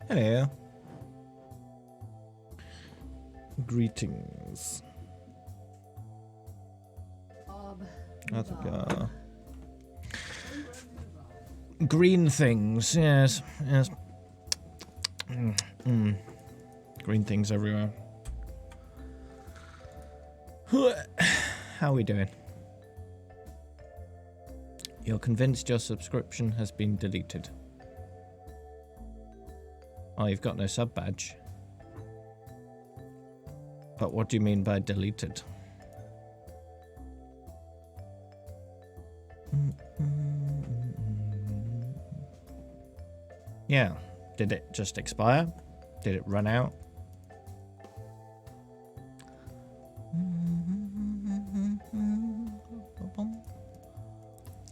Hello. Greetings. How's it go? Green things, yes, yes. Green things everywhere. How are we doing? You're convinced your subscription has been deleted. Oh, you've got no sub badge. But what do you mean by deleted? Yeah. Did it just expire? Did it run out?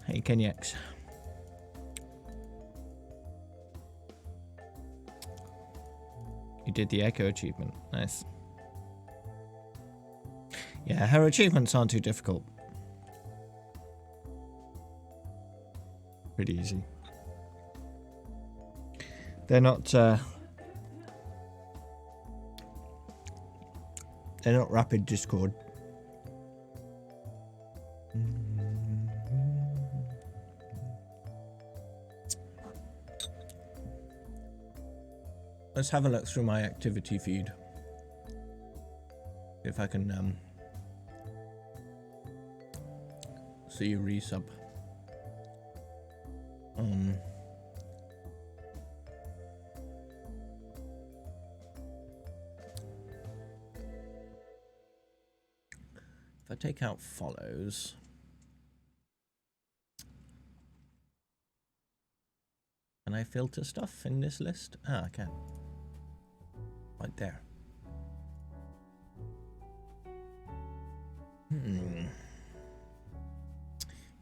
Hey, Kenyax. You did the Echo achievement. Nice. Yeah, her achievements aren't too difficult. Pretty easy. They're not rapid Discord. Let's have a look through my activity feed. If I can see you resub. If I take out follows, can I filter stuff in this list? Ah, I can. Right there.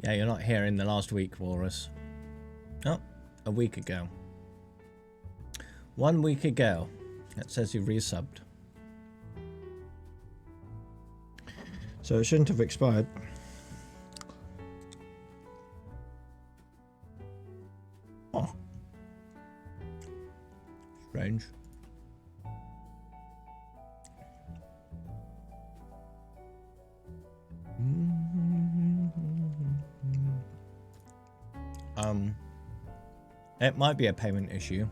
Yeah, you're not here in the last week, Walrus. Oh, a week ago. 1 week ago. It says you resubbed. So it shouldn't have expired. Oh. Strange. It might be a payment issue.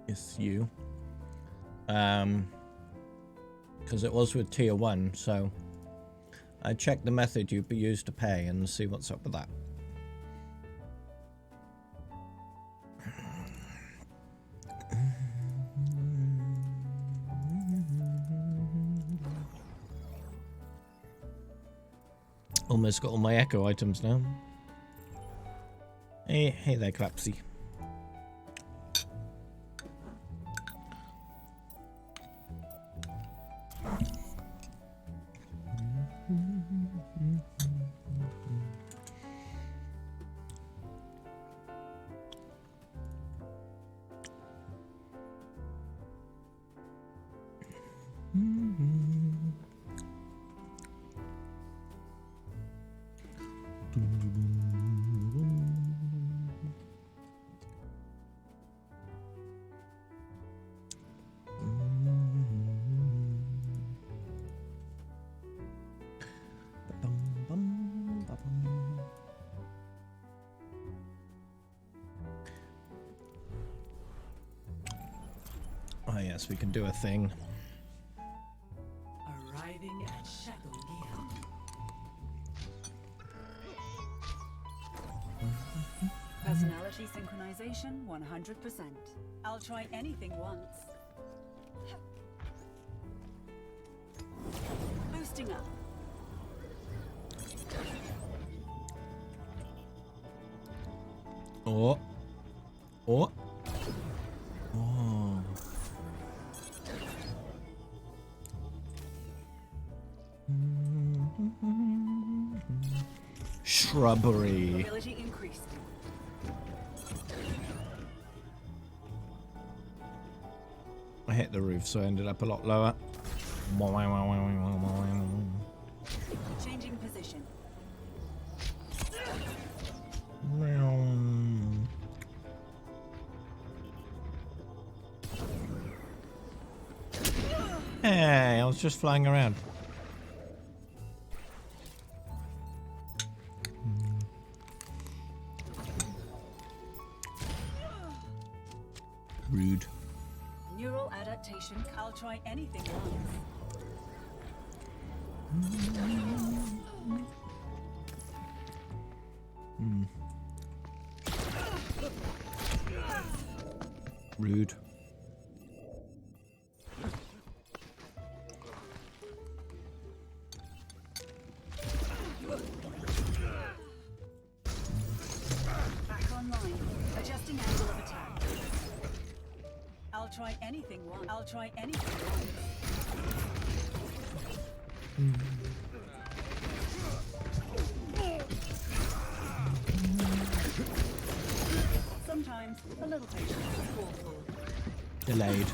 It's you. Because it was with tier 1, so I checked the method you used to pay and see what's up with that. Almost got all my Echo items now. Hey there, Clapsy. Oh yes, we can do a thing. Arriving at Shadowgate. Personality synchronization 100%. I'll try anything once. Boosting up. Oh. Oh. Shrubbery. Ability increased. I hit the roof, so I ended up a lot lower. Changing position. Hey, I was just flying around. Rude. Neural adaptation. I'll try anything once. Rude. Back online. Adjusting angle of attack. I'll try anything once. I'll try anything once. Sometimes a little patience is called for. Delayed.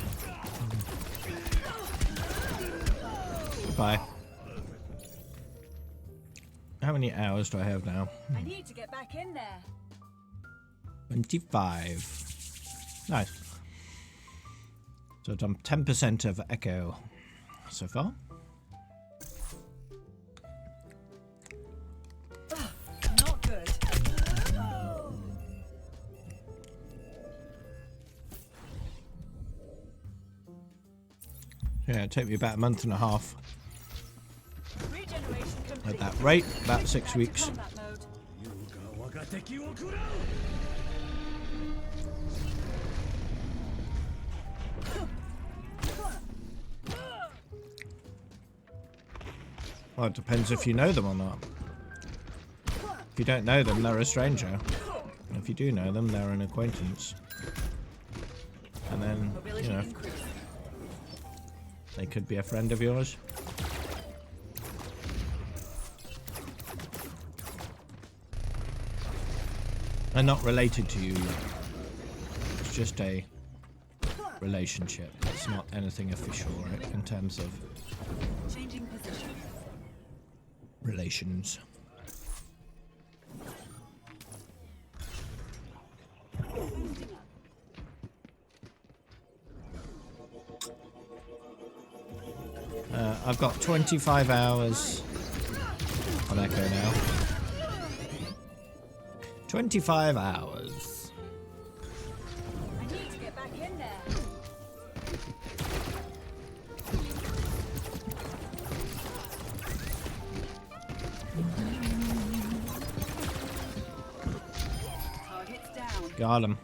Goodbye. How many hours do I have now? I need to get back in there. 25. Nice. So I've done 10% of Echo so far. Not good. Yeah, it took me about a month and a half. Regeneration complete. At that rate, about 6 Back to weeks. combat mode. Well, it depends if you know them or not. If you don't know them, they're a stranger. And if you do know them, they're an acquaintance. And then, Mobility you know, increase. they could be a friend of yours. And not related to you yet. It's just a relationship. It's not anything official, right? In terms of Changing position. relations. Boosting up. I've got 25 hours on Echo now. 25 hours. I need to get back in there. Targets down. Got him.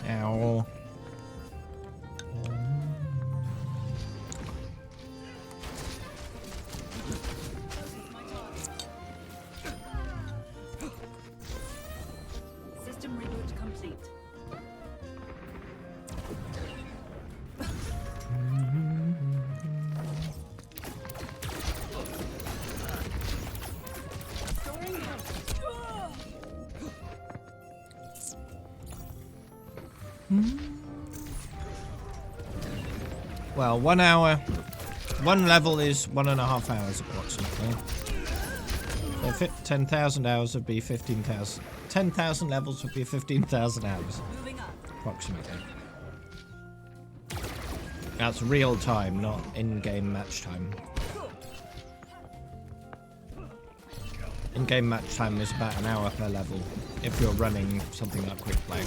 Ow. System reboot complete. Storing Well, 1 hour. One level is 1.5 hours approximately. So 10,000 hours would be 15,000. 10,000 levels would be 15,000 hours moving up. approximately. That's real time, not in-game match time. In-game match time is about an hour per level if you're running something like quick play.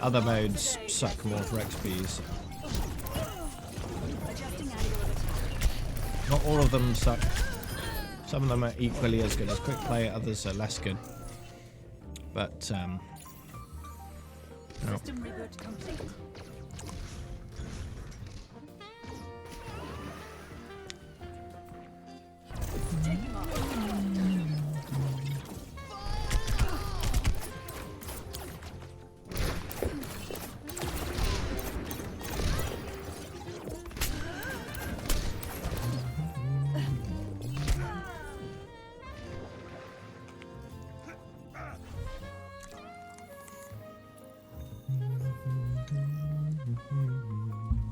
Other modes suck more for XPs. Adjusting angle of attack. Not all of them suck. Some of them are equally as good as quick play, others are less good. But, no. System reboot complete. Taking off.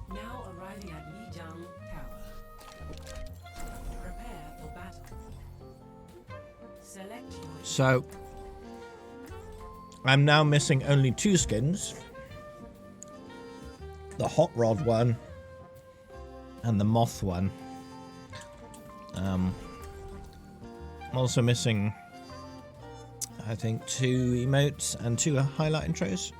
Now arriving at Lijiang Tower. Prepare for battle. Select your So I'm now missing only 2 skins. The Hot Rod one and the Moth one. I'm also missing, I think, 2 emotes and 2 highlight intros.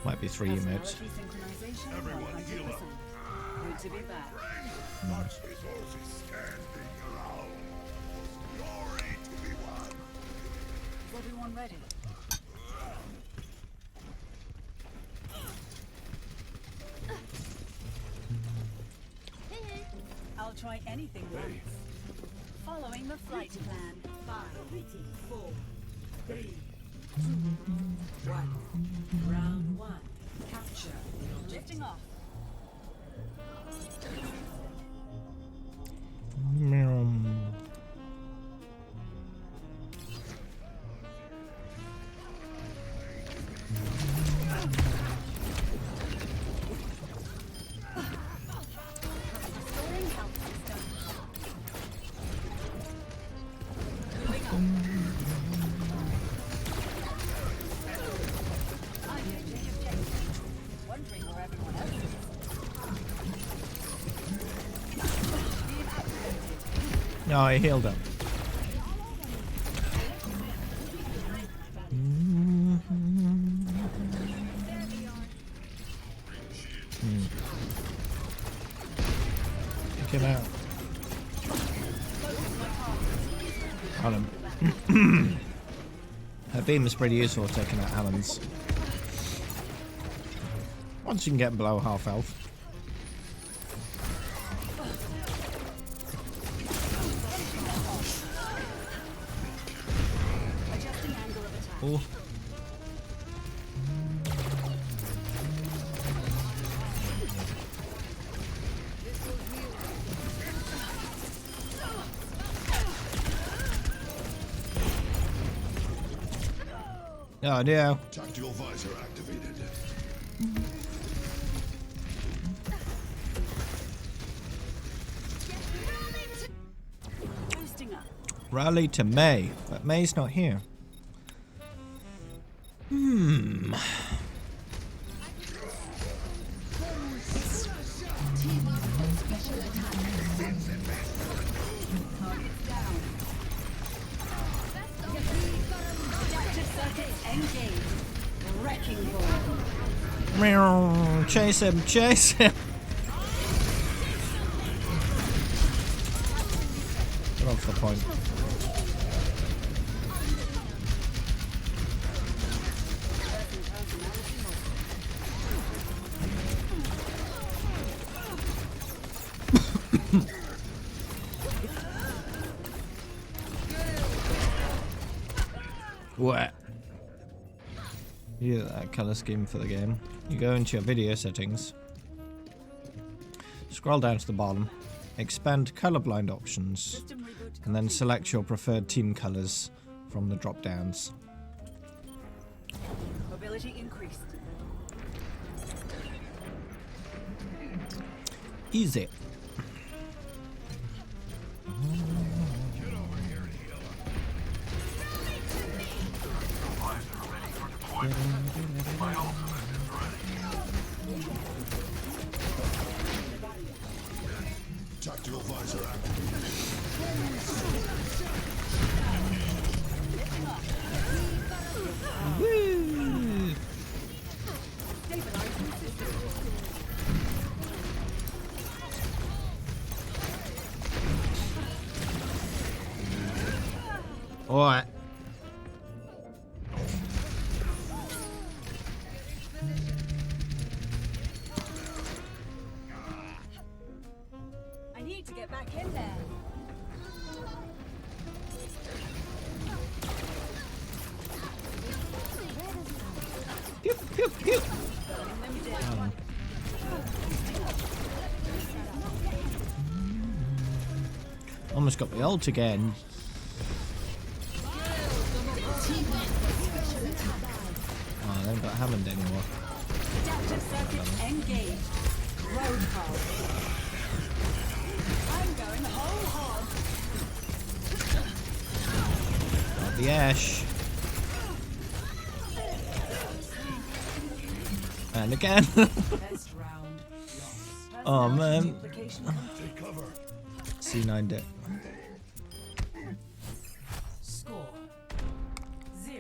Might be 3 emotes. personality synchronization. Everyone heal up. Good to be back. Nice. Is everyone ready? I'll try anything once. Following the flight plan. 5, 4, 3, 2, 1. Round 1. Capture the objective. Lifting off. Meow. Restoring health system. Moving up. I get the objective. Wondering where everyone else is. Being activated. No, I healed up. Take it out. Alan. Her beam is pretty useful for taking out Alan's. Once you can get below half health. Adjusting angle of attack. Oh. Oh no. Tactical visor activated. Boosting up. Rally to May, but May's not here. Targets down. Adaptive circuits engaged. Wrecking ball. Meow. Chase him, chase him. What's the point? What? Yeah, that color scheme for the game. You go into your video settings, scroll down to the bottom, expand colorblind options, System reboot. and then select your preferred team colors from the drop downs. Mobility increased. Easy. Tactical visor activated. Woo! Stabilizing system. Alright. I need to get back in there. Pew, pew, pew. Them down. Almost got the ult again. Oh, I haven't got Hammond anymore. Adaptive circuits engaged. Road pulse. I'm going whole hog. the Ash. And again. Best round lost. Oh, Personality man. duplication complete. Take cover. C9 deck. Score 0-1.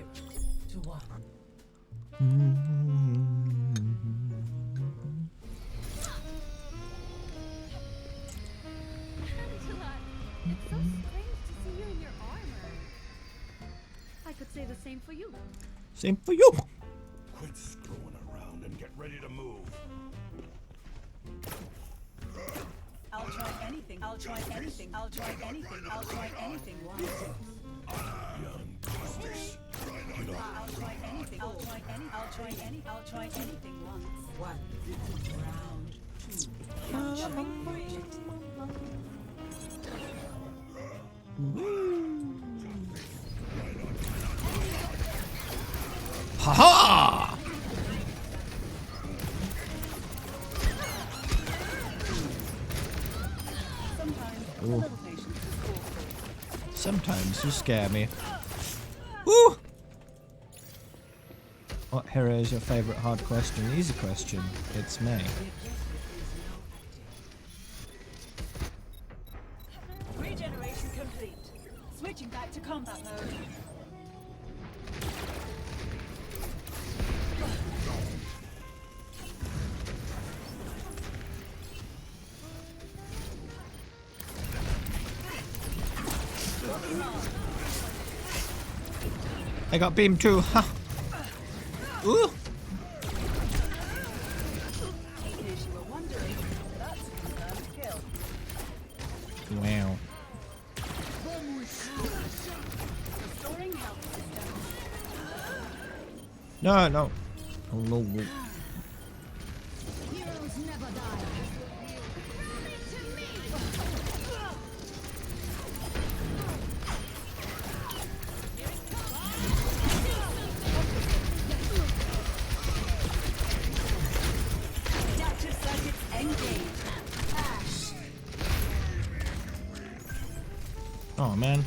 It's so strange to see you in your armor. I could say the same for you. Same for you. Quit screwing around and get ready to move. I'll try anything. I'll try anything. I'll try anything. I'll try anything once. Young Costas. I'll try anything. I'll try any. I'll try any. I'll try anything once. One. Round two. Capturing Bridget. Ha-ha! Sometimes a Ooh. little patience is called for. Sometimes you scare me. Woo! What hero is your favorite hard question? Easy question. It's me. Regeneration complete. Switching back to combat mode. I got beamed too. Ha! Ooh! In case you were wondering, that's a confirmed kill. Wow. Restoring health systems. No, no. Oh, no. Heroes never die. Adaptive circuits engaged. Ash. Oh, man.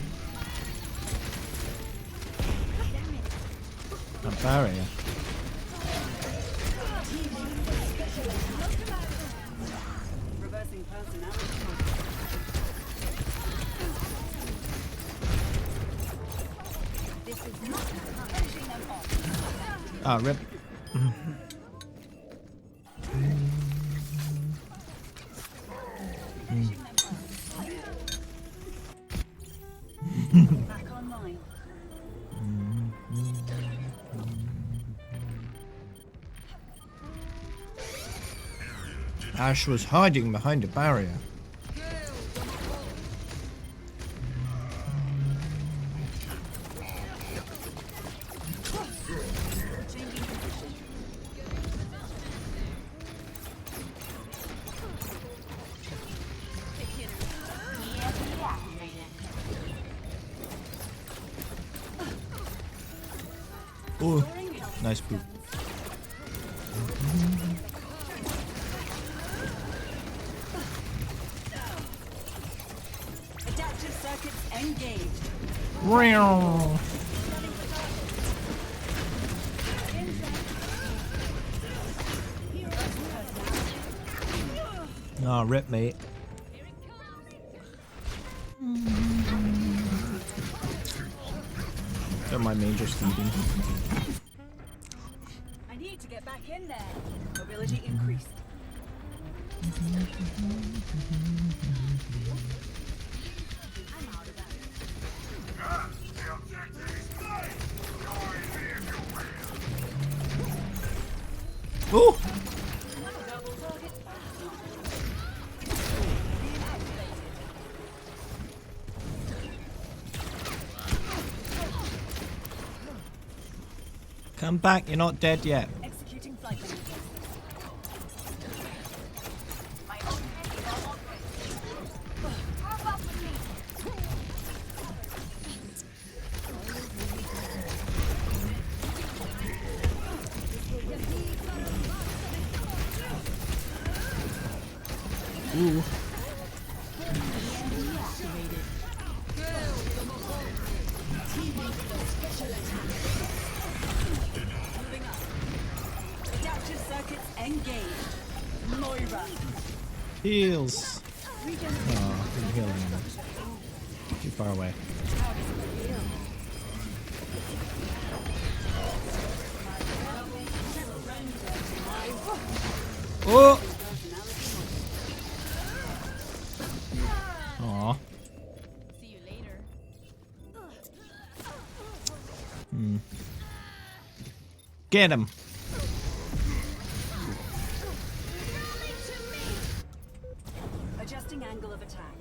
A barrier. Reversing personality. This is not finishing them off. Ah, rip. Finishing them off. Back online. Ash was hiding behind a barrier. Changing position. Ooh, Restoring health nice poop. Adaptive circuits engaged. Meow. Ah, rip, mate. Don't mind me just feeding. I need to get back in there. Mobility increased. Ooh! Double target. Come back, you're not dead yet. Executing flight maneuver. Ooh. Moving up. Adaptive circuits engaged. Moira. Heals. Oh, I'm healing them. Too far away. Oh! Aw. See you later. Get him. Adjusting angle of attack.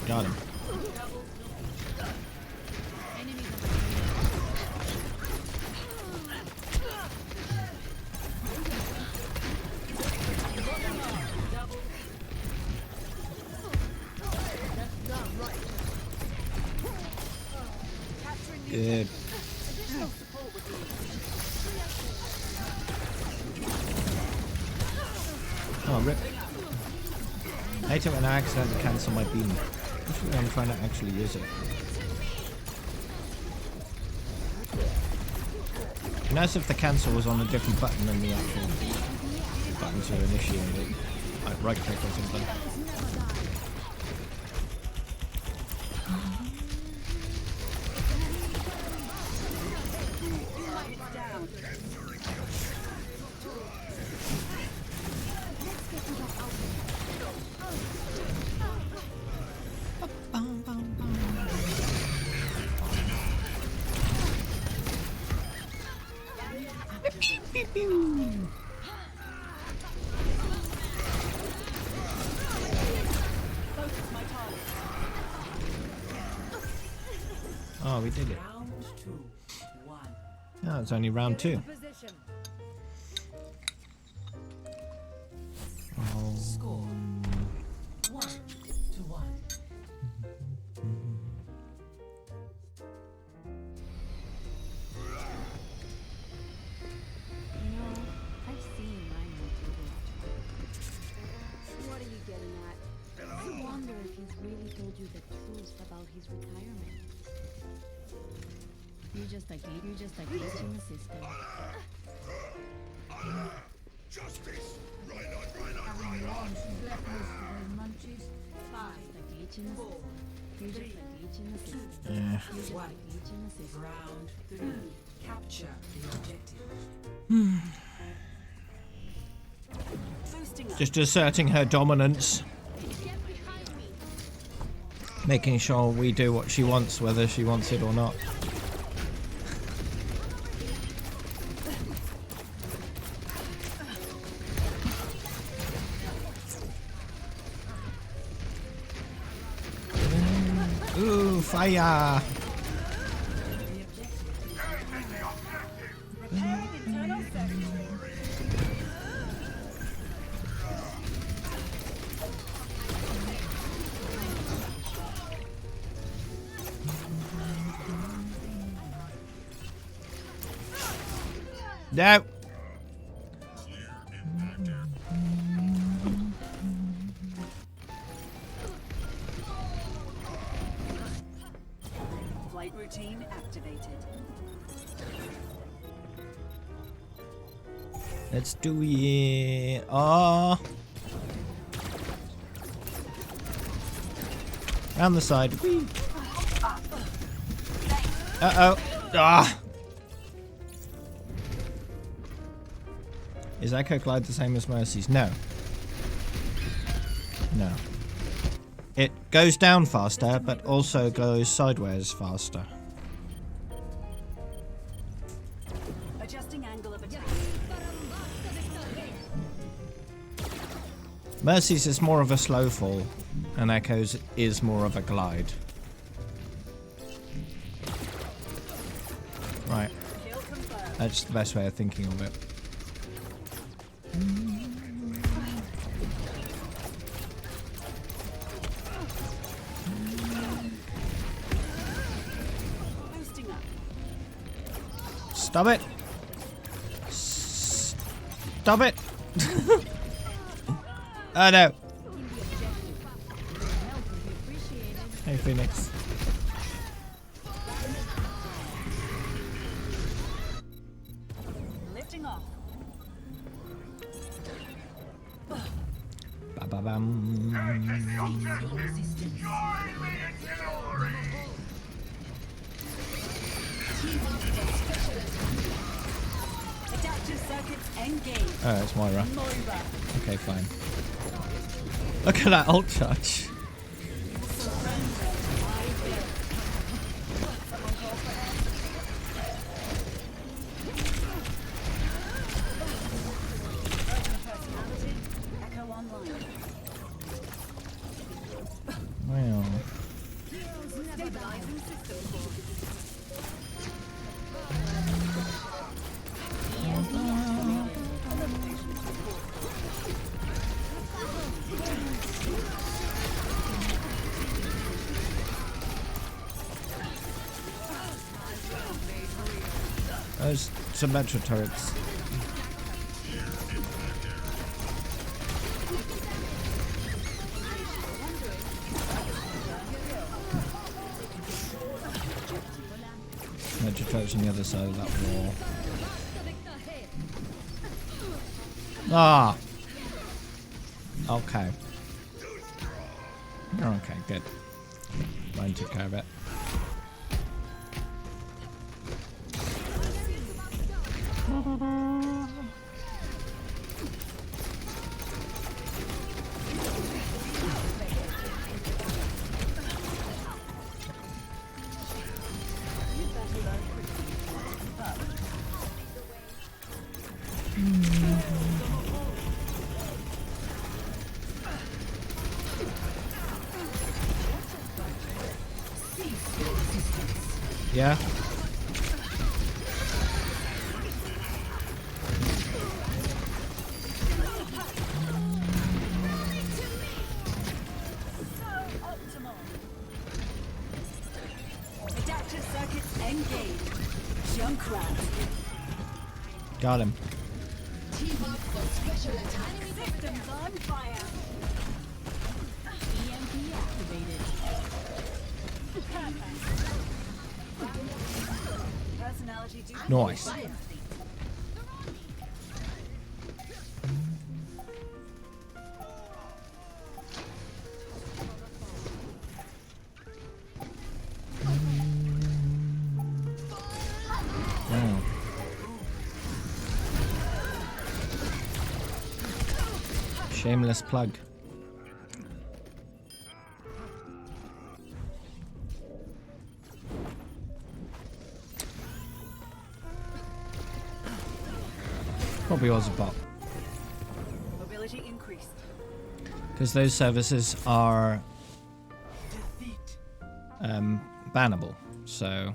Got him. Enemies on Good. Oh, rip. I hate it when I accidentally cancel my beam. Especially when I'm trying to actually use it. It'd be nice if the cancel was on a different button than the actual button to initiate it. Like right click or something. Oh, we did it. Round 2. 1. Oh, it's only round 2. Position. Oh. Score 1-1. You know, I've seen mine on Overwatch. What are you getting at? I wonder if he's really told you the truth about his retirement. You're just a glitch in the system. Justice! Right on, right on, Having right on! launched breakfast munchies. 5. The glitch in the system. You're just a glitch in the system. Yeah. You're just a glitch in the system. Round 3. Capture the objective. Boosting up. Just asserting her dominance. Get behind me. Making sure we do what she wants, whether she wants it or not. Ooh, fire! No! Flight routine activated. Let's do it. Ah. Round the side. Whee. Uh-oh. Ah. Is Echo Glide the same as Mercy's? No. No. It goes down faster, but also goes sideways faster. Adjusting angle of attack. Mercy's is more of a slow fall, and Echo's is more of a glide. Right. Kill confirmed. That's the best way of thinking of it. Boosting up. Stop it! Stop it! Oh no! Hey Phoenix. Lifting off. Ba ba bam. Adaptive circuits engaged. Oh, it's Moira. Moira. Okay, fine. Look at that ult charge. Echo online. Wow. Stabilizing system core. Those some metro turrets. Metro turrets on the other side of that wall. Ah. Okay. Okay, good. Mine took care of it. Yeah. Optimal. Adaptive circuits engaged. Junkrat. Got him. Systems on fire. EMP activated. Personality due. Nice. Wow. Shameless plug. Probably was a bot. Mobility increased. Because those services are Defeat. bannable. So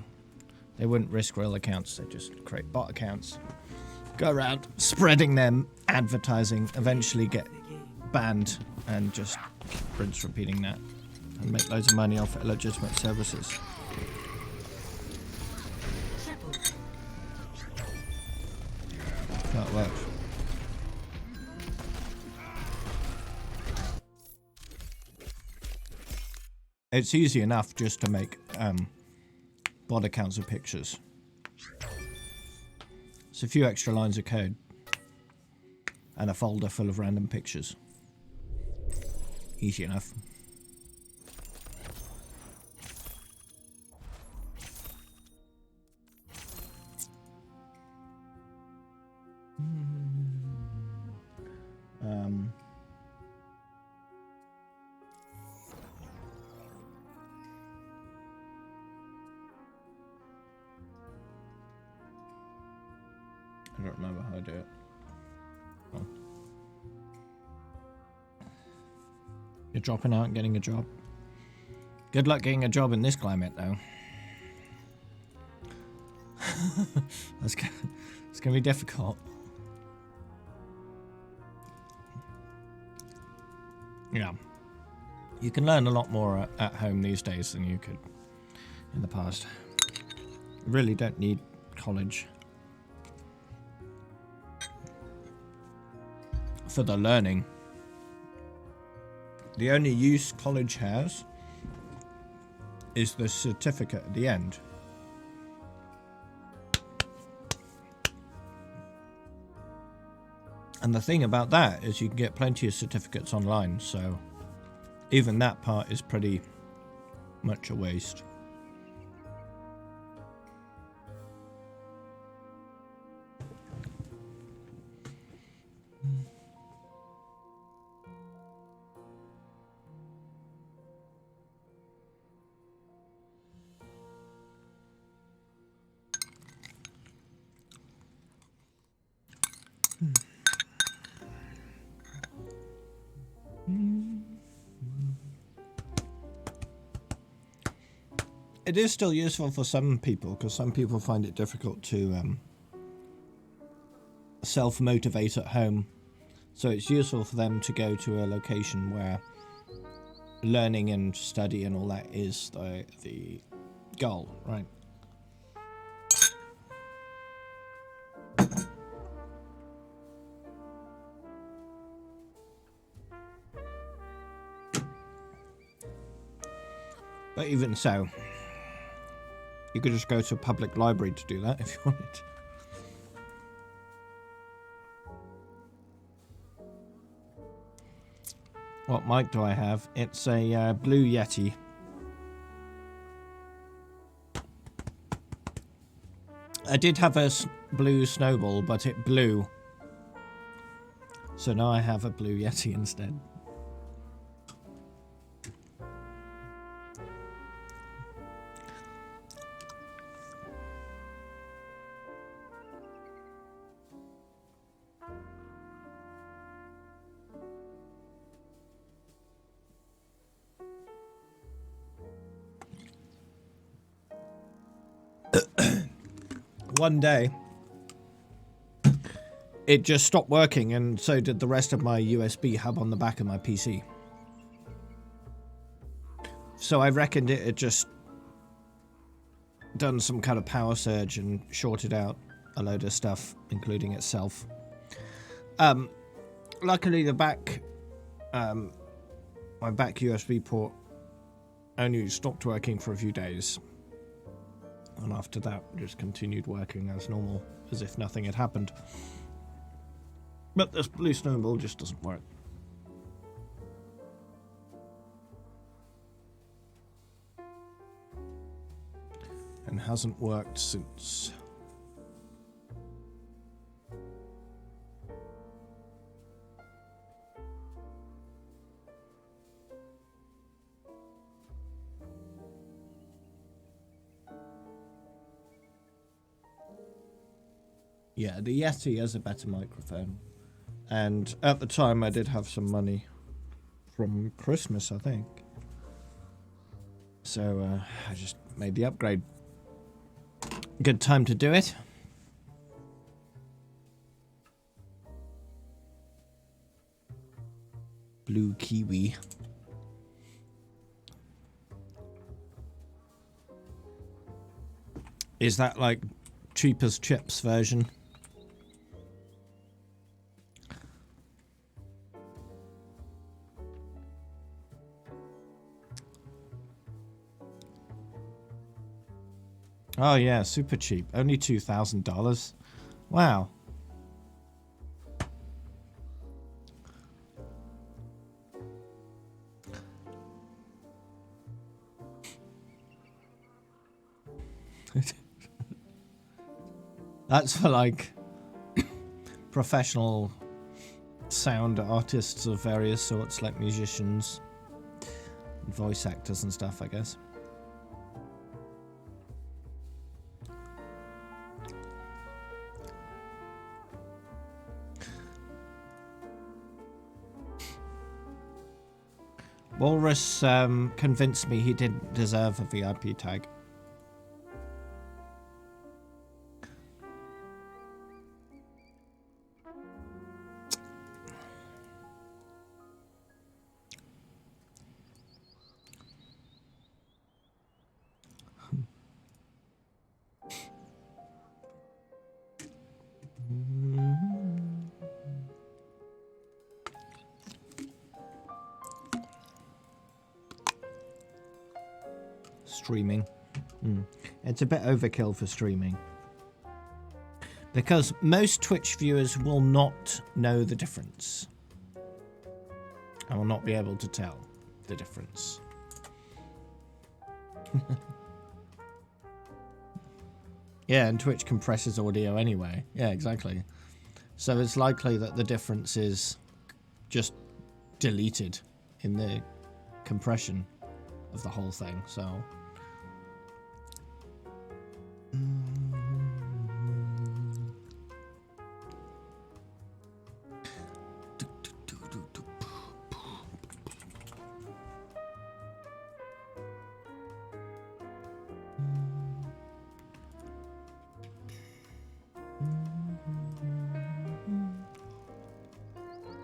they wouldn't risk real accounts. They just create bot accounts, go around spreading them, advertising, eventually get banned, and just rinse repeating that and make loads of money off illegitimate services. That works. It's easy enough just to make bot accounts of pictures. It's a few extra lines of code and a folder full of random pictures. Easy enough. I don't remember how to do it. Oh. You're dropping out and getting a job. Good luck getting a job in this climate, though. It's gonna be difficult. Yeah. You can learn a lot more at home these days than you could in the past. You really don't need college. for the learning. The only use college has is the certificate at the end. And the thing about that is you can get plenty of certificates online, so even that part is pretty much a waste. It is still useful for some people, because some people find it difficult to self-motivate at home. So it's useful for them to go to a location where learning and study and all that is the goal, right? But even so, you could just go to a public library to do that if you wanted. What mic do I have? It's a Blue Yeti. I did have a blue Snowball, but it blew. So now I have a Blue Yeti instead. One day, it just stopped working, and so did the rest of my USB hub on the back of my PC. So I reckoned it had just done some kind of power surge and shorted out a load of stuff, including itself. Luckily, the back, my back USB port only stopped working for a few days. And after that, just continued working as normal, as if nothing had happened. But this Blue Snowball just doesn't work. And hasn't worked since. Yeah, the Yeti has a better microphone. And at the time I did have some money from Christmas, I think. So I just made the upgrade. Good time to do it. Blue Kiwi. Is that like cheap as chips version? Oh yeah, super cheap. Only $2,000. Wow. That's for like professional sound artists of various sorts, like musicians, and voice actors and stuff, I guess. Walrus convinced me he didn't deserve a VIP tag. Streaming. It's a bit overkill for streaming. Because most Twitch viewers will not know the difference. I will not be able to tell the difference. Yeah, and Twitch compresses audio anyway. Yeah, exactly. So it's likely that the difference is just deleted in the compression of the whole thing, so...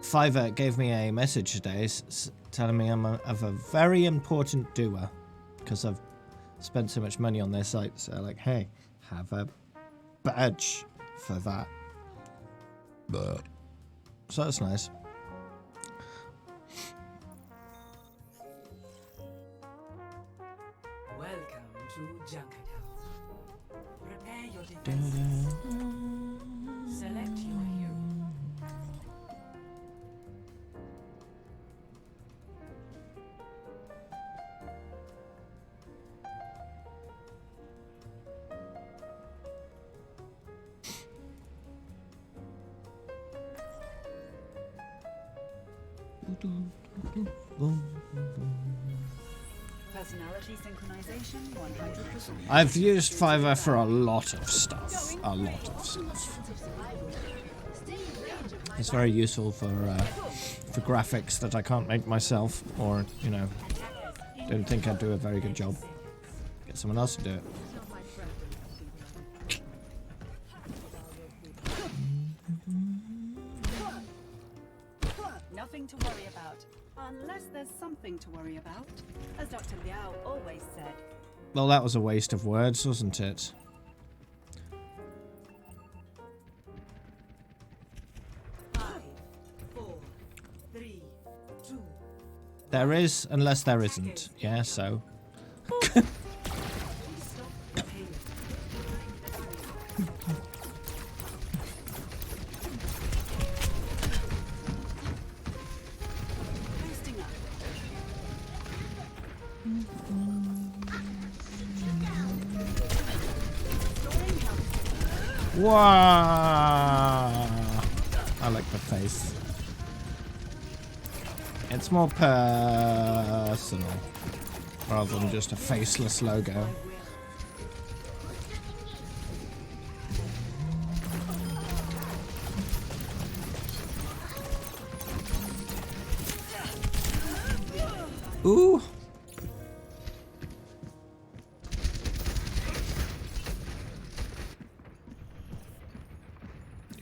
Fiverr gave me a message today telling me I'm of a very important doer because I've spent so much money on their site. So like, hey, have a badge for that. So that's nice. Welcome to Junkertown. Prepare your defenses. Select your hero. Personality synchronization 100%. I've used Fiverr for a lot of stuff. A lot of stuff. It's very useful for graphics that I can't make myself, or you know, don't think I'd do a very good job. Get someone else to do it. Nothing to worry about, unless there's something to worry about, as Dr. Liao always said. Well, that was a waste of words, wasn't it? 5, 4, 3, 2. There is, unless there isn't. Yeah, so. Stop the pain. Boosting up. Restoring health. Wow! I like the face. It's more personal rather than just a faceless logo. Ooh!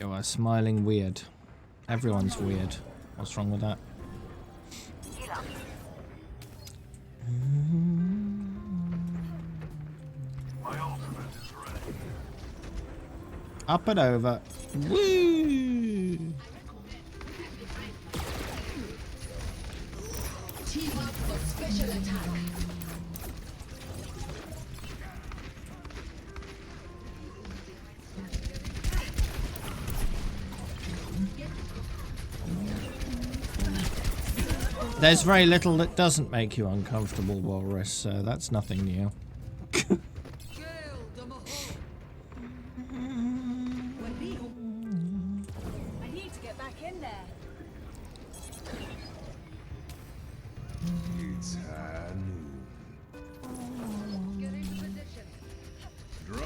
You are smiling weird. Everyone's weird. What's wrong with that? My ultimate is ready. Up and over. Woo! Team up for special attack. There's very little that doesn't make you uncomfortable, Walrus, so that's nothing new. I need to get back in there. It's high noon. Get into position. Draw.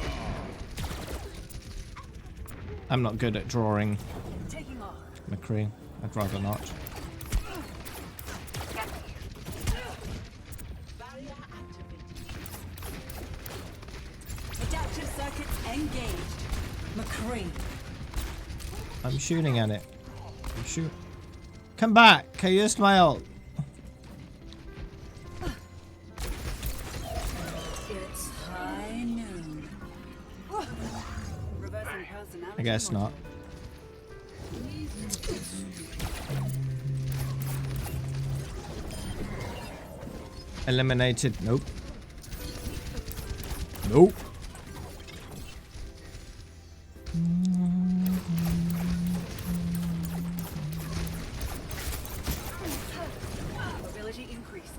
I'm not good at drawing, Taking off. McCree. I'd rather not. Barrier activated. Adaptive circuits engaged. McCree. I'm shooting at it. I'm shoot. Come back! I used my ult. It's high noon. Reversing personality. I guess not. Eliminated. Nope. Nope. Mobility increased.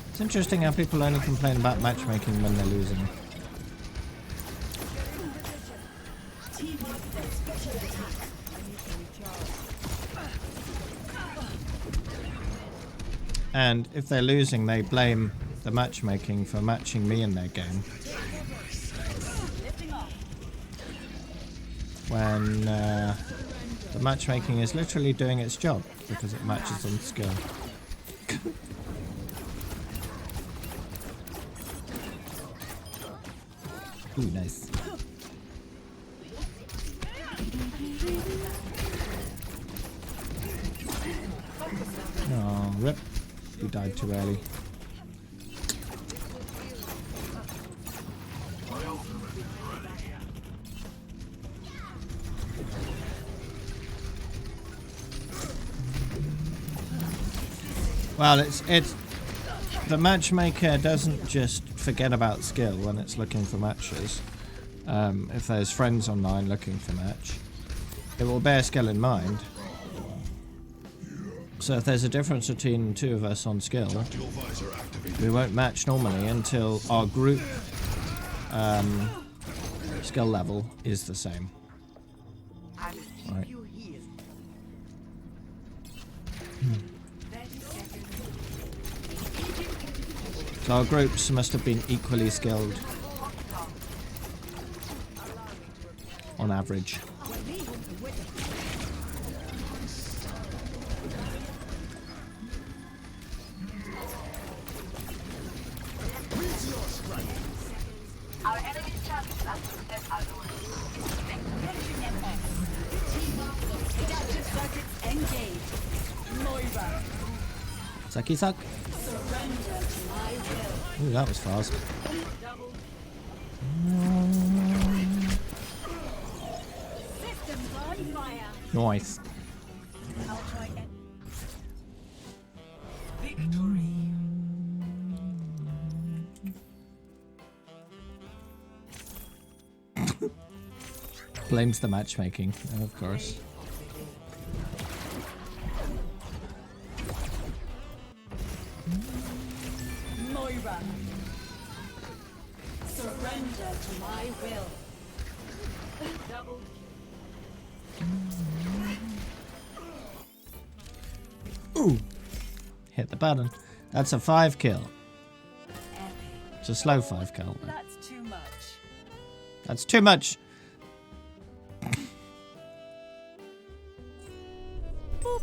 It's interesting how people only complain about matchmaking when they're losing. And if they're losing, they blame the matchmaking for matching me in their game. When the matchmaking is literally doing its job because it matches on skill. Ooh, nice. Oh, rip. You died too early. Well, it's the matchmaker doesn't just forget about skill when it's looking for matches. If there's friends online looking for match, it will bear skill in mind. So if there's a difference between two of us on skill, we won't match normally until our group skill level is the same. Right. So our groups must have been equally skilled on average. Our enemy's champions are successful. Adaptive circuits engaged. Moira. Sucky suck. Surrender to my will. Ooh, that was fast. Systems on fire. Nice. I'll try and Blames the matchmaking, of course. Moira. Surrender to my will. Double. Ooh. Hit the button. That's a 5 kill. Epic. It's a slow 5 kill. That's too much. That's too much. Boop.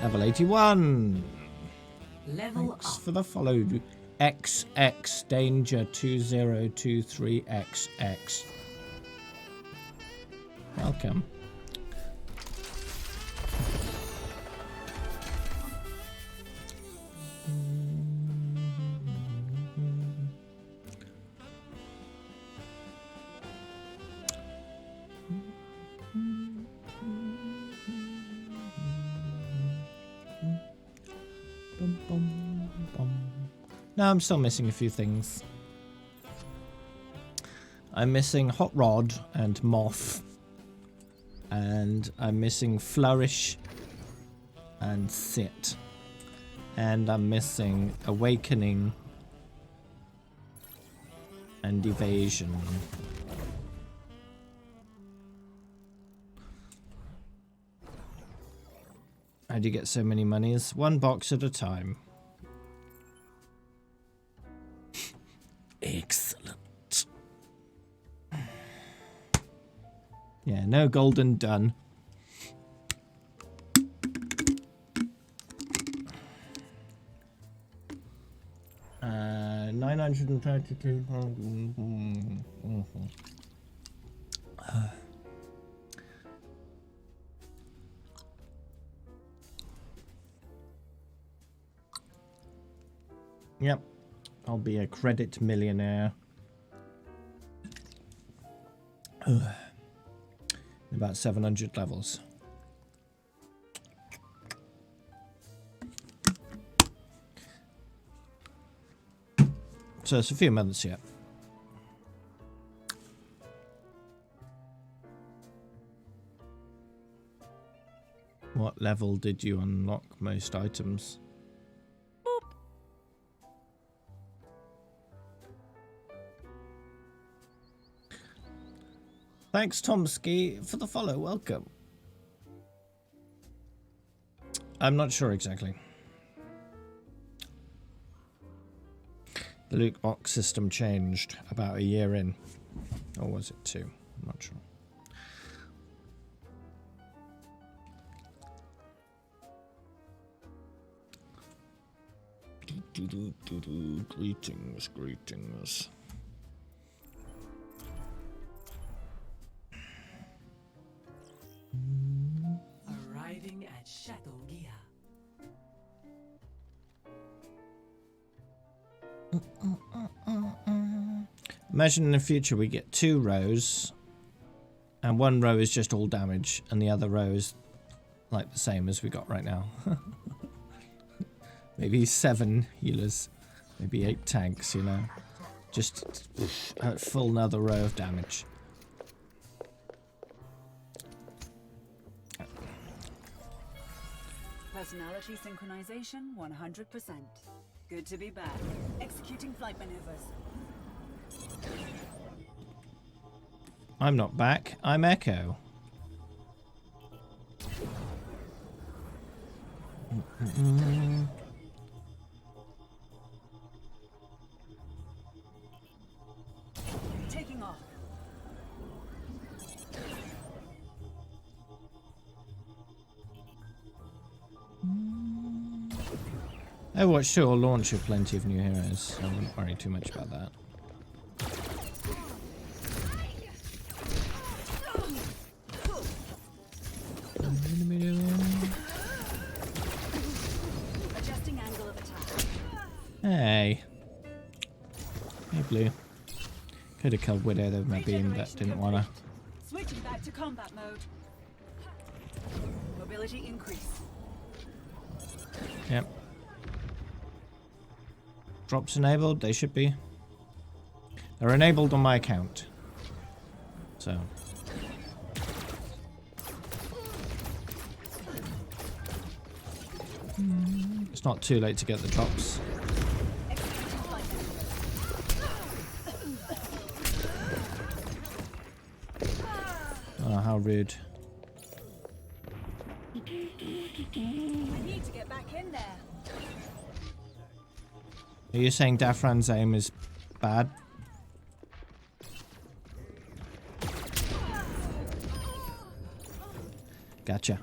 Level 81. Level Thanks for the follow. XX Danger 2023XX. Welcome. No, I'm still missing a few things. I'm missing Hot Rod and Moth. And I'm missing Flourish and Sit. And I'm missing Awakening and Evasion. How do you get so many monies? One box at a time. Excellent. Yeah, no golden done. £932. Yep. I'll be a credit millionaire. About 700 levels. So it's a few months yet. What level did you unlock most items? Thanks, Tomsky, for the follow. Welcome. I'm not sure exactly. The loot box system changed about a year in. Or was it 2? I'm not sure. Greetings, greetings. Arriving at Chateau Gia. Imagine in the future we get 2 rows and one row is just all damage and the other row is like the same as we got right now. Maybe 7 healers, maybe 8 tanks, you know. Just a full another row of damage. Personality synchronization 100%. Good to be back. Executing flight maneuvers. I'm not back, I'm Echo. Taking off. Overwatch 2 will launch with plenty of new heroes, so I wouldn't worry too much about that. Adjusting angle of attack. Hey. Hey, Blue. Could have killed Widow with my beam, but didn't wanna. Switching back to combat mode. Mobility increase. Yep. Drops enabled, they should be. They're enabled on my account. So. It's not too late to get the drops. Oh, how rude. I need to get back in there. Are you saying Dafran's aim is bad? Gotcha.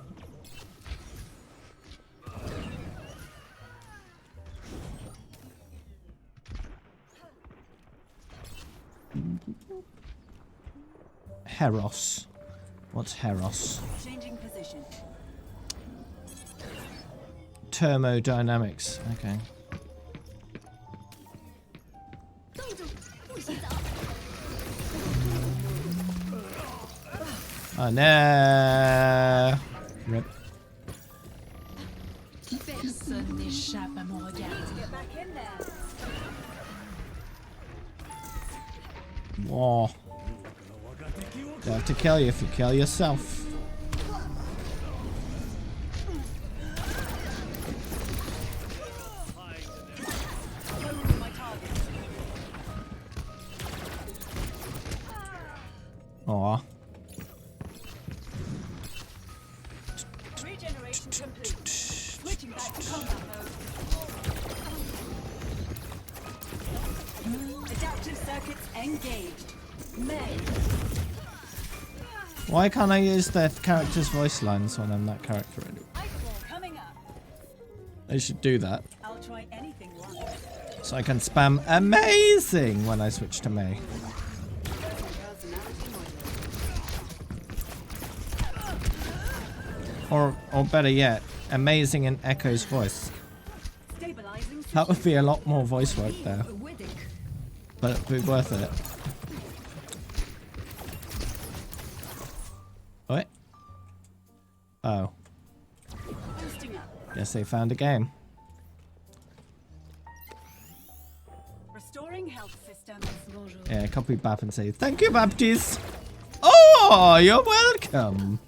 Heros. What's Heros? Changing position. Thermodynamics. Okay. Oh no! Rip. Personne n'échappe à mon regard. Get back in there. Whoa. They have to kill you if you kill yourself. My target. Aw. Regeneration complete. Switching back to combat mode. Adaptive circuits engaged. May. Why can't I use the character's voice lines when I'm that character already? Iceball coming up. They should do that. I'll try anything once. So I can spam amazing when I switch to May. Personality model. Or better yet, amazing in Echo's voice. Stabilizing That would be a lot more voice work there. But it'd be worth it. What? Oh. Boosting up. Guess they found a game. Restoring health systems. Bonjour. Yeah, copy Bap and say, thank you, Baptiste. Oh, you're welcome.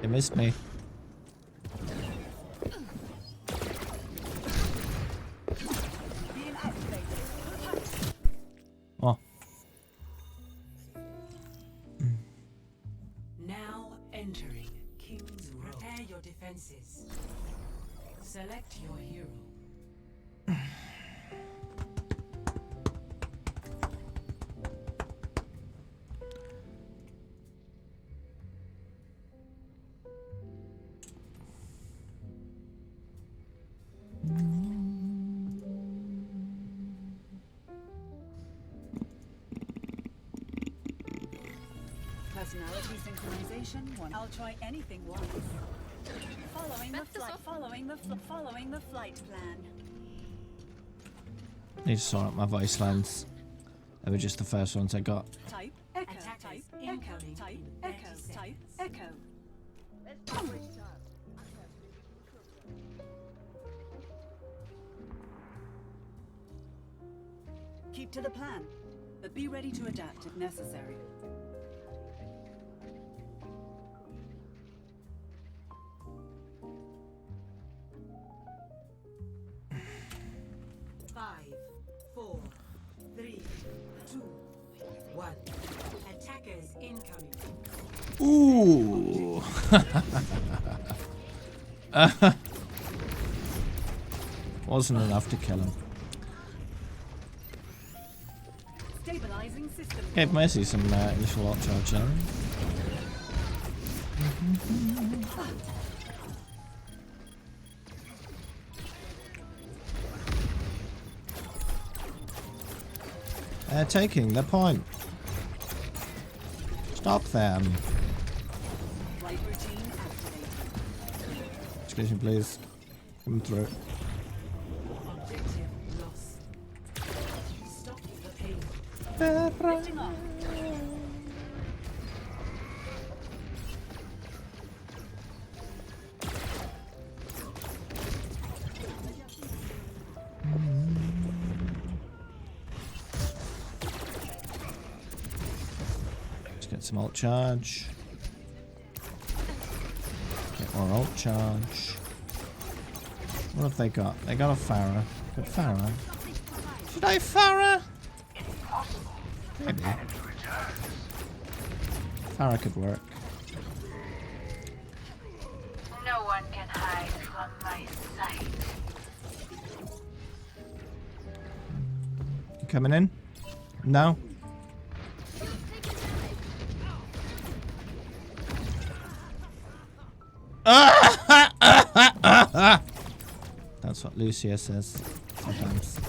You missed me. Being activated. Oh. Now entering King's Row. Prepare your defenses. Select your hero. Personality synchronization. One. I'll try anything once. Following the flight plan. Need to sort out my voice lines. They were just the first ones I got. Type echo. Attackers Type incoming echo. Type in echo. 30 Type seconds. echo. Keep to the plan, but be ready to adapt if necessary. Five, 4, 3, 2, 1. Attackers incoming. Ooh. Wasn't enough to kill him. Stabilizing system. Gave Mercy some initial lot charge there. They're taking the point. Stop them. Flight routine activated. Excuse me, please. Come through. Objective lost. Stop the pain. Lifting off. Let's get some ult charge. Get more ult charge. What have they got? They got a Pharah. Good Pharah. Should I Pharah? Maybe. Pharah could work. No one can hide from my sight. You coming in? No? That's what Lucia says sometimes.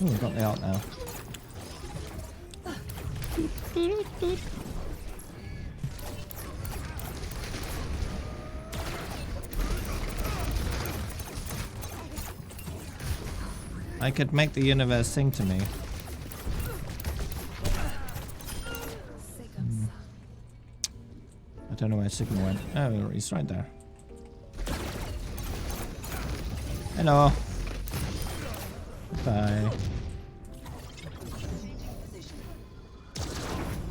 Oh, we got the ult now. I could make the universe sing to me. I don't know where Sigma went. Oh, he's right there. Hello. Bye.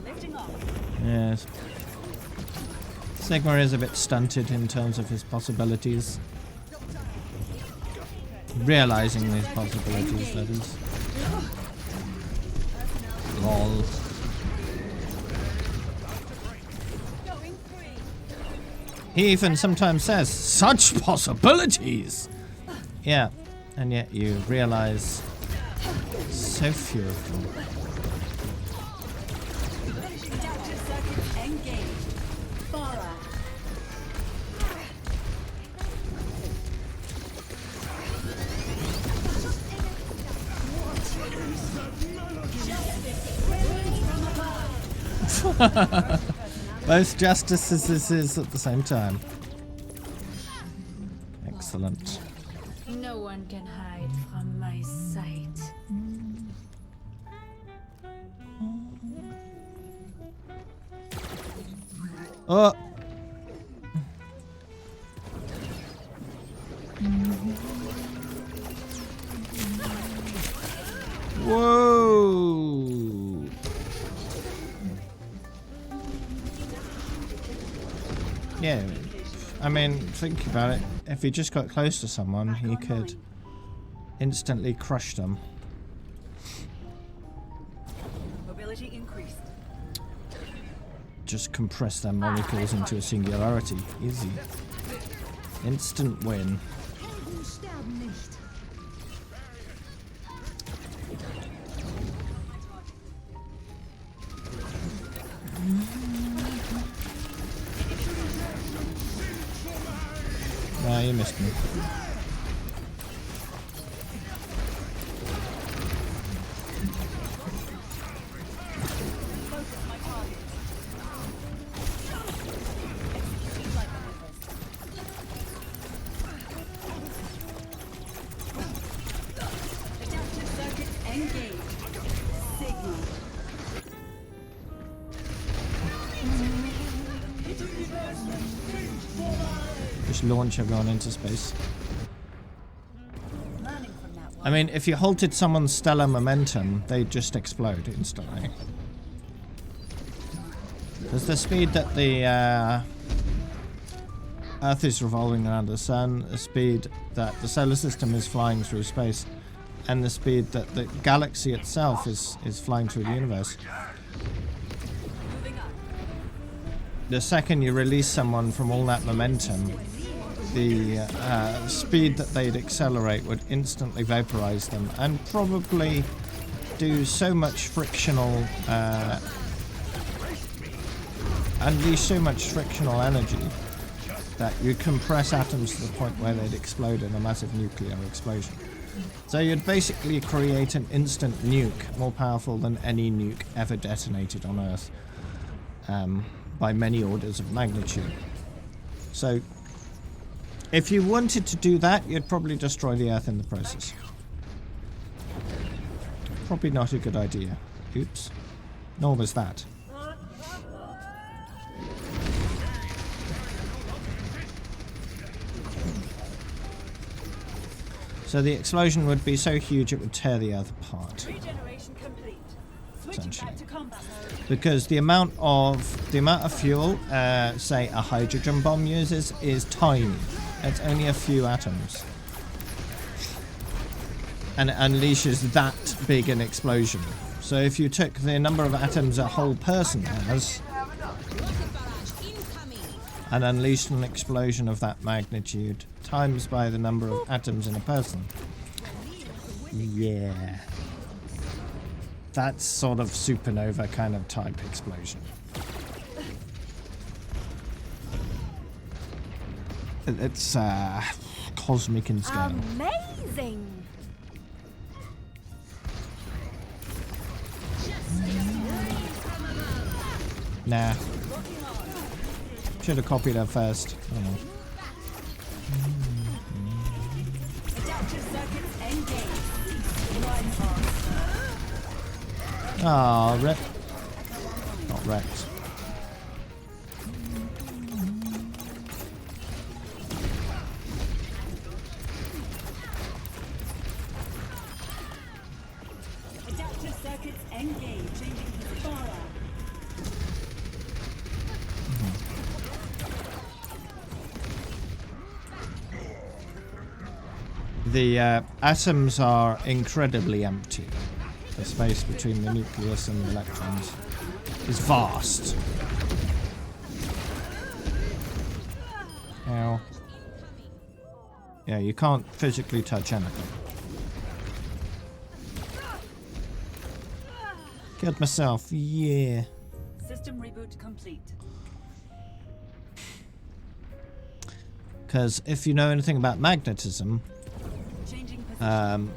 Lifting off. Yes. Sigma is a bit stunted in terms of his possibilities. Realizing these possibilities, that is. Lol. Going free. He even sometimes says, such possibilities! Yeah, and yet you realize so few of them. Adaptive circuit engaged. Farah. Both justices at the same time. Excellent. No one can hide from my sight. Oh! Whoa! Yeah, I mean, think about it. If he just got close to someone, he could instantly crush them. Mobility increased. Just compress their molecules into a singularity. Easy. Instant win. Ah, you missed me. Adaptive circuits engaged. Signal. Just launch everyone into space. Learning from that one. I mean, if you halted someone's stellar momentum, they'd just explode instantly. Because the speed that the Earth is revolving around the Sun, the speed that the solar system is flying through space, and the speed that the galaxy itself is flying through the universe. Moving up. The second you release someone from all that momentum, the speed that they'd accelerate would instantly vaporize them and probably do so much frictional unleash so much frictional energy that you'd compress atoms to the point where they'd explode in a massive nuclear explosion. So you'd basically create an instant nuke more powerful than any nuke ever detonated on Earth, by many orders of magnitude. So if you wanted to do that, you'd probably destroy the Earth in the process. Probably not a good idea. Oops. Nor was that. So the explosion would be so huge it would tear the Earth apart. Regeneration complete. Switching back to combat mode. Because the amount of fuel, say a hydrogen bomb uses, is tiny. It's only a few atoms. And it unleashes that big an explosion. So if you took the number of atoms a whole person has and unleashed an explosion of that magnitude times by the number of atoms in a person. Yeah. That's sort of supernova kind of type explosion. It's cosmic in scale. Amazing! Nah. Should have copied her first. Oh. Adaptive circuits engaged. Right on. Ah, wreck. Not wrecked. Adaptive circuits engaged. Changing to fire. The atoms are incredibly empty. The space between the nucleus and the electrons is vast. Ow. Yeah, you can't physically touch anything. Killed myself, yeah. System reboot complete. Because if you know anything about magnetism, Changing position.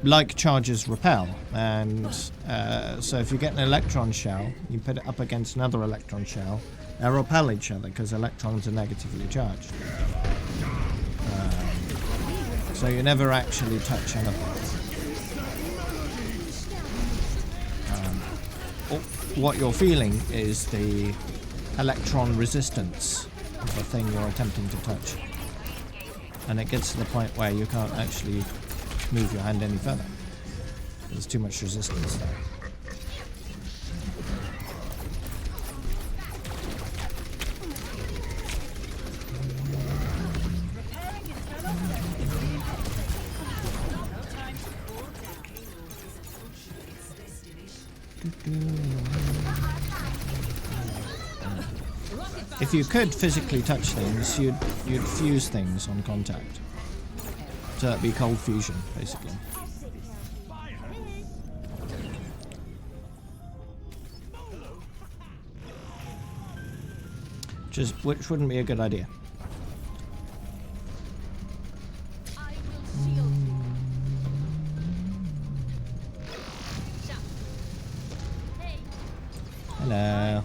like charges repel, and so if you get an electron shell, you put it up against another electron shell, they repel each other because electrons are negatively charged. So you never actually touch anything. What you're feeling is the electron resistance of the thing you're attempting to touch. And it gets to the point where you can't actually move your hand any further. There's too much resistance there. If you could physically touch things, you'd fuse things on contact. So that'd be cold fusion, basically. Which wouldn't be a good idea. Hello.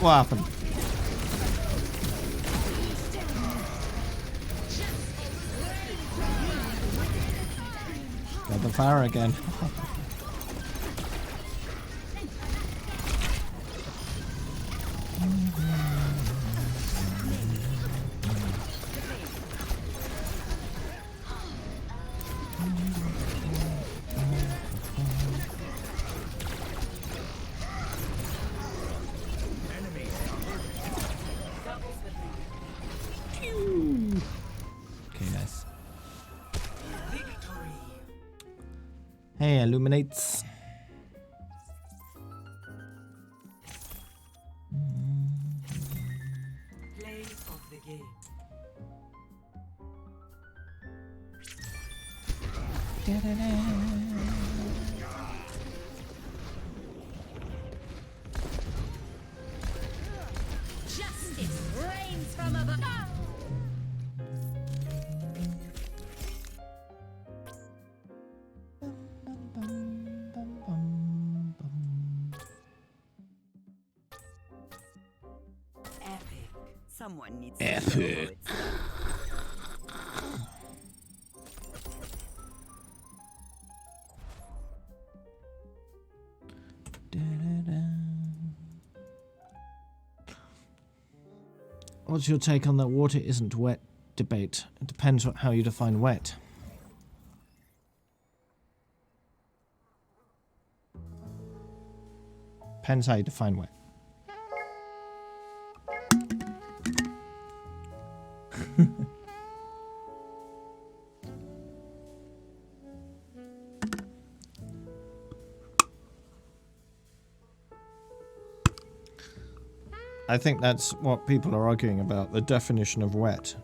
What happened? Got the fire again. Hey, illuminates. Play of the game. Justice reigns from above. Epic. Someone needs Epic. What's your take on that water isn't wet debate? It depends on how you define wet. Depends how you define wet. I think that's what people are arguing about, the definition of wet,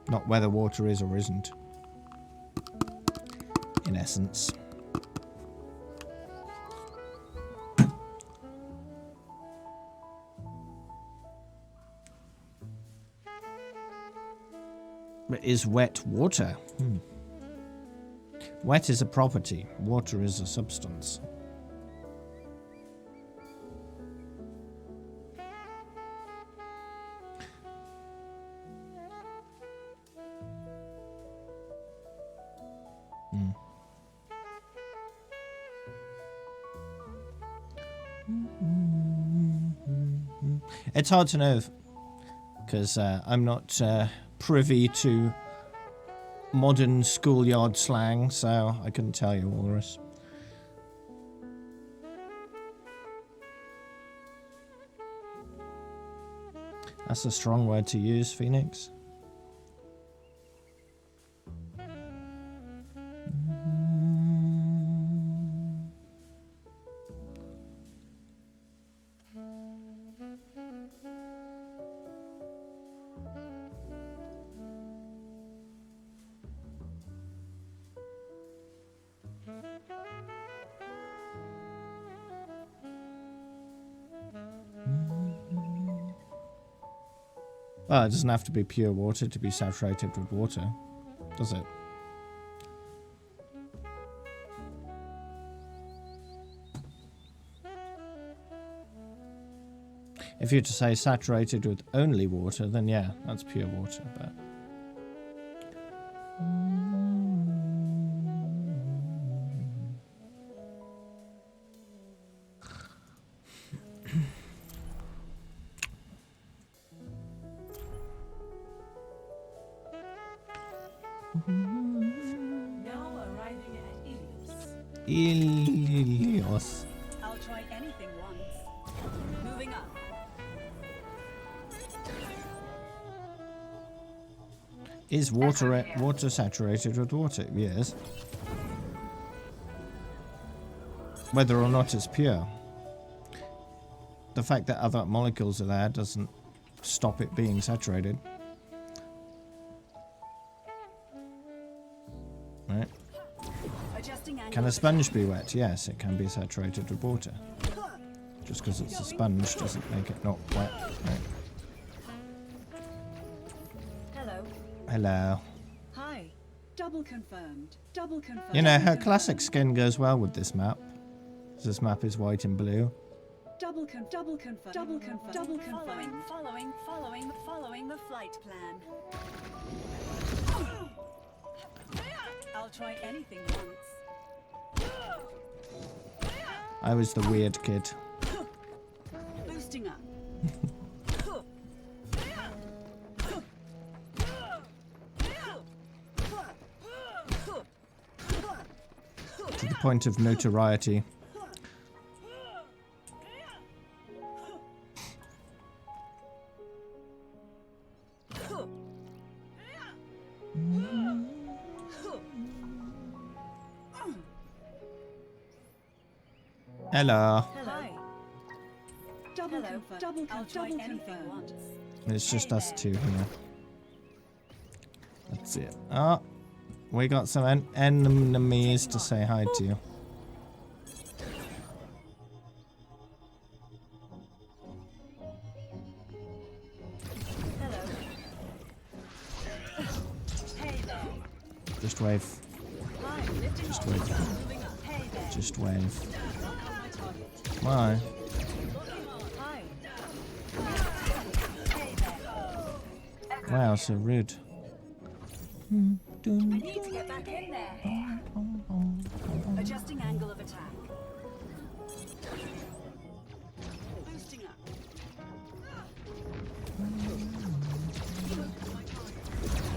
not whether water is or isn't, in essence. But is wet water? Wet is a property, water is a substance. It's hard to know, because I'm not privy to modern schoolyard slang, so I couldn't tell you, Walrus. That's a strong word to use, Phoenix. Well, it doesn't have to be pure water to be saturated with water, does it? If you're to say saturated with only water, then yeah, that's pure water, but... Now arriving at Ilios. Ilios. I'll try anything once. Moving up. Is water saturated with water? Yes. Whether or not it's pure. The fact that other molecules are there doesn't stop it being saturated. Right. Adjusting angle. Can a sponge be wet? Yes, it can be saturated with water. Just because it's a sponge doesn't make it not wet. Right. Hello. Hello. Hi. Double confirmed. Double confirmed. You know, her classic skin goes well with this map. This map is white and blue. Double confirmed. Double confirmed. Following the flight plan. I'll try anything once. I was the weird kid. Boosting up. To the point of notoriety. Hello. Hi. Double confirmed. I'll try anything once. It's just us two here. That's it. Oh, we got some enemies to say hi to. Hello. Hey there. Just wave. Hi. Lifting Just off. wave. Moving up. Hey there. Just wave. Lock on my target. Why? Hi. Hey there. Wow, so rude. I need to get back in there. Adjusting angle of attack. Boosting up.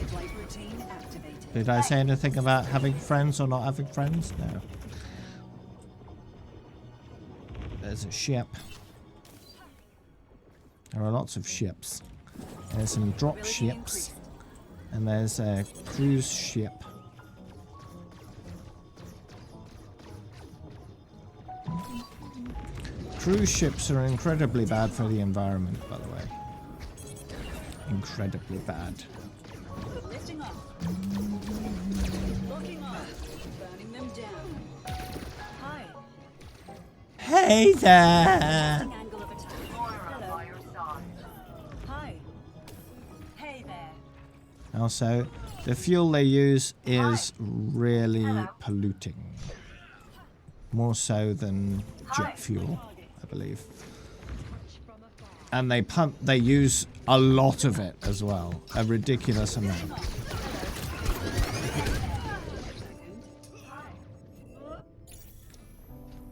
Flight routine activated. Did I say anything about having friends or not having friends? No. There's a ship. There are lots of ships. There's some drop Ability ships. increased. And there's a cruise ship. Cruise ships are incredibly bad for the environment, by the way. Incredibly bad. Lifting off. Locking on. Burning them down. Hi. Hey there! Adjusting angle of attack. Hello. Hi. Hey there. Also, the fuel they use is really polluting. More so than jet fuel, I believe. And they use a lot of it as well. A ridiculous amount.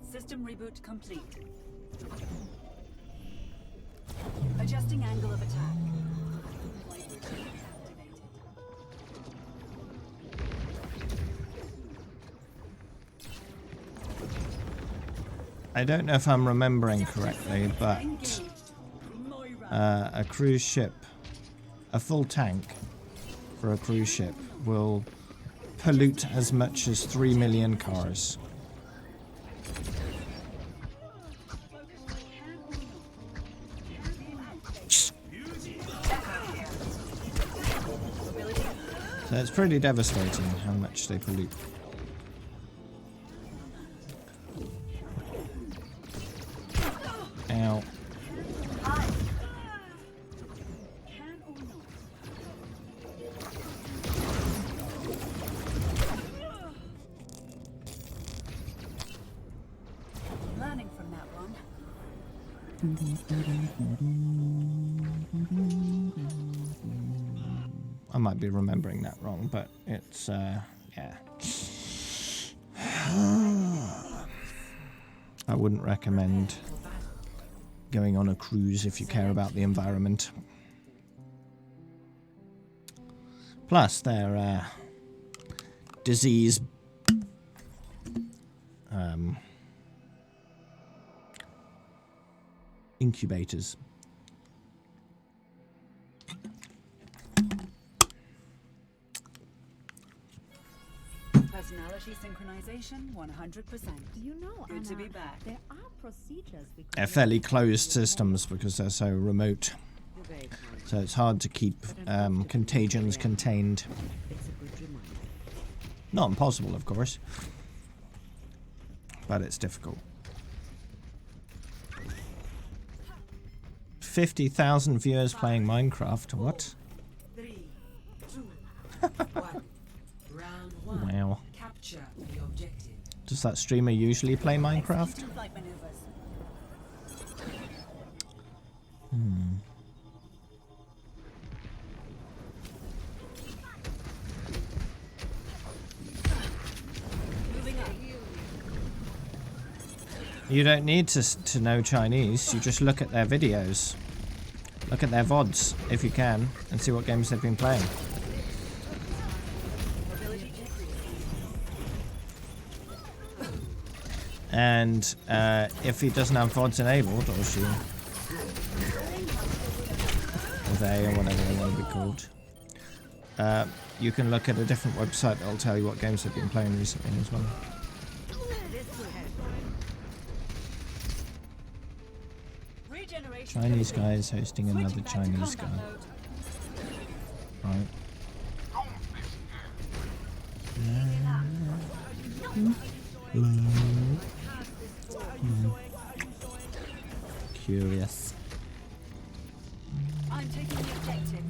System reboot complete. Adjusting angle of attack. Flight routine activated. I don't know if I'm remembering correctly, but a cruise ship, a full tank for a cruise ship will pollute as much as 3 million cars. So it's pretty devastating how much they pollute. Ow. Can or not? I might be remembering that wrong, but it's, yeah. I wouldn't recommend going on a cruise if you care about the environment. Plus, they're disease incubators. Personality synchronization 100%. You know, Good to Anna, be back. there are procedures we They're fairly closed systems because they're so remote. So it's hard to keep contagions contained. Not impossible, of course. But it's difficult. 50,000 viewers playing Minecraft. What? 3, 2, 1. Round 1. Wow. Capture the objective. Does that streamer usually play Minecraft? Executing flight maneuvers. Moving up. You don't need to know Chinese. You just look at their videos. Look at their VODs, if you can, and see what games they've been playing. And if he doesn't have VODs enabled, or she, or they, or whatever they want to be called, you can look at a different website that'll tell you what games they've been playing recently as well. Regeneration. Chinese guy is hosting another Switching back to Chinese guy. combat mode. Right. Curious. I'm taking the objective.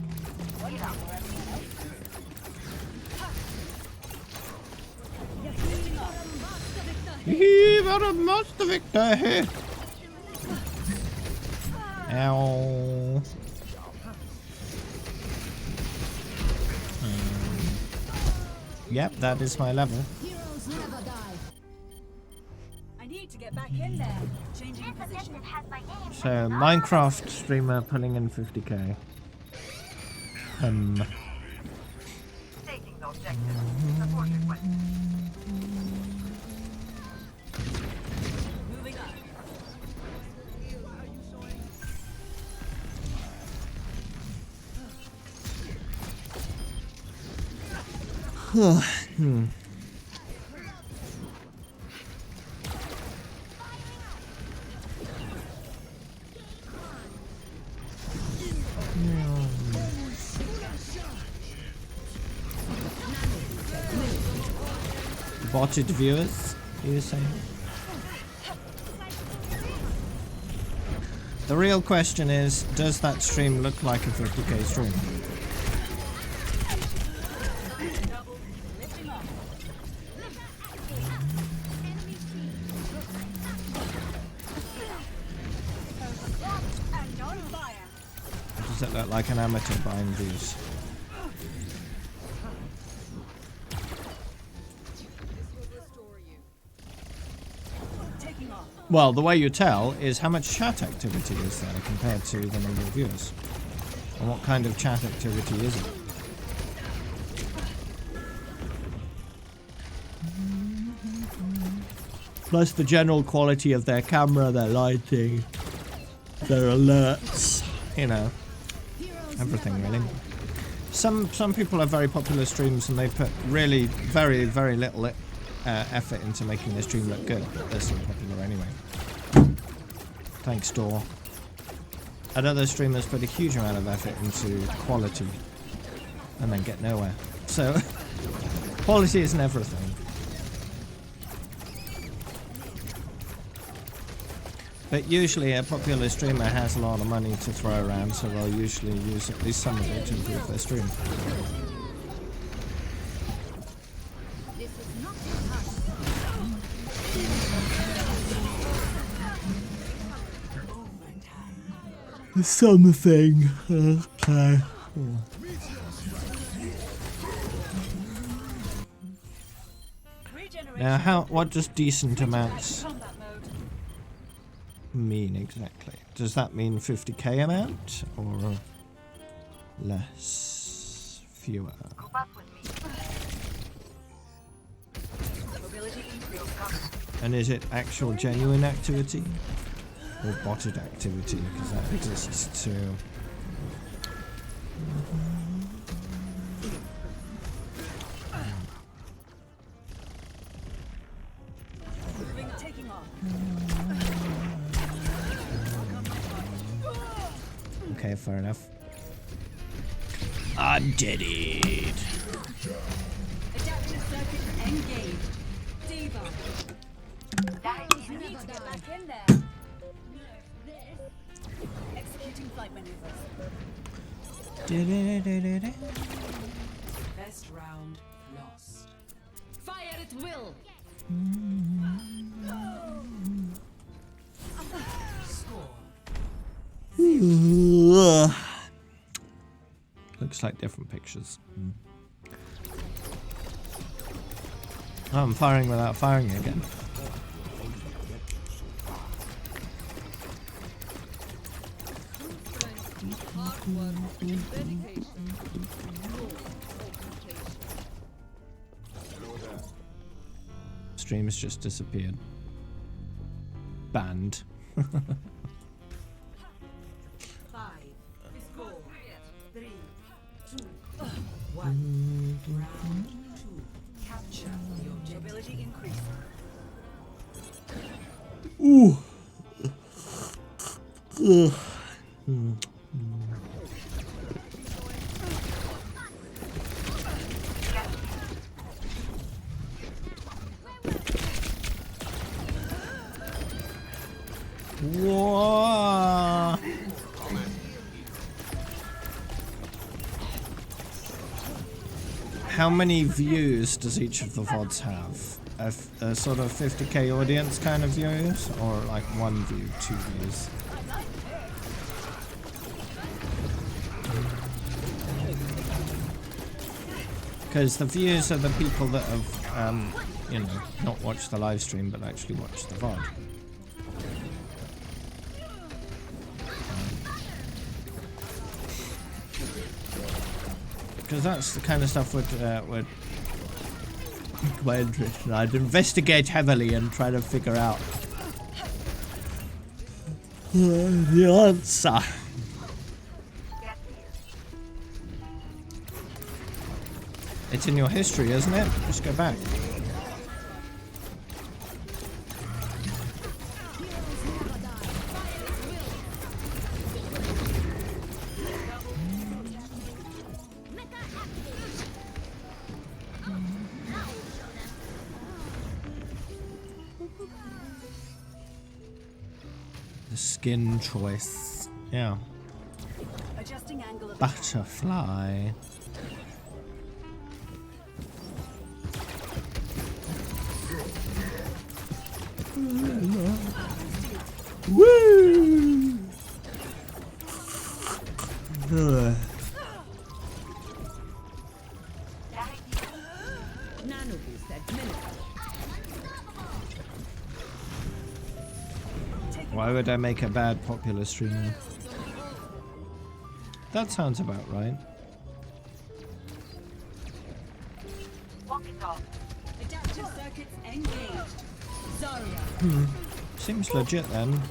Wait up for everyone else. He got a monster victor here. Ow. Yep, that is my level. I need to get back in there. Changing position. So, Minecraft streamer pulling in 50k. Taking the objective. Support request. Moving up. Botted viewers, you were saying? The real question is, does that stream look like a 50k stream? Lifting off. And on fire. Or does it look like an amateur buying views? Taking off. Well, the way you tell is how much chat activity is there compared to the number of viewers. And what kind of chat activity is it? Plus the general quality of their camera, their lighting, their alerts, you know, everything really. Some people have very popular streams and they put really very, very little effort into making their stream look good, but they're still popular anyway. Thanks, Dor. And other streamers put a huge amount of effort into quality and then get nowhere. So, quality isn't everything. But usually a popular streamer has a lot of money to throw around, so they'll usually use at least some of it to improve their stream. something. Okay. Now, what does decent amounts Combat mode. mean exactly? Does that mean 50k amount or less? Fewer? Group up with me. Mobility increase. And is it actual genuine activity or botted activity? Because that exists too. Moving, taking off. Okay, fair enough. I'm dead. Adaptive circuit engaged. Diva. You need to get back in there. Executing flight maneuvers. Best round lost. Fire at will! Score. Looks like different pictures. Oh, I'm firing without firing again. Stream has just disappeared. Banned. 5, 4, 3, 2, 1. Round 2. Capture the objective. Mobility increase. Ooh. Ugh. Whoa. How many views does each of the VODs have? A sort of 50k audience kind of views, or like 1 view, 2 views? Because the views are the people that have, you know, not watched the live stream but actually watched the VOD. Because that's the kind of stuff would quite interesting. I'd investigate heavily and try to figure out the answer. It's in your history, isn't it? Just go back. The skin choice. Yeah. Adjusting angle of Butterfly. Woo! Ugh. Why would I make a bad popular streamer? That sounds about right. Walk it off. adaptive circuits engaged. Zarya. Seems legit then.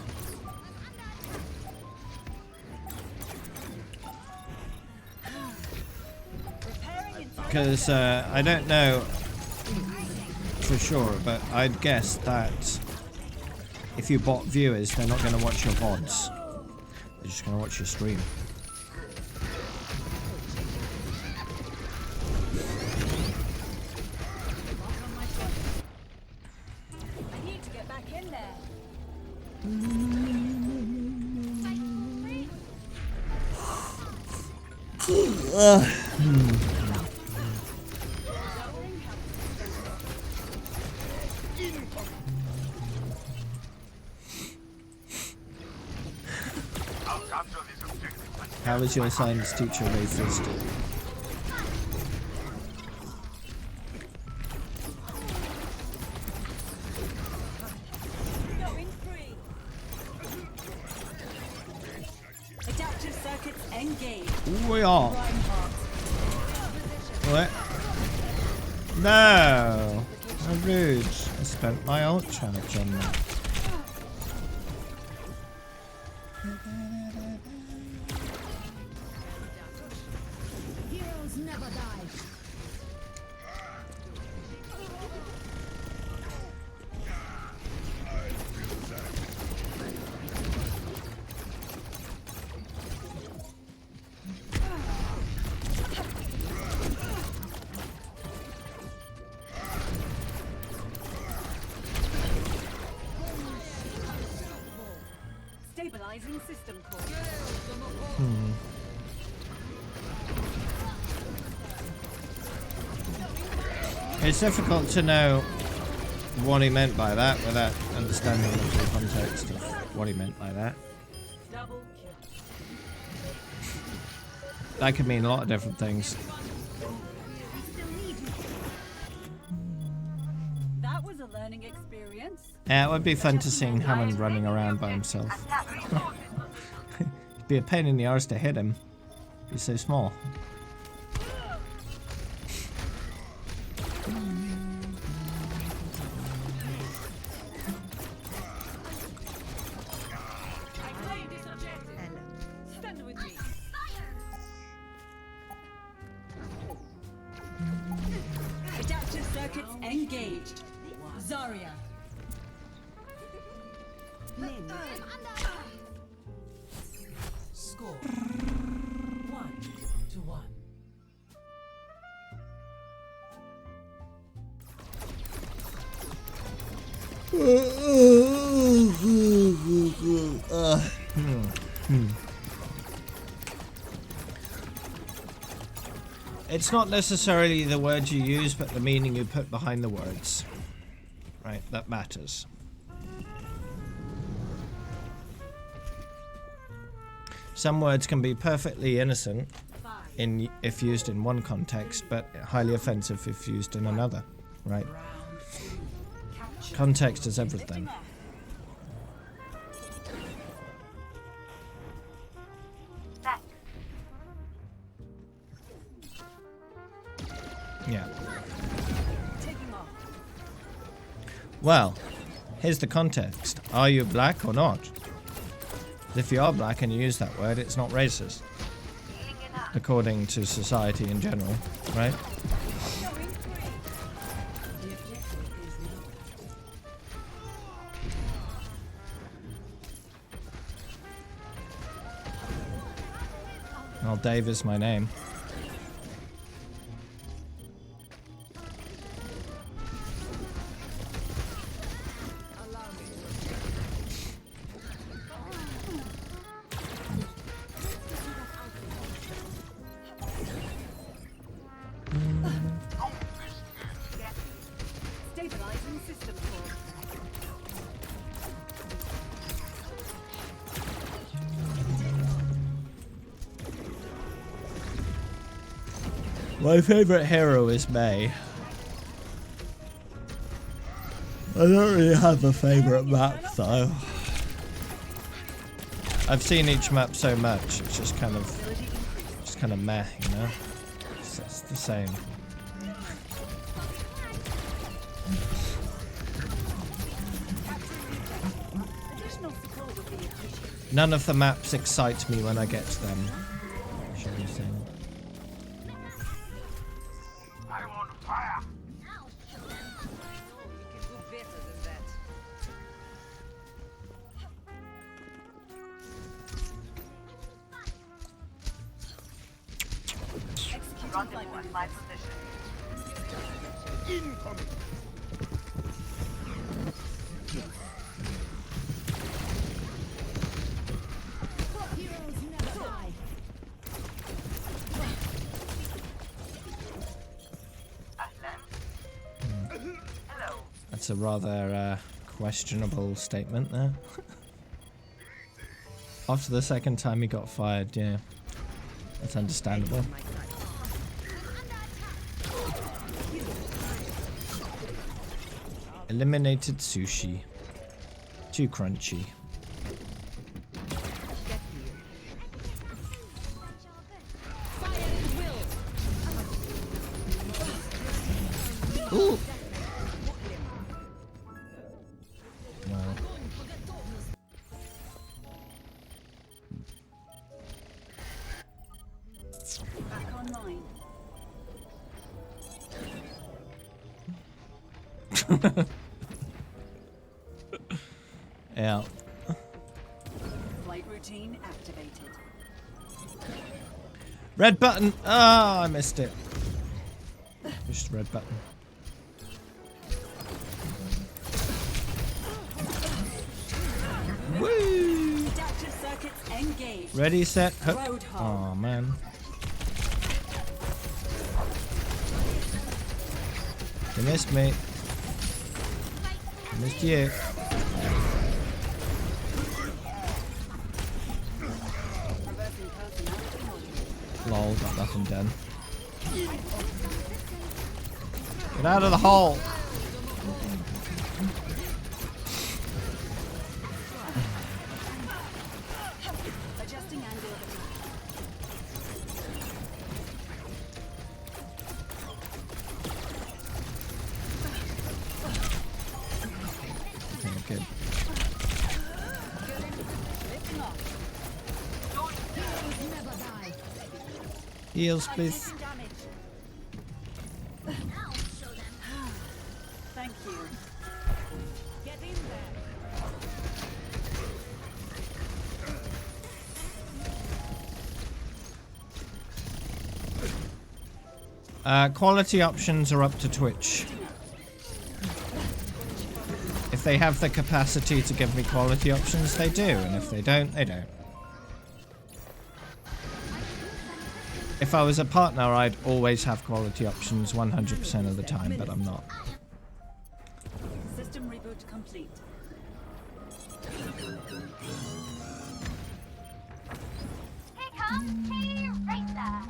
Because I don't know for sure, but I'd guess that if you bot viewers, they're not going to watch your VODs. They're just going to watch your stream. I need to get back in there. I'll capture this How was your science teacher racist? Going free. Adaptive circuits engaged. We are. Reinhardt. What? No! How rude. I spent my ult charge on that. Heroes never die. Stabilizing system core. It's difficult to know what he meant by that without understanding the full context of what he meant by that. Double kill. That could mean a lot of different things. That was a learning experience. Yeah, it would be fun to see Hammond running around by himself. It'd be a pain in the arse to hit him. He's so small. Stand with me. Adaptive circuits engaged. Zarya. Score 1-1. It's not necessarily the words you use, but the meaning you put behind the words. Right, that matters. Some words can be perfectly innocent if used in one context, but highly offensive if used in another. Right? Context is everything. Yeah. Well, here's the context. Are you black or not? If you are black and you use that word, it's not racist. According to society in general, right? Well, Dave is my name. Stabilizing system core. My favorite hero is May. I don't really have a favorite map though. I've seen each map so much, it's just kind of meh, you know? It's the same. Additional support would be appreciated. None of the maps excite me when I get to them, shall we say. I'm on fire. Rendezvous at my position. Incoming. Heroes never die. Ahlan. Hello. That's a rather questionable statement there. After the second time he got fired, yeah. That's understandable. Eliminated sushi. Too crunchy. Ooh. Wow. Back online. Yeah. Flight routine activated. Red button! Ah, I missed it. Just red button. Woo! Adaptive circuits engaged. Ready, set, hook. Roadhog. Oh man. You missed me. I missed you. Reversing personality module. Lol, got nothing done. Get out of the hole! Adjusting angle of attack. Okay, good. Lifting off. Heals, I'm please. taking damage. Thank you. Get in there. Quality options are up to Twitch. If they have the capacity to give me quality options, they do, and if they don't, they don't. If I was a partner, I'd always have quality options 100% of the time, but I'm not. System reboot complete. Here comes T-Racer.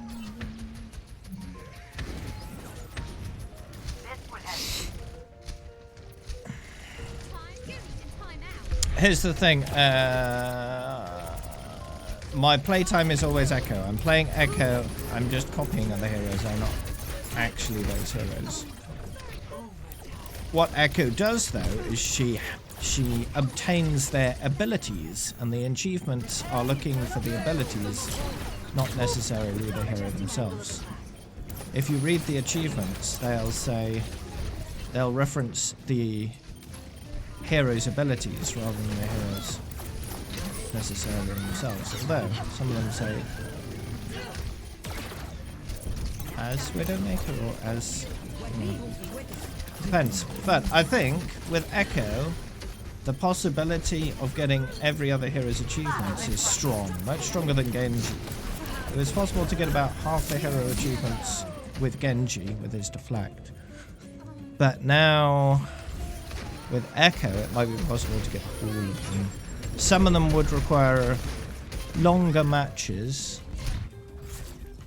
This will help. Here's the thing, my playtime is always Echo. I'm playing Echo, I'm just copying other heroes, I'm not actually those heroes. What Echo does though is she obtains their abilities, and the achievements are looking for the abilities, not necessarily the hero themselves. If you read the achievements, they'll reference the hero's abilities rather than the heroes necessarily themselves. Although some of them say as Widowmaker or as depends. But I think with Echo, the possibility of getting every other hero's achievements is strong, much stronger than Genji. It was possible to get about half the hero achievements with Genji with his deflect, but now with Echo it might be possible to get all of them. Some of them would require longer matches.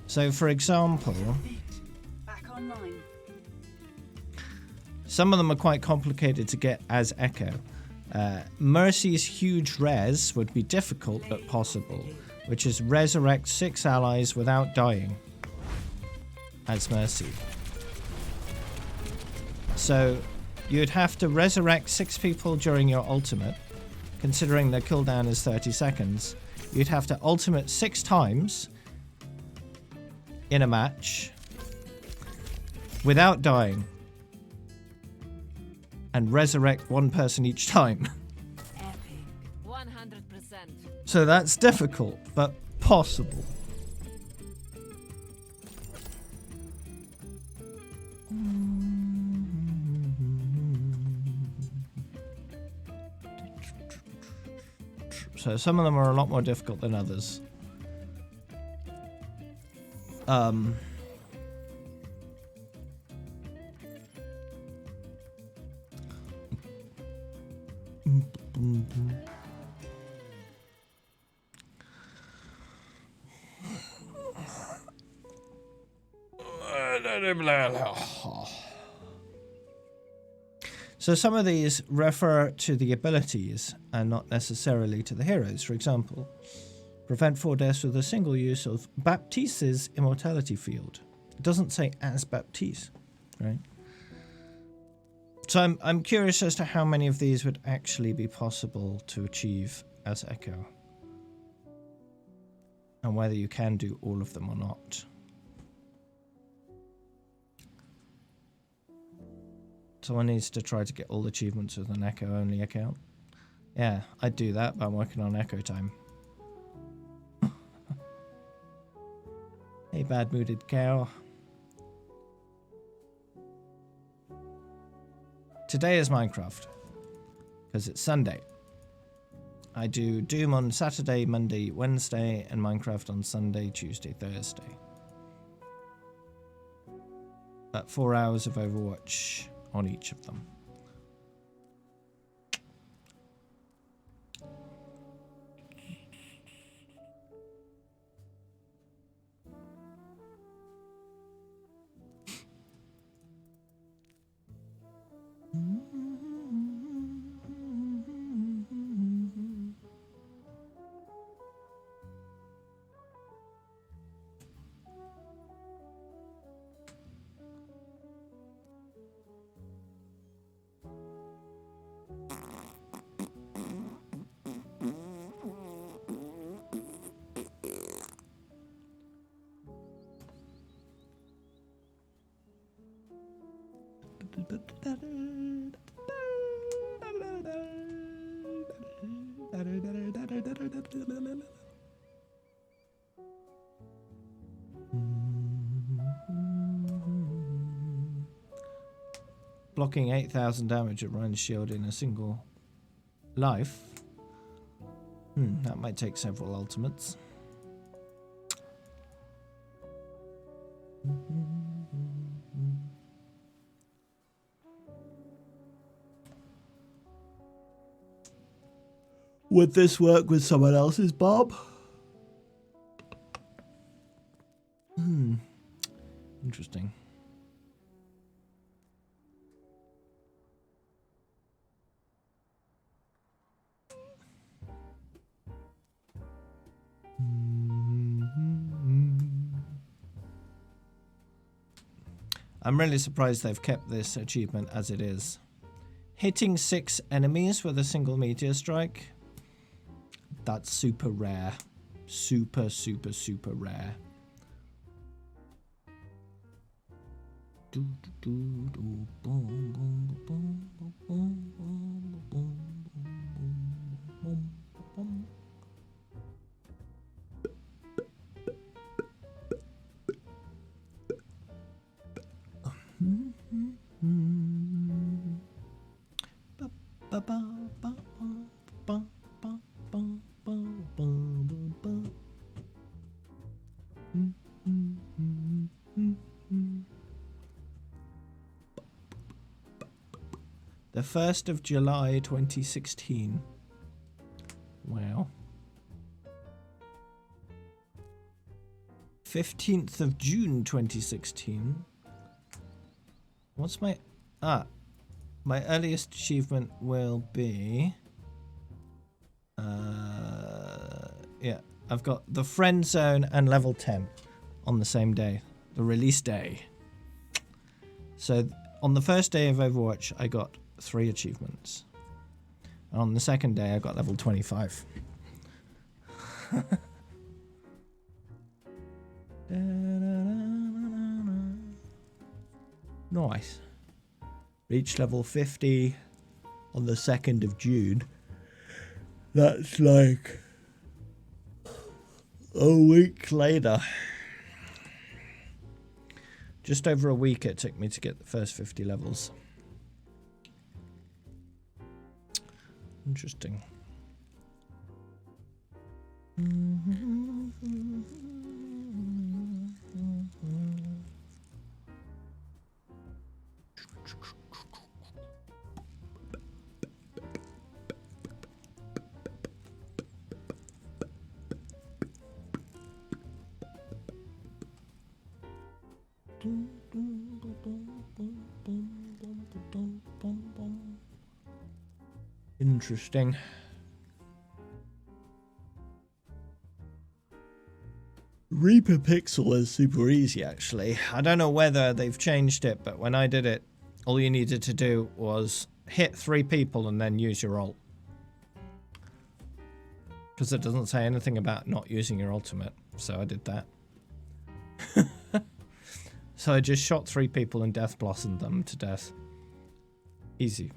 So for example, Back online. some of them are quite complicated to get as Echo. Mercy's huge res would be difficult but possible, which is resurrect 6 allies without dying as Mercy. So you'd have to resurrect 6 people during your ultimate, considering the cooldown is 30 seconds. You'd have to ultimate 6 times in a match without dying, and resurrect 1 person each time. Epic. 100%. So that's difficult, but possible. So some of them are a lot more difficult than others. So some of these refer to the abilities and not necessarily to the heroes. For example, prevent 4 deaths with a single use of Baptiste's immortality field. It doesn't say as Baptiste, right? So I'm curious as to how many of these would actually be possible to achieve as Echo. And whether you can do all of them or not. Someone needs to try to get all achievements with an Echo only account. Yeah, I'd do that, but I'm working on Echo time. Hey, bad-mooded cow. Today is Minecraft, because it's Sunday. I do Doom on Saturday, Monday, Wednesday, and Minecraft on Sunday, Tuesday, Thursday. But 4 hours of Overwatch on each of them. Blocking 8,000 damage at Ryan's shield in a single life. That might take several ultimates. Would this work with someone else's Bob? Interesting. I'm really surprised they've kept this achievement as it is. Hitting 6 enemies with a single meteor strike. That's super rare. Super, super, super rare. The 1st of July 2016. Wow. 15th of June 2016. What's my... my earliest achievement will be... yeah, I've got the friend zone and level 10 on the same day. The release day. So on the first day of Overwatch, I got 3 achievements. And on the second day, I got level 25. Nice. Reached level 50 on the 2nd of June. That's like a week later. Just over a week it took me to get the first 50 levels. Interesting. Interesting. Reaper Pixel is super easy, actually. I don't know whether they've changed it, but when I did it, all you needed to do was hit 3 people and then use your ult. Because it doesn't say anything about not using your ultimate, so I did that. So I just shot 3 people and death blossomed them to death. Easy.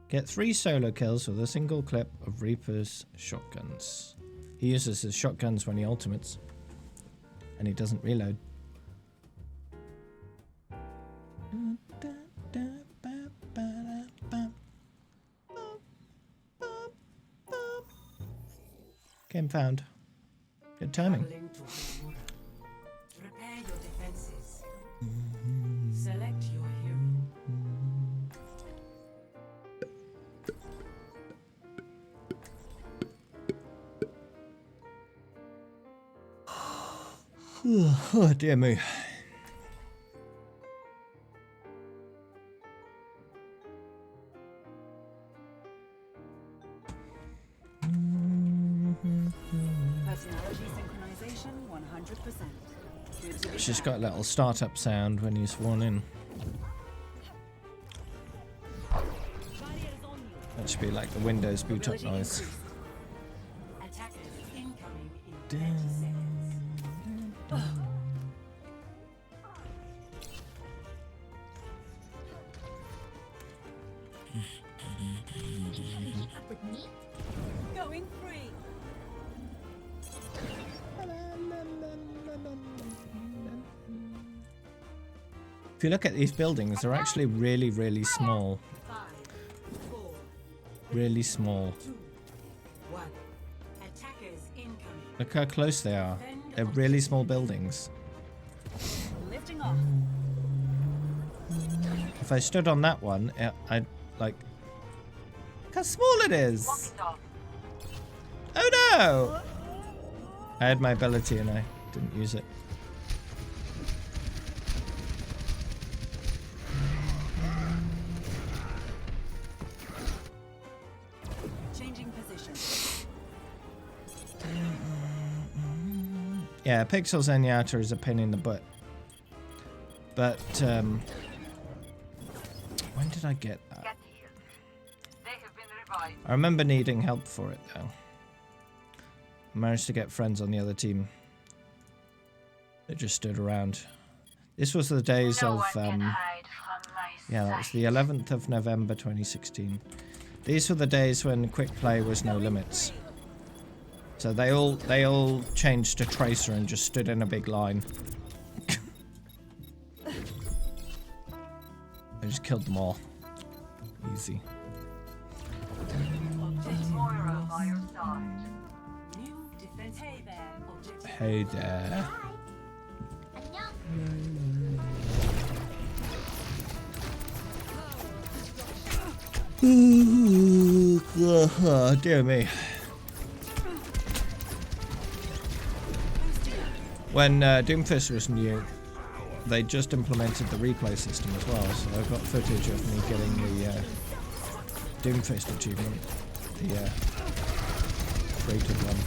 Get 3 solo kills with a single clip of Reaper's shotguns. He uses his shotguns when he ultimates. And he doesn't reload. Game found. Good timing. Traveling to Hamura. Prepare your defenses. Select your hero. Oh dear me. Personality synchronization 100%. She's got a little startup sound when he's sworn in. That should be like the Windows boot up noise. Attackers incoming in 30 seconds. Going free. If you look at these buildings, they're actually really, really small. 5, 4, Really small. 2, 1. Attackers incoming. Look how close they are. They're really small buildings. Lifting off. If I stood on that one, I'd like... Look how small it is! Oh no! I had my ability and I didn't use it. Changing position. Yeah, Pixel Zenyatta is a pain in the butt. But, when did I get that? Get here. They have been revived. I remember needing help for it, though. I managed to get friends on the other team. They just stood around. This was the days No of, one can hide from my yeah, that was sight. the 11th of November 2016. These were the days when quick play was no limits. So they all changed to Tracer and just stood in a big line. I just killed them all. Easy. Moira by your side. New defense. Hey there. Objective. Hey there. Dear me. When Doomfist was new, they just implemented the replay system as well, so I've got footage of me getting the Doomfist achievement, the created one.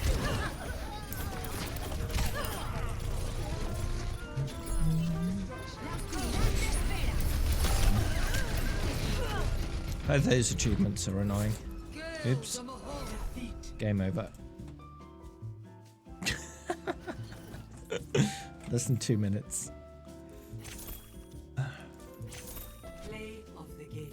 Both those achievements are annoying. Oops. Game over. Less than 2 minutes. Play of the game.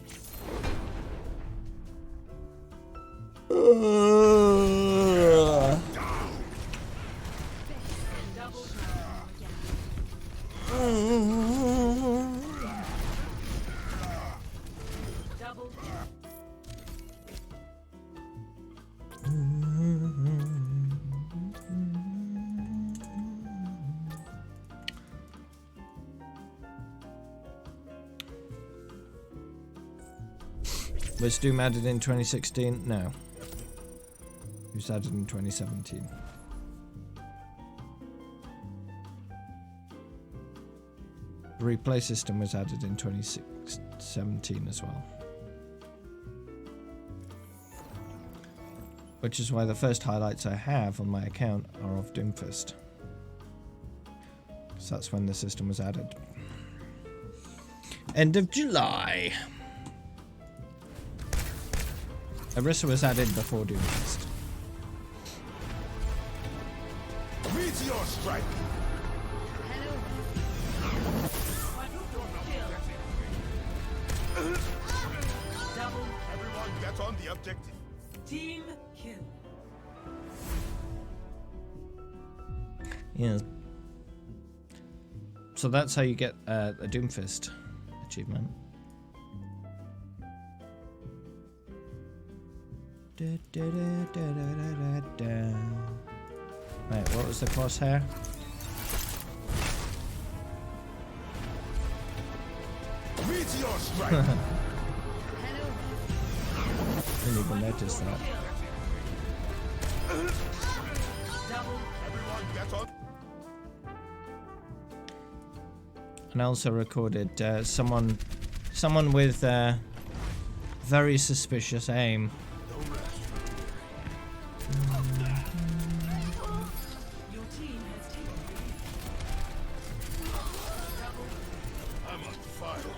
Double kill. Was Doom added in 2016? No. It was added in 2017. The replay system was added in 2017 as well. Which is why the first highlights I have on my account are of Doomfist. Because that's when the system was added. End of July. Orisa was added before Doomfist. Meteor strike! Double Everyone get on the objective. team kill. Yeah. So that's how you get a Doomfist achievement. Wait, what was the crosshair? Meteor strike! Didn't even notice that. Double Everyone get on. And I also recorded someone with very suspicious aim. your team has taken I'm on fire.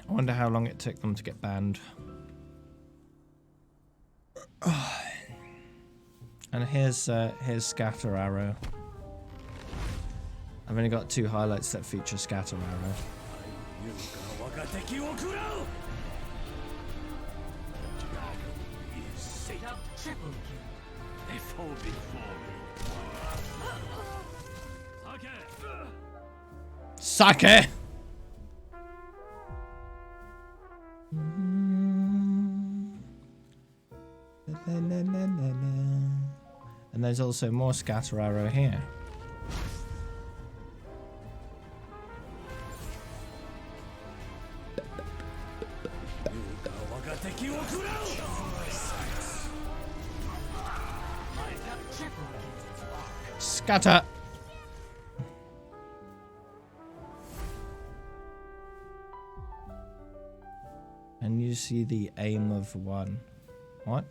I wonder how long it took them to get banned. And here's Scatter Arrow. I've only got 2 highlights that feature Scatter Arrow. triple kill. They fall before me. Sake! And there's also more Scatter Arrow here. Scatter! And you see the aim of 1. What?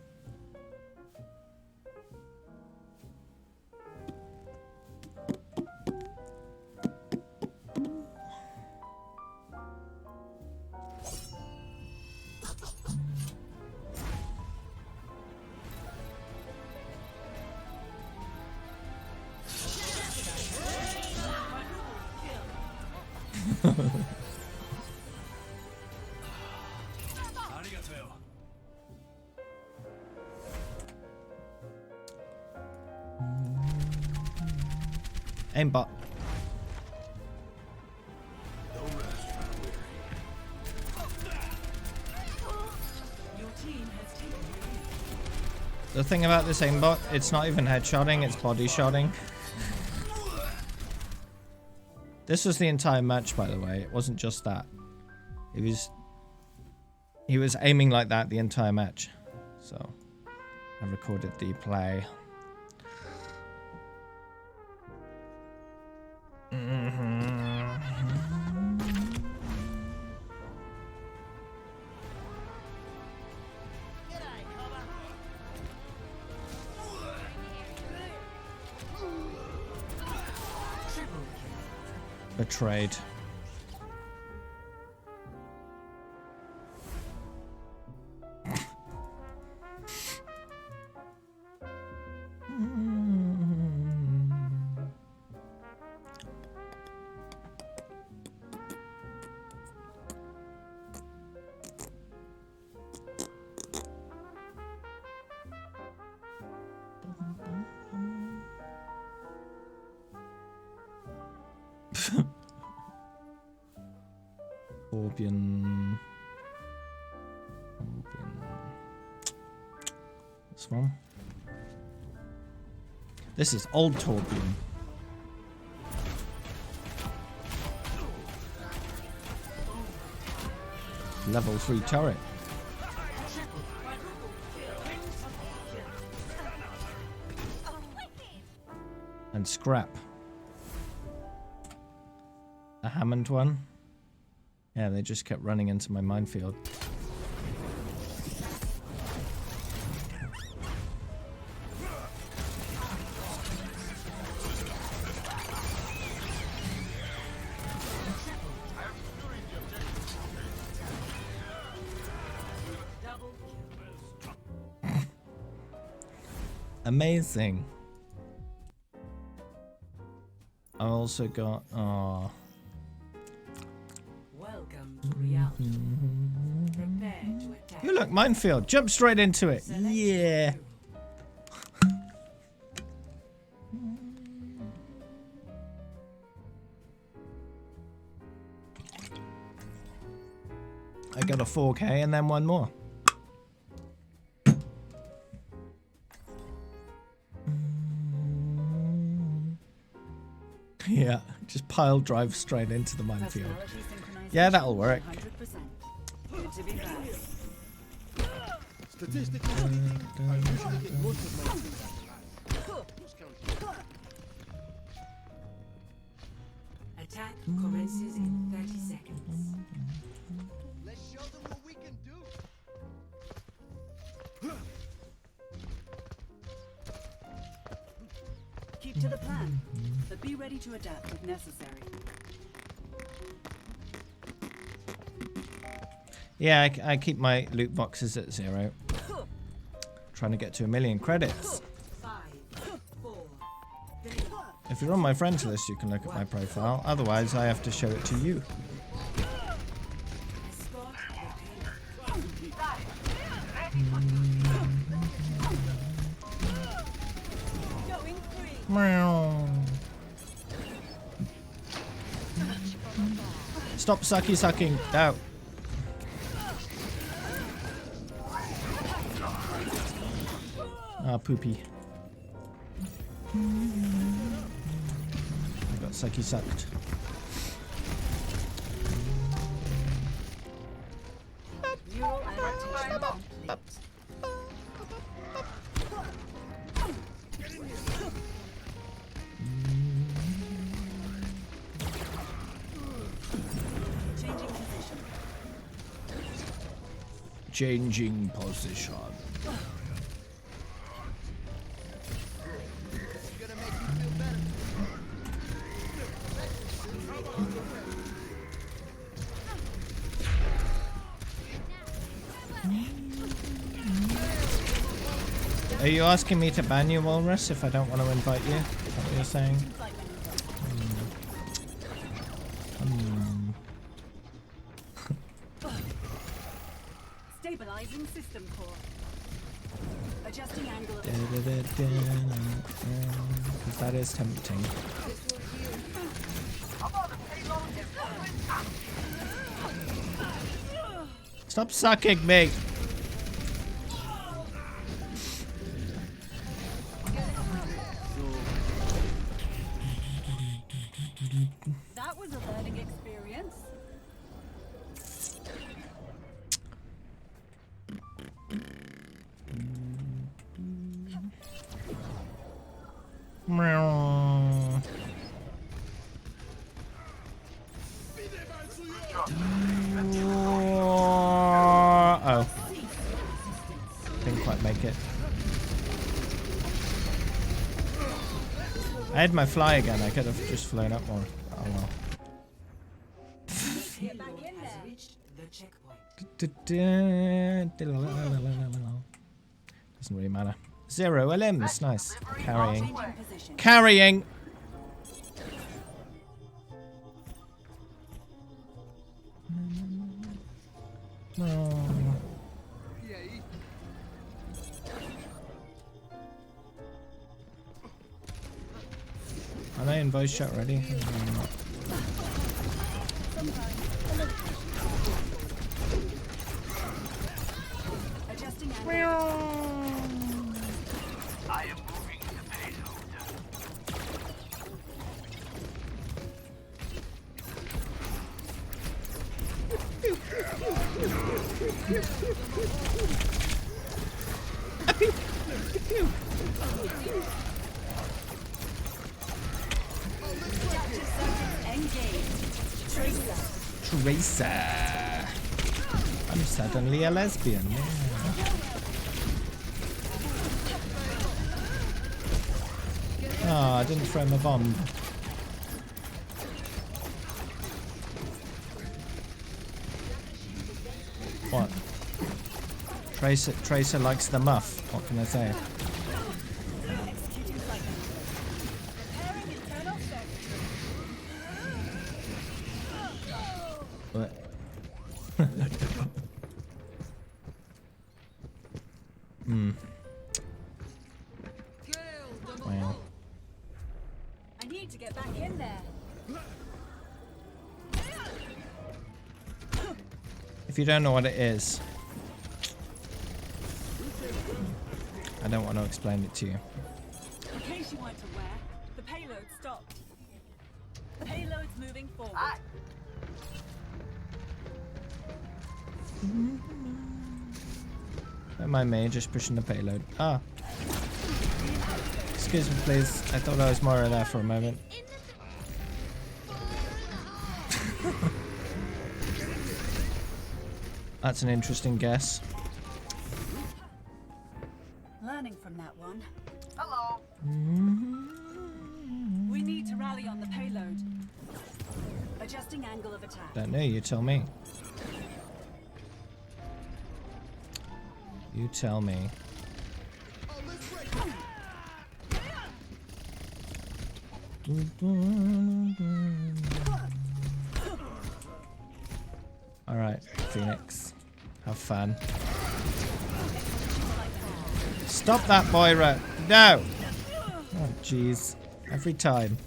Aimbot. Your team has taken The thing about this aimbot, it's not even headshotting, it's body shotting. This was the entire match, by the way. It wasn't just that. He was aiming like that the entire match. So I recorded the play. Betrayed. Orbian. This one. This is old Torbjorn. Level 3 turret. And scrap. A Hammond one. Yeah, they just kept running into my minefield. Amazing. I also got Welcome to reality. Prepare to attack. you look, minefield. Jump straight into it. Select Yeah. your I got a 4K and then one more. Yeah, just pile drive straight into the minefield. Personality synchronization Yeah, that'll work. 100%. Good to be back. Statistically speaking, I usually get most of my teams attack commences in 30 seconds. Let's show them what we can do. Keep to the plan, but be ready to adapt if necessary. Yeah, I keep my loot boxes at 0. Trying to get to 1 million credits. 5, 4, 3, If you're on my friends list, you can look at my profile. Otherwise, I have to show it to you. escort the payload. Going free. Meow. Stop sucking. Out. Ah, poopy. I got sucked. Neural adaptation complete. Changing position. Gonna make you feel better. Are you asking me to ban you, Walrus, if I don't want to invite you? Is that what you're saying? Stabilizing system core. Adjusting angle of Because that is tempting. Stop sucking me! That was a learning experience. Meow. Oh. Didn't quite make it. I had my fly again. I could have just flown up more. Oh well. Get back in Has there. reached the checkpoint. Doesn't really matter. 0 LMs. Nice. Carrying. Changing position. Carrying. Oh. Are they in voice chat ready? Adjusting angle. I am moving the payload. Tracer. I'm suddenly a lesbian. Yeah. Oh, I didn't throw my bomb. What? Tracer likes the muff. What can I say? What? Wow. I need to get back in there. If you don't know what it is, I don't want to explain it to you. In case you weren't aware, the payload stopped. The payload's moving forward. Don't mind me, just pushing the payload. Ah. Excuse me, please. I thought I was Moira there for a moment. That's an interesting guess. Learning from that one. Hello. We need to rally on the payload. Adjusting angle of attack. Don't know, you tell me. You tell me. Alright, Phoenix. Have fun. Stop that, Moira! No! Oh, jeez. Every time.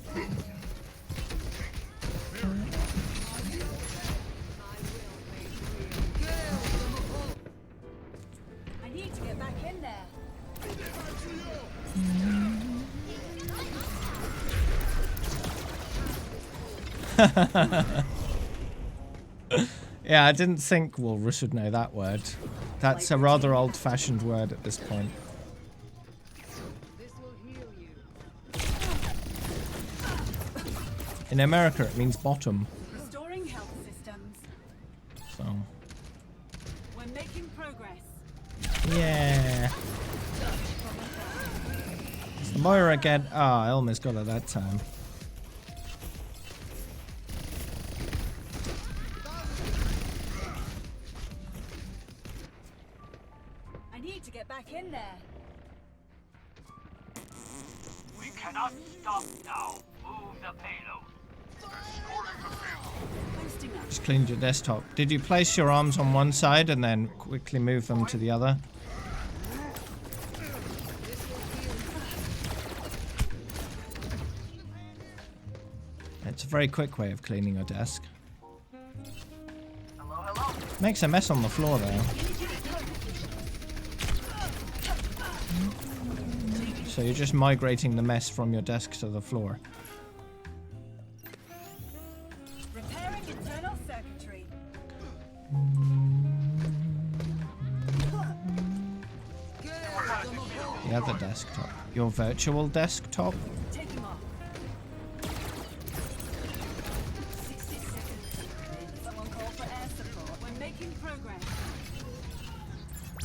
I need to get back in there. Yeah, I didn't think Walrus would know that word. That's a rather old-fashioned word at this point. In America, it means bottom. Restoring health systems. So, We're making progress. yeah. It's the Moira again. Ah, I almost got it that time. I need to get back in there. We cannot stop now. Move the payload. Boosting up. Just cleaned your desktop. Did you place your arms on one side and then quickly move them to the other? It's a very quick way of cleaning your desk. Hello, hello. Makes a mess on the floor though. So you're just migrating the mess from your desk to the floor. Repairing internal circuitry. The other desktop. Your virtual desktop? Taking off. 60 seconds. Someone call for air support. We're making progress.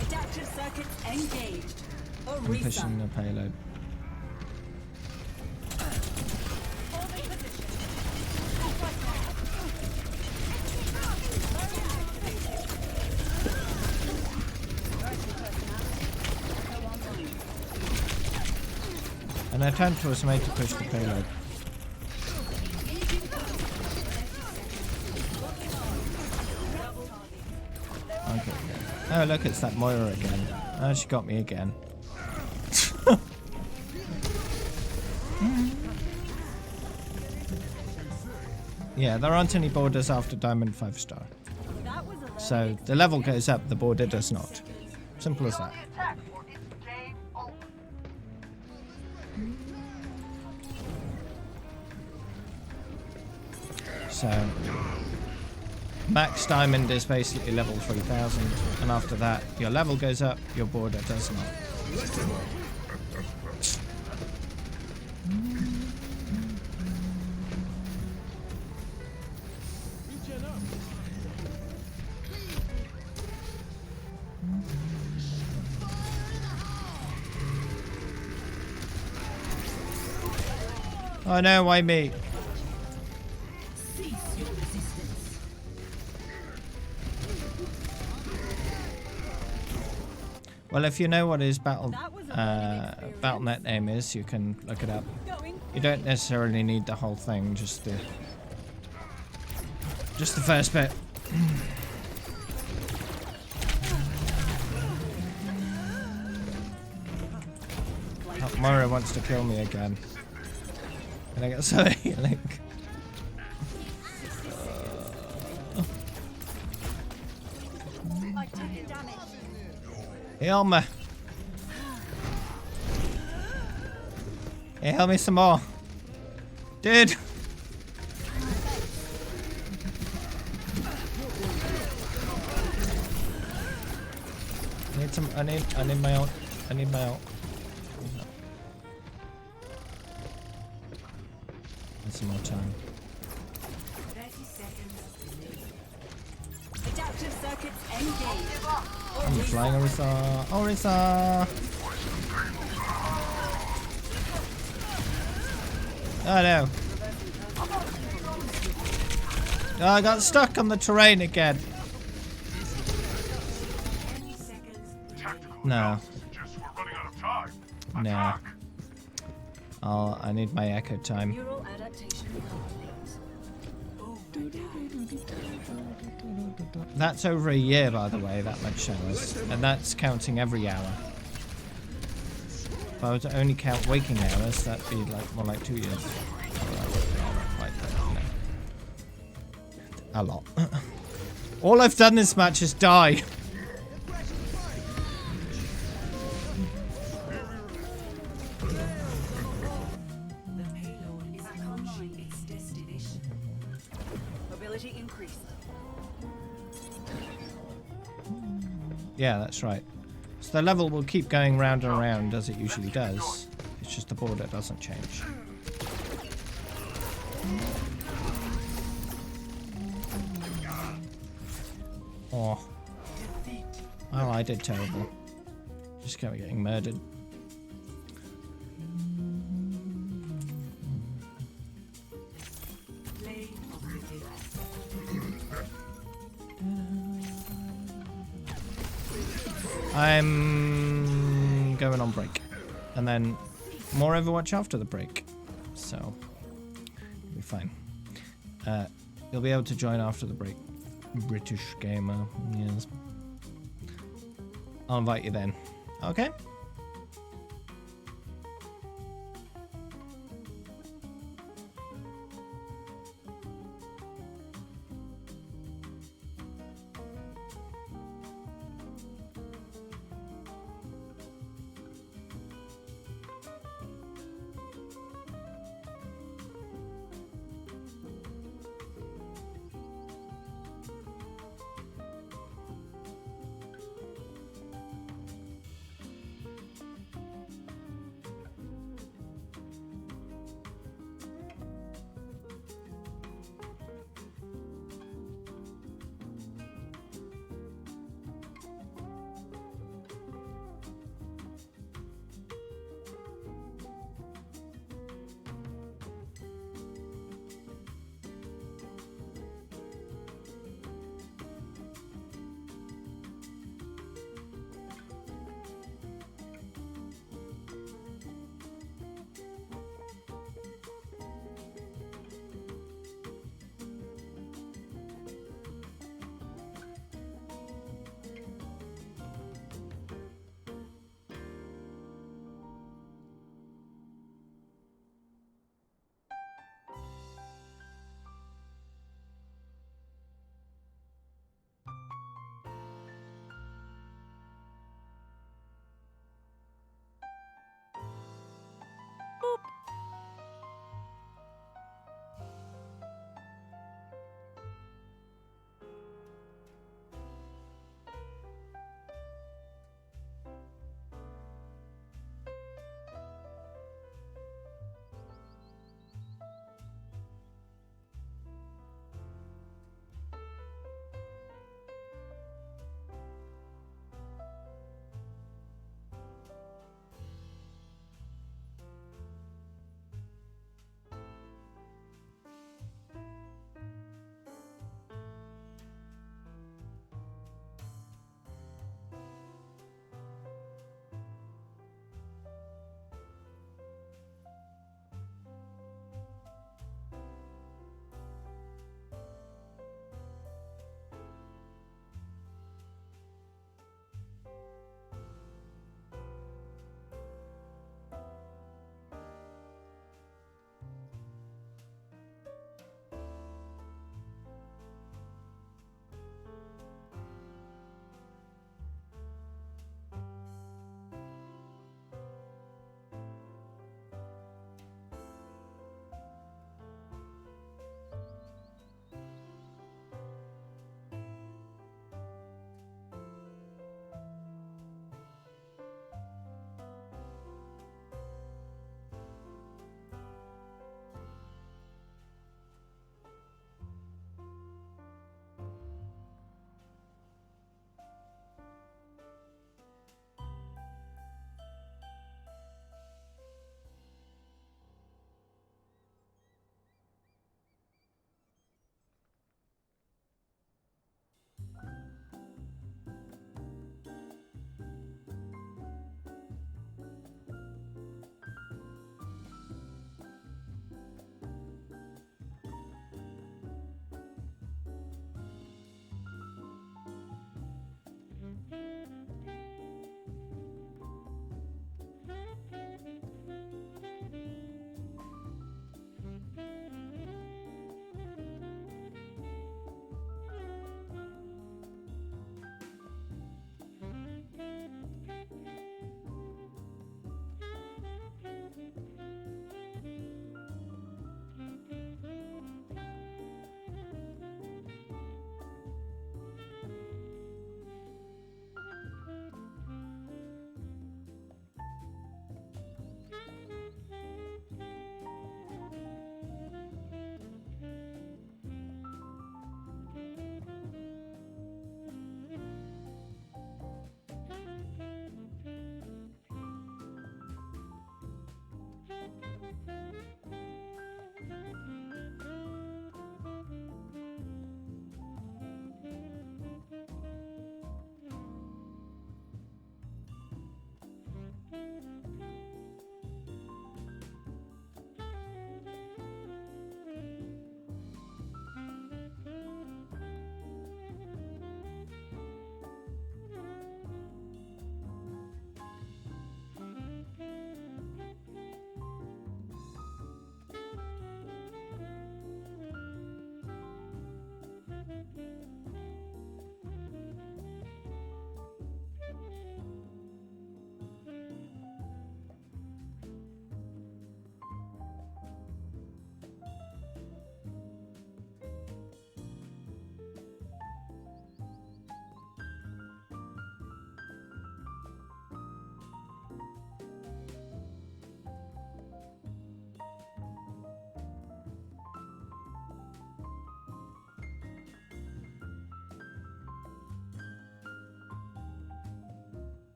Adaptive circuits engaged. I'm Orisa. pushing the payload. Holding position. An attempt was made to push the payload. Okay. Oh look, it's that Moira again. Oh, she got me again. Yeah, there aren't any borders after Diamond 5-star. That was a So the level goes up, the border does not. Simple as that. Attack or it's game over. So Max diamond is basically level 3000, and after that your level goes up, your border does not. Oh no, why me? Well, if you know what his BattleNet name is, you can look it up. You don't necessarily need the whole thing, just the first bit. Oh, Moira wants to kill me again. Can I get some healing? Heal me. Hey, heal me some more. Dude. I need my ult. I need my ult. Need some more time. 30 seconds. Adaptive circuits engaged. I'm flying Orisa. Orisa! Oh no. Oh, I got stuck on the terrain again. No. Just we're running out of time. No. I need my echo time. Neural adaptation complete. That's over a year, by the way, that much hours. And that's counting every hour. If I were to only count waking hours, that'd be like more like 2 years. A lot. All I've done this match is die. The payload is approaching its destination. Mobility increased. Yeah, that's right. So the level will keep going round and round as it usually does. It's just the border doesn't change. Oh. Oh, I did terrible. Just kept getting murdered. Play of the day. I'm going on break. And then more Overwatch after the break. So, it'll be fine. You'll be able to join after the break. British gamer, yes. I'll invite you then. Okay?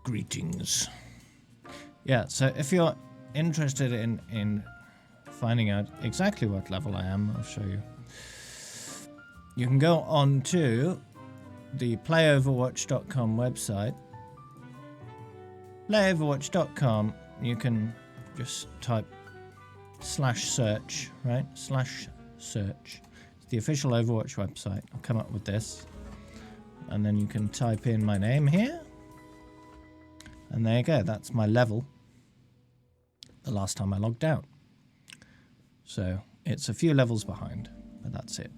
Greetings. Yeah, so if you're interested in finding out exactly what level I am, I'll show you. You can go on to the playoverwatch.com website. Playoverwatch.com, you can just type /search, right? /search. It's the official Overwatch website. I'll come up with this. And then you can type in my name here. And there you go. That's my level. The last time I logged out. So it's a few levels behind, but that's it.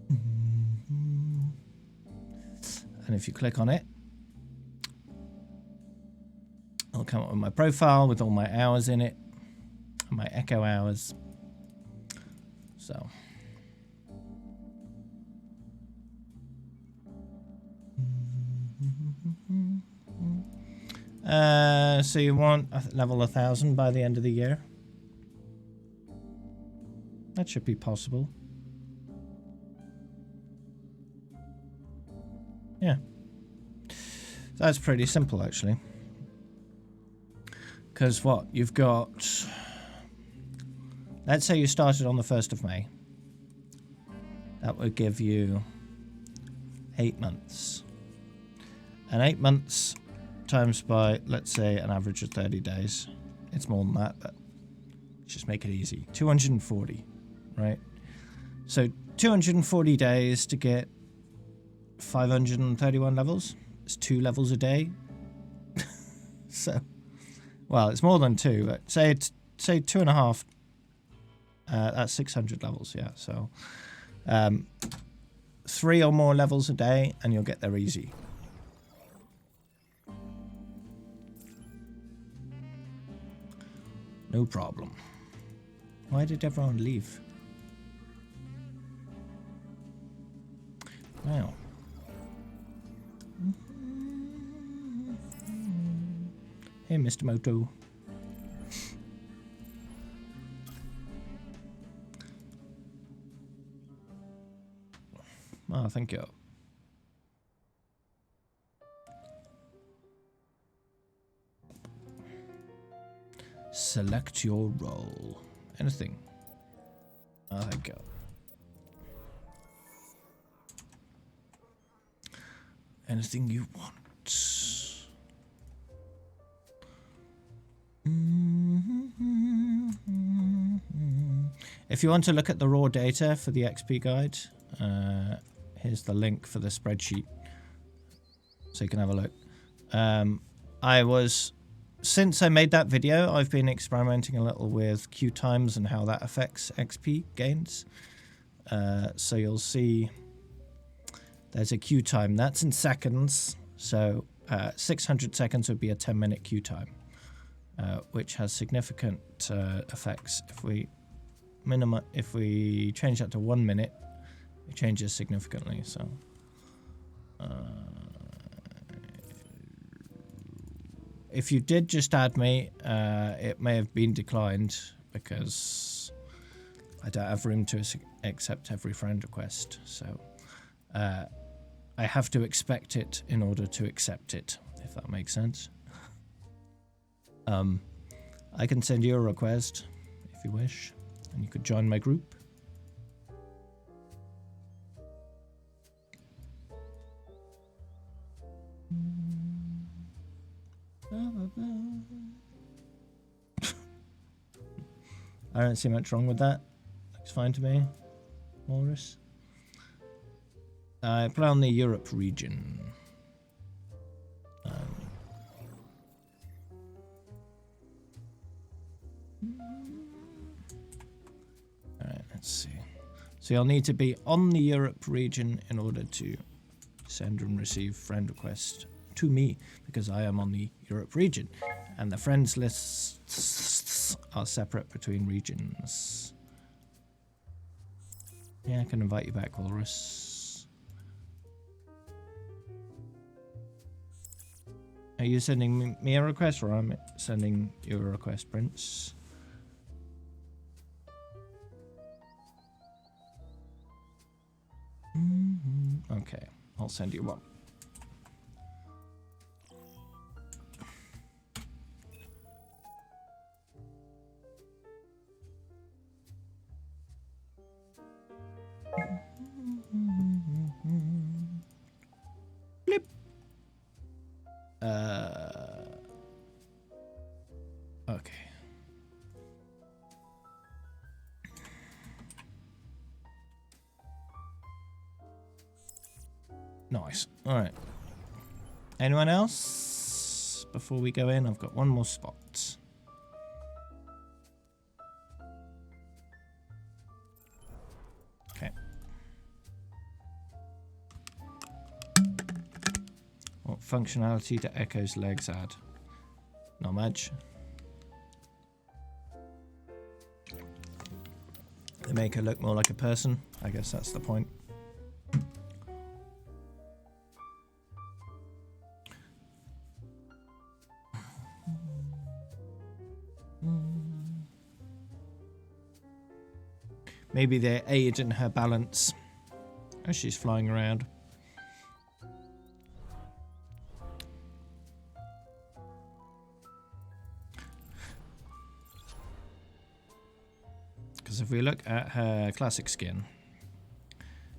And if you click on it, I'll come up with my profile with all my hours in it, and my echo hours. So. So you want level 1000 by the end of the year? That should be possible. Yeah. That's pretty simple, actually. Because what? You've got... Let's say you started on the 1st of May. That would give you 8 months. And 8 months times by, let's say, an average of 30 days. It's more than that, but just make it easy. 240, right? So 240 days to get 531 levels. It's 2 levels a day. So, well, it's more than 2, but say 2.5. That's 600 levels, yeah. So 3 or more levels a day, and you'll get there easy. No problem. Why did everyone leave? Wow. Hey, Mr. Moto. Oh, thank you. Select your role. Anything. Oh, thank you. Anything you want. If you want to look at the raw data for the XP guide, here's the link for the spreadsheet, so you can have a look. Since I made that video, I've been experimenting a little with queue times and how that affects XP gains. So you'll see there's a queue time. That's in seconds. So 600 seconds would be a 10-minute queue time, which has significant effects. If we change that to 1 minute, it changes significantly. So. If you did just add me, it may have been declined because I don't have room to accept every friend request. So I have to expect it in order to accept it, if that makes sense. I can send you a request if you wish, and you could join my group. I don't see much wrong with that. Looks fine to me. Walrus. I play on the Europe region. Alright, let's see. So you'll need to be on the Europe region in order to send and receive friend requests to me, because I am on the Europe region, and the friends lists are separate between regions. Yeah, I can invite you back, Walrus. Are you sending me a request, or am I sending you a request, Prince? Okay, I'll send you one. Nice. Alright. Anyone else? Before we go in, I've got one more spot. Okay. What functionality do Echo's legs add? Not much. They make her look more like a person. I guess that's the point. Maybe they aid in her balance as she's flying around. Because if we look at her classic skin,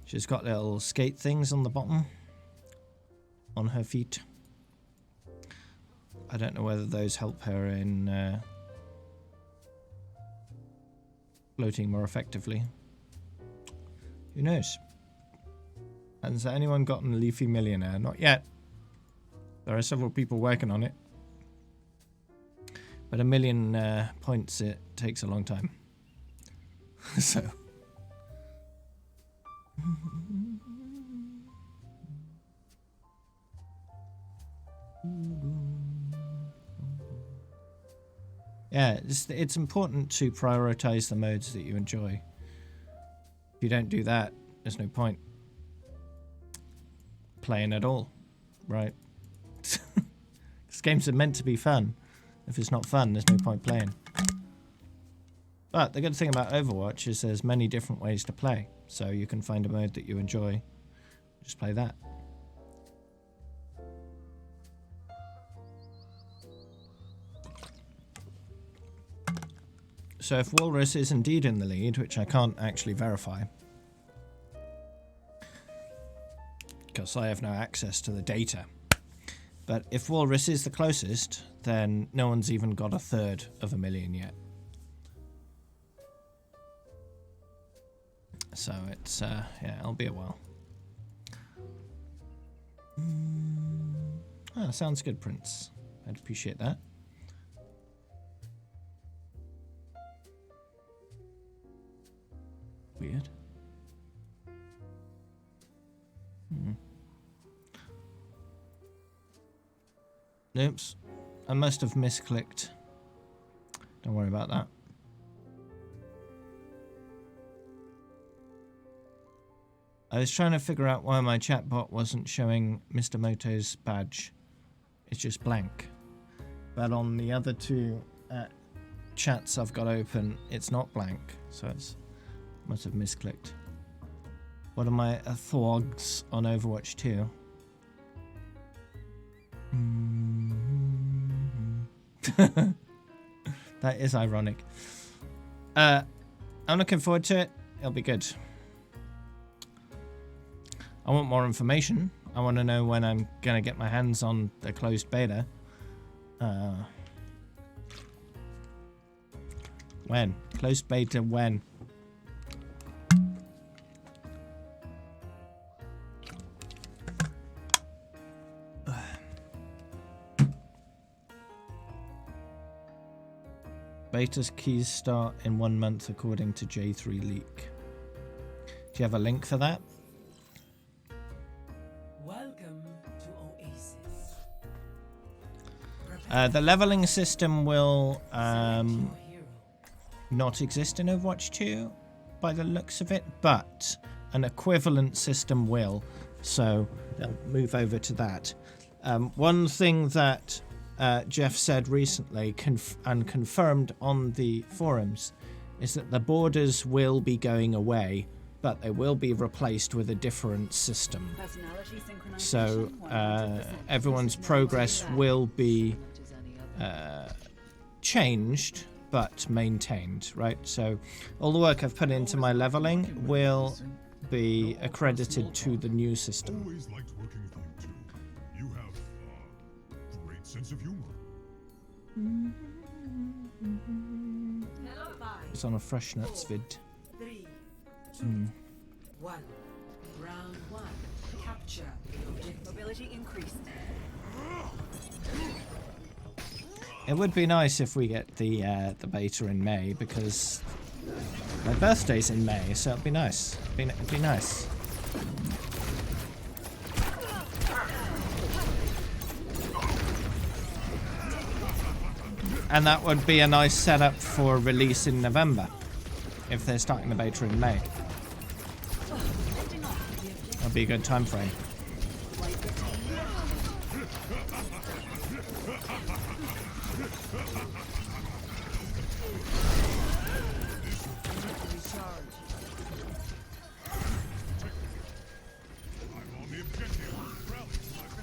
she's got little skate things on the bottom on her feet. I don't know whether those help her in floating more effectively. Who knows? Has anyone gotten a Leafy Millionaire? Not yet. There are several people working on it. But 1,000,000 points, it takes a long time. So. Yeah, it's important to prioritize the modes that you enjoy. If you don't do that, there's no point playing at all, right? These games are meant to be fun. If it's not fun, there's no point playing. But the good thing about Overwatch is there's many different ways to play. So you can find a mode that you enjoy, just play that. So if Walrus is indeed in the lead, which I can't actually verify, because I have no access to the data, but if Walrus is the closest, then no one's even got 1/3 of 1,000,000 yet. So it's, yeah, it'll be a while. Ah, sounds good, Prince. I'd appreciate that. Weird. Oops. I must have misclicked. Don't worry about that. I was trying to figure out why my chatbot wasn't showing Mr. Moto's badge. It's just blank. But on the other two chats I've got open, it's not blank. So it's must have misclicked. What are my thogs on Overwatch 2? That is ironic. I'm looking forward to it. It'll be good. I want more information. I want to know when I'm going to get my hands on the closed beta. When? Closed beta when? Beta's keys start in 1 month according to J3 Leak. Do you have a link for that? Welcome to Oasis. The leveling system will Your hero. not exist in Overwatch 2 by the looks of it, but an equivalent system will, so they'll move over to that. One thing that Jeff said recently and confirmed on the forums is that the borders will be going away, but they will be replaced with a different system. Personality synchronization, So 100%. everyone's progress will be changed but maintained, right? So all the work I've put into my leveling will be accredited to the new system. Always liked working with you two. You have great sense of humor. It's on a Fresh Nuts vid. 3, 2, 1. Round 1. Capture the objective. Mobility increased. It would be nice if we get the beta in May, because my birthday's in May, so it'd be nice. It'd be nice. And that would be a nice setup for release in November, if they're starting the beta in May. That'd be a good time frame.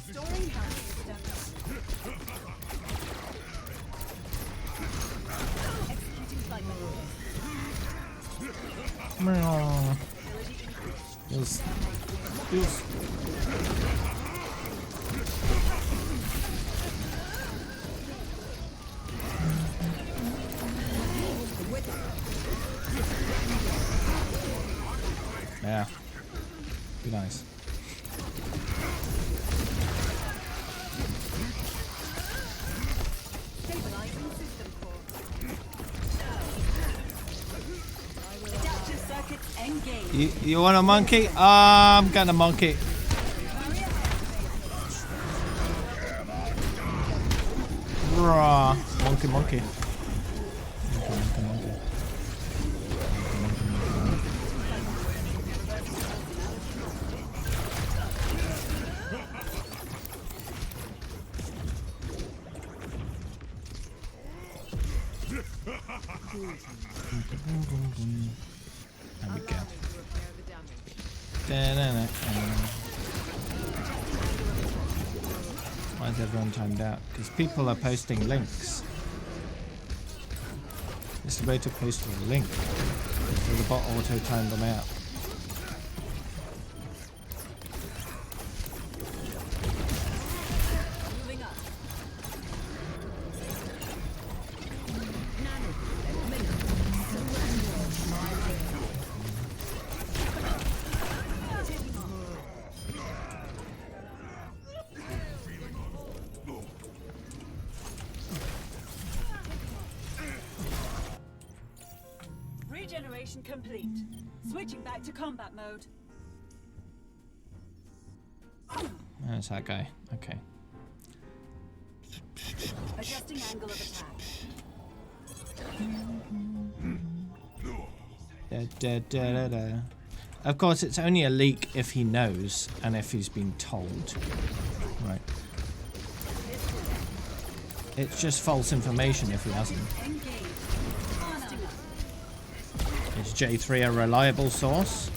Restoring health systems. Executing flight maneuvers. Yes. Yeah. Be nice. Stabilizing system core. Adaptive circuits engaged. You want a monkey? I'm gonna monkey. Raw. Monkey, monkey. There we go. Da-da-da. Why is everyone timed out? Because people are posting links. It's the way to post a link. So the bot auto timed them out. Moving up. Regeneration complete. Switching back to combat mode. There's that guy. Okay. Adjusting angle of attack. Da-da-da-da-da. Of course, it's only a leak if he knows and if he's been told. Right. It's just false information if he hasn't. Engage. Casting up. Is J3 a reliable source?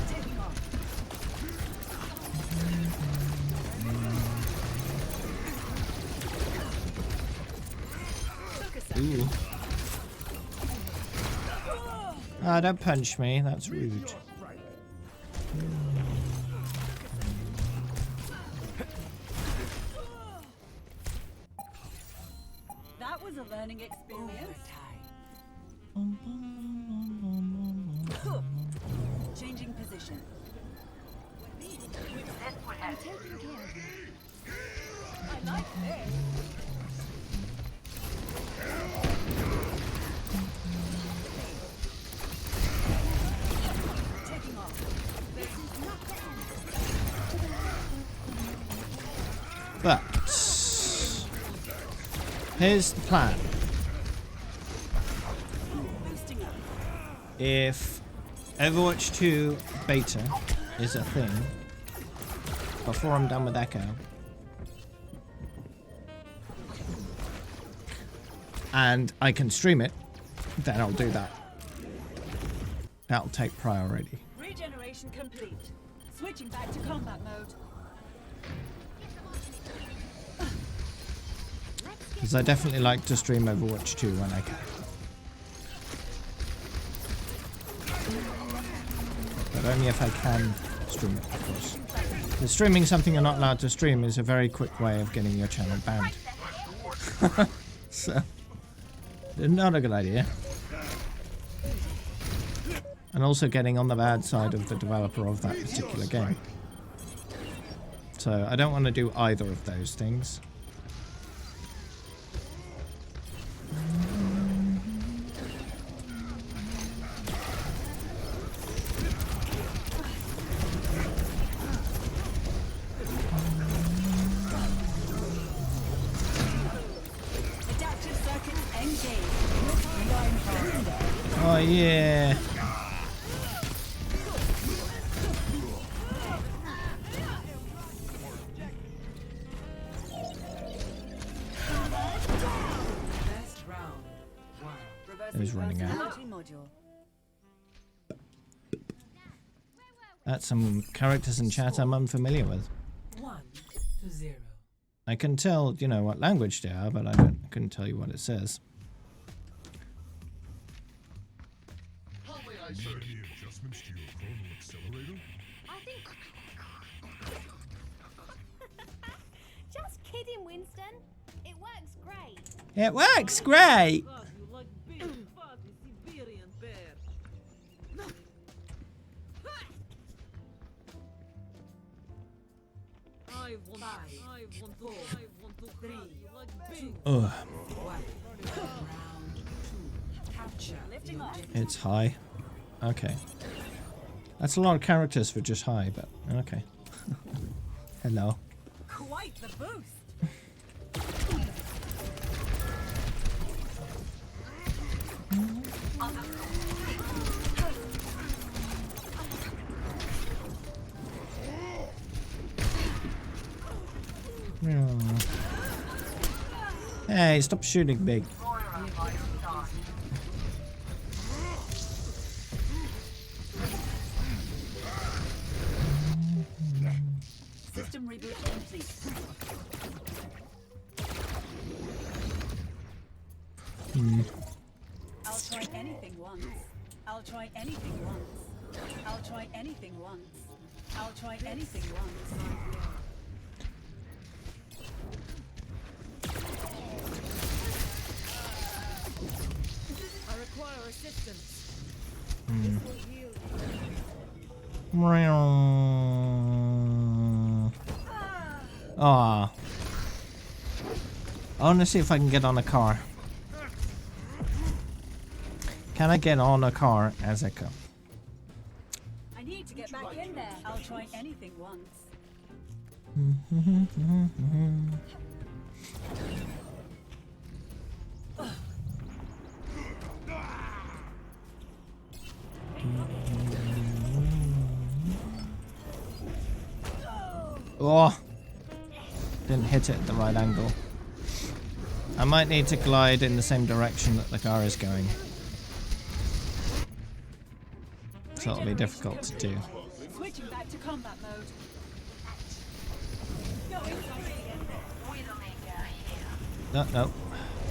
Taking off. Ooh. Ah, don't punch me. That's rude. That was a learning experience. Changing position. I'm taking care of you. I like this. Taking off. This is not the end. But here's the plan. Boosting up. If Overwatch 2 beta is a thing before I'm done with Echo, and I can stream it, then I'll do that. That'll take priority. Regeneration complete. Switching back to combat mode. Because I definitely like to stream Overwatch 2 when I can. But only if I can stream it, of course. Because streaming something you're not allowed to stream is a very quick way of getting your channel banned. So, Not a good idea. And also getting on the bad side of the developer of that particular game. So I don't want to do either of those things. Adaptive circuits engaged. Oh yeah. Best round. One. Who's running out? Personality module. That's some characters in chat I'm unfamiliar with. 1-0. I can tell, you know, what language they are, but I couldn't tell you what it says. Need any adjustments to your chronal accelerator? I think. Just kidding, Winston. It works great. It works great! You like big, fuzzy Siberian bear. I want to hug you like big. Ugh, Round 2. Capture. Lifting off. it's high. Okay. That's a lot of characters for just high, but okay. Hello. Quite the boost. Hey, stop shooting big. System reboot complete. I'll try anything once. I'll try anything once. I'll try anything once. I'll try anything once. I require assistance. Ah. I want to see if I can get on a car. Can I get on a car as I go? I need to get back in there. I'll try anything once. Oh! Didn't hit it at the right angle. I might need to glide in the same direction that the car is going. So it'll be difficult to do. Switching back to combat mode. No, no.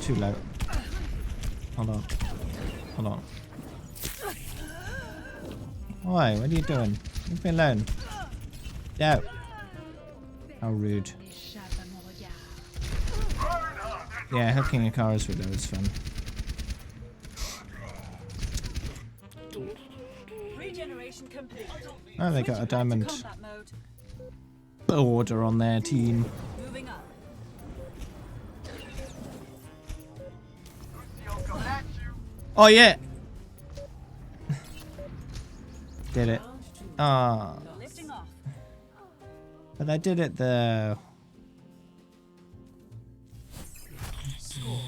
Too low. Hold on. Hold on. Why? What are you doing? Leave me alone. No. How rude. Yeah, hooking a car is really always fun. Regeneration complete. Oh, they got a diamond Combat mode. border on their team. Moving up. Oh yeah! Did it. Ah. Lifting off. But I did it though. Score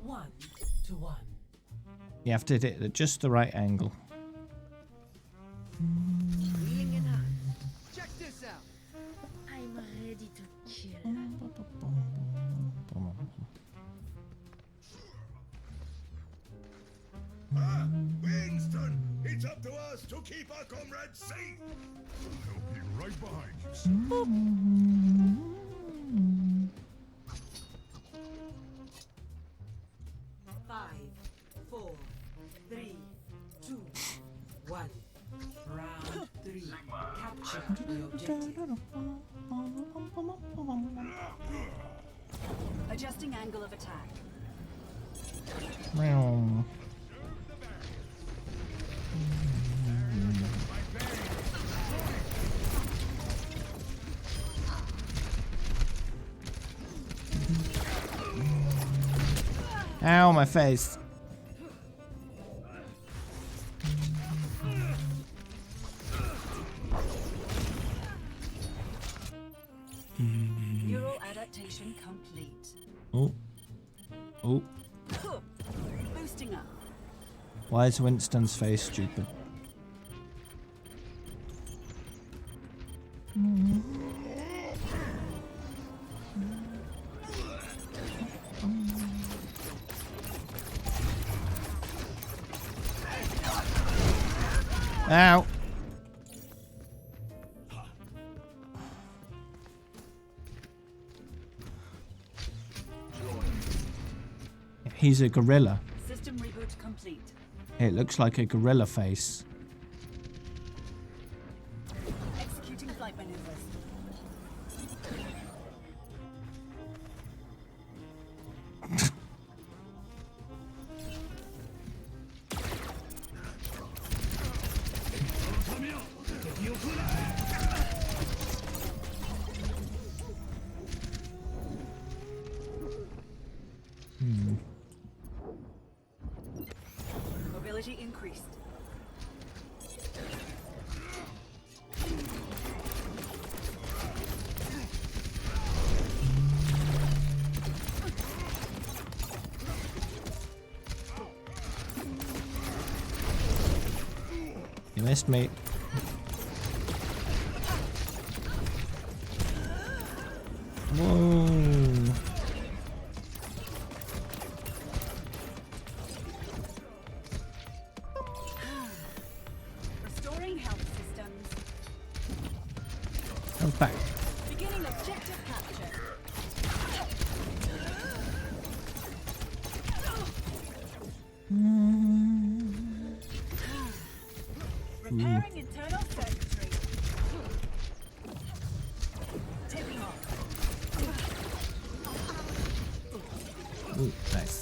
1-1. You have to hit it at just the right angle. Wheeling in hand. Check this out. I'm ready to kill. Winston, it's up to us to keep our comrades safe. I'll be right behind you, sir. Five, 4, 3, 2, 1. Round 3. Capture the objective. Adjusting angle of attack. Meow. Ow, my face. Neural adaptation complete. Oh. Oh. Boosting up. Why is Winston's face stupid? Ow. He's a gorilla. System reboot complete. It looks like a gorilla face. Executing flight maneuvers. Mobility increased. You missed me. Whoa. Restoring health systems. I'm back. Beginning objective capture. Repairing internal circuitry. Tipping off. Ooh, nice.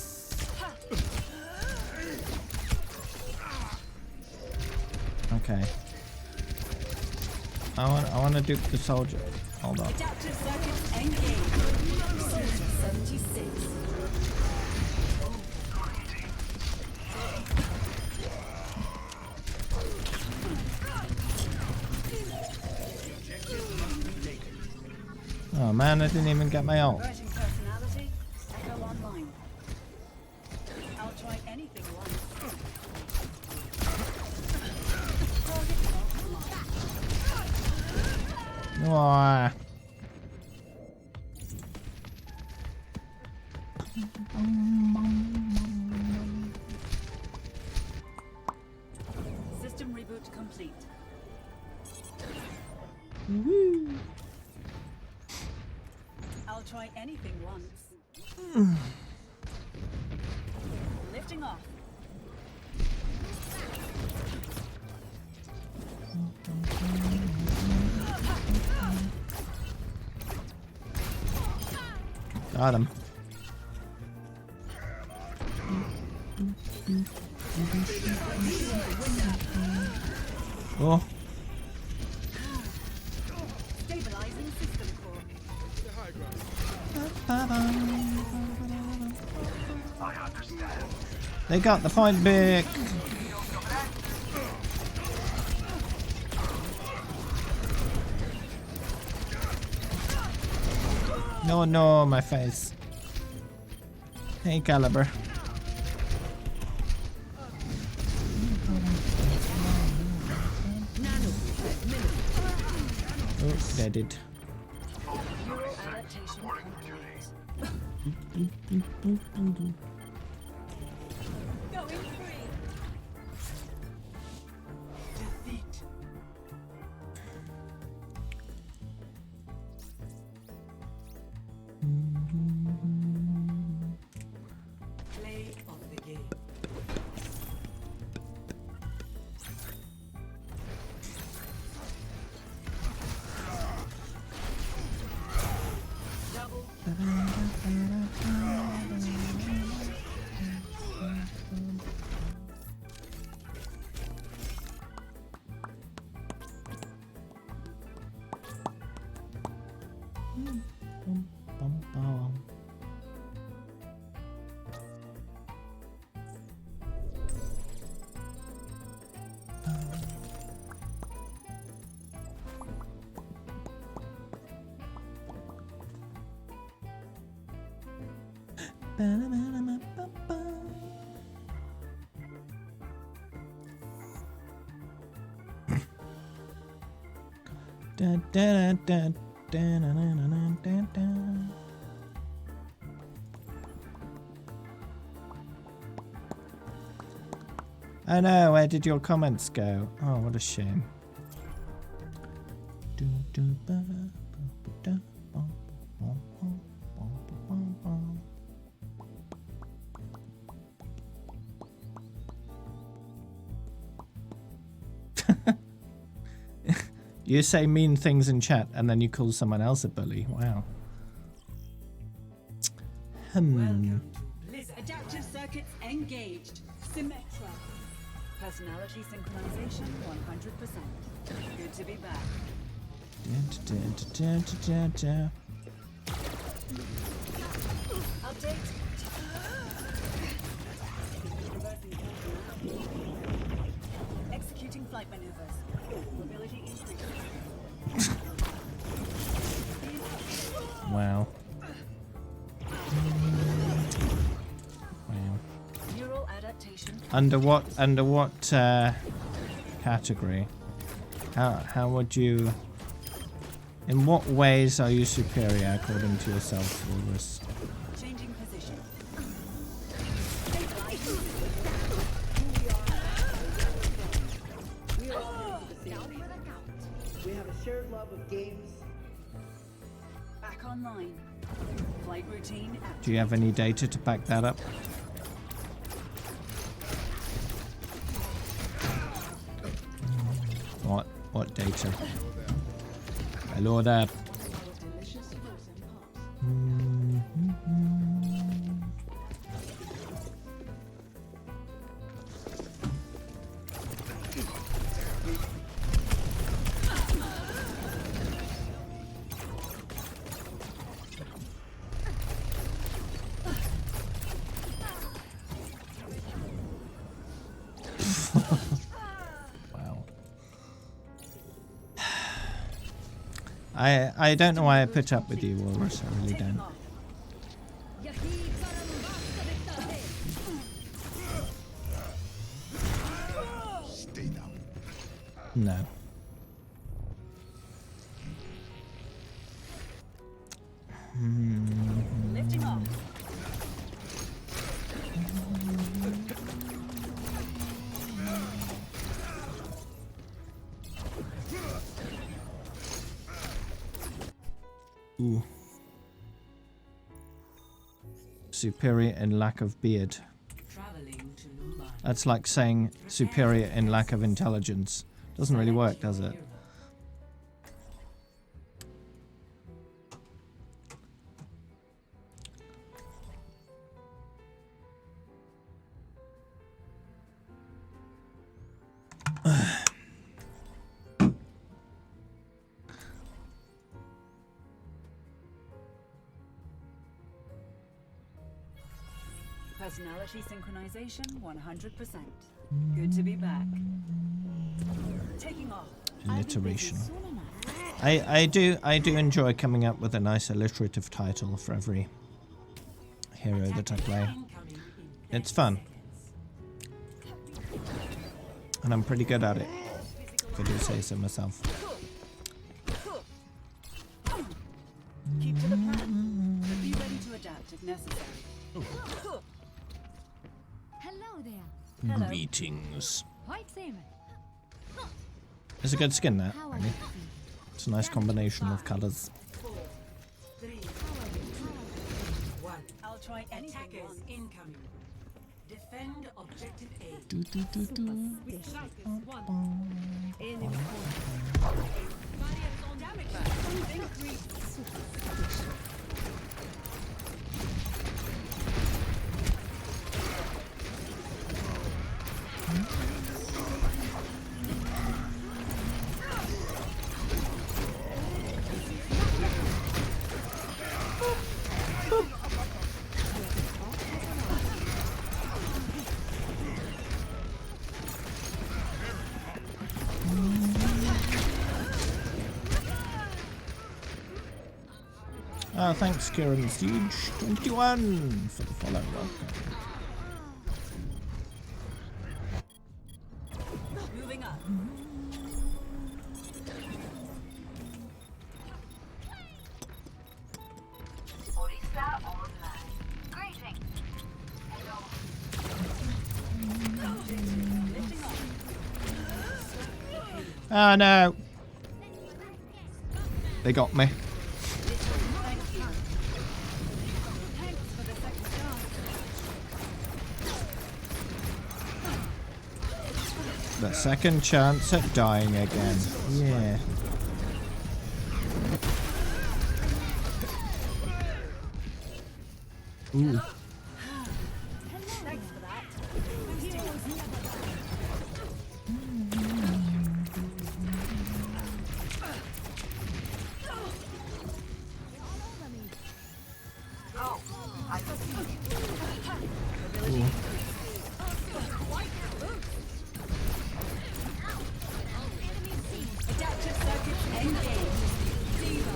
Okay. I want to dupe the soldier. Hold on. Adaptive circuits engaged. 76. Oh man, I didn't even get my ult. Converting personality. Echo online. I'll try anything once. Target offline. Wah. System reboot complete. I'll try anything once. Lifting off. Got him. Oh. Stabilizing system core. They got the point back. No, no, my face. Hey, Caliber. Oh, deaded. Neural adaptation complete. Going free. Defeat. Play of the game. Double. Bum, bum. Da, da, da, da, da, da, da, da. Oh no, where did your comments go? Oh, what a shame. You say mean things in chat and then you call someone else a bully. Wow. Welcome to Blizzard. Adaptive circuits engaged. Symmetra. Personality synchronization 100%. Good to be back. Update. Executing flight maneuvers. Mobility increased. Wow. Wow. Neural adaptation. Under what category? How would you? In what ways are you superior according to yourself, Walrus? Changing position. We have a shared love of games. Back online. Flight routine active. Do you have any data to back that up? What data? Hello there. Wow. I don't know why I put up with you, Walrus. I really don't. Stay down. No. Lifting off. Ooh. Superior in lack of beard. Traveling to new line. That's like saying superior in lack of intelligence. Doesn't really work, does it? Personality synchronization 100%. Good to be back. Taking off. Alliteration. I do enjoy coming up with a nice alliterative title for every hero that I play. It's fun. And I'm pretty good at it, if I do say so myself. Keep to the plan. Be ready to adapt if necessary. Hello there. Hello. Greetings. White salmon. It's a good skin, that, How are really. you? It's a nice combination of colours. 4, 3, 1. I'll try anything Attackers once. incoming. Defend objective A. Do, do, do, do. Enemy Damage bonus increased. Thanks, Kieran Siege 21 for the follow. Welcome. Moving up. Orisa online. Greetings. Hello. Lifting off. Oh no. They got me. Thank you. Thanks for the second chance. The second chance at dying again. Yeah. Ooh. Thanks for that. Oh, I Adaptive circuits engaged. Diva.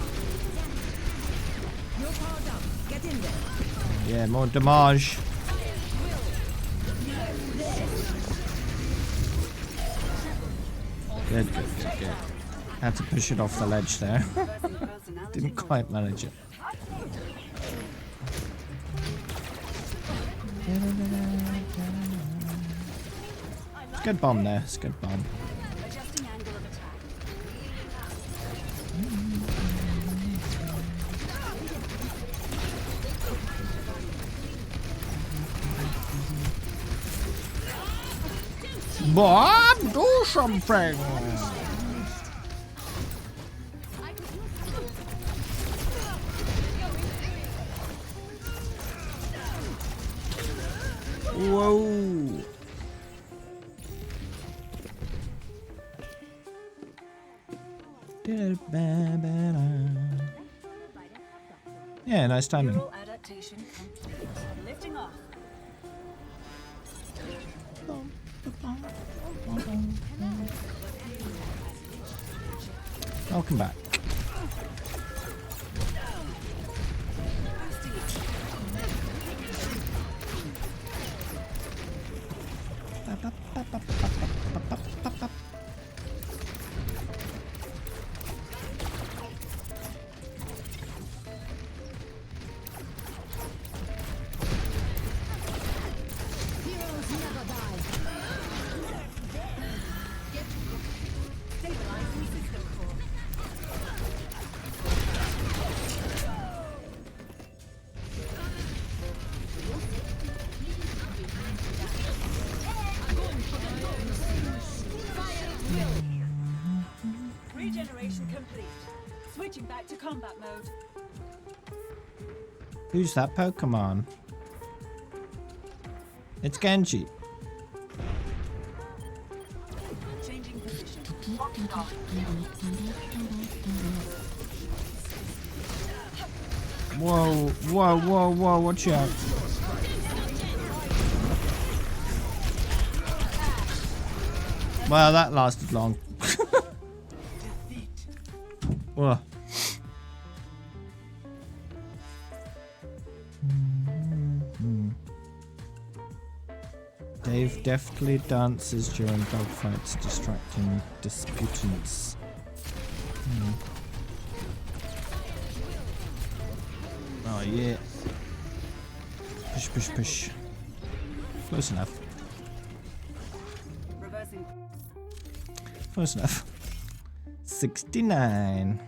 You're powered up. Get in there. Yeah, more damage. Good, good, good, good. Had to push it off the ledge there. Didn't quite manage it. It's a good bomb there. It's a good bomb. Adjusting angle of attack. Bob, do something! Whoa! Yeah, nice timing. Neural adaptation complete. Lifting off. Welcome back. Stabilizing system core. Regeneration complete. Switching back to combat mode. Who's that Pokemon? It's Genji. Changing position. Whoa, whoa, whoa, whoa, watch out. Well, that lasted long. Whoa. Dave deftly dances during dogfights, distracting disputants. Oh yeah. Push, push, push. Close enough. Reversing. Close enough. 69.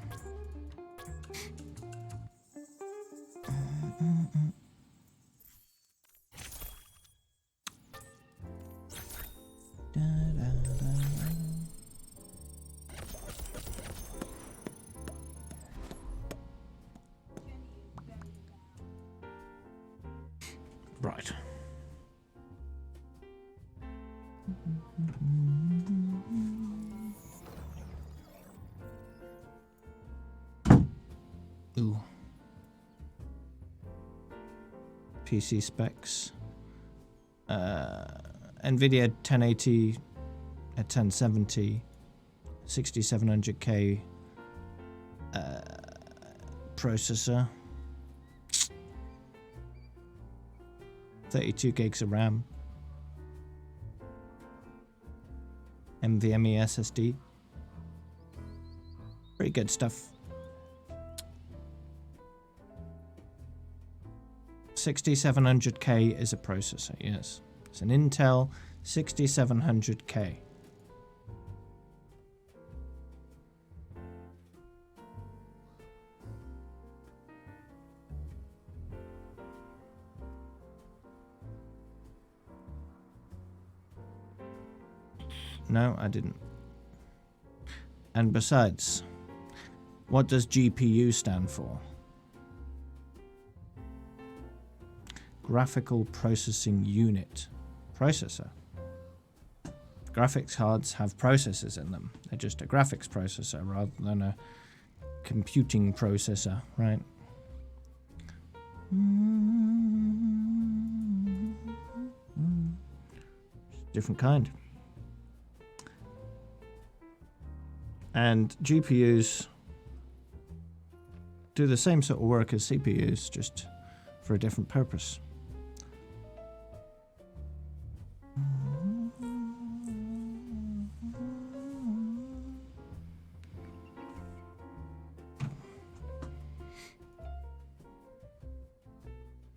Right. Ooh. PC specs. NVIDIA 1080 at 1070, 6700K processor, 32 gigs of RAM. NVMe SSD. Pretty good stuff. 6700K is a processor, yes. It's an Intel 6700K. No, I didn't. And besides, what does GPU stand for? Graphical Processing Unit. Processor. Graphics cards have processors in them. They're just a graphics processor rather than a computing processor, right? Different kind. And GPUs do the same sort of work as CPUs, just for a different purpose.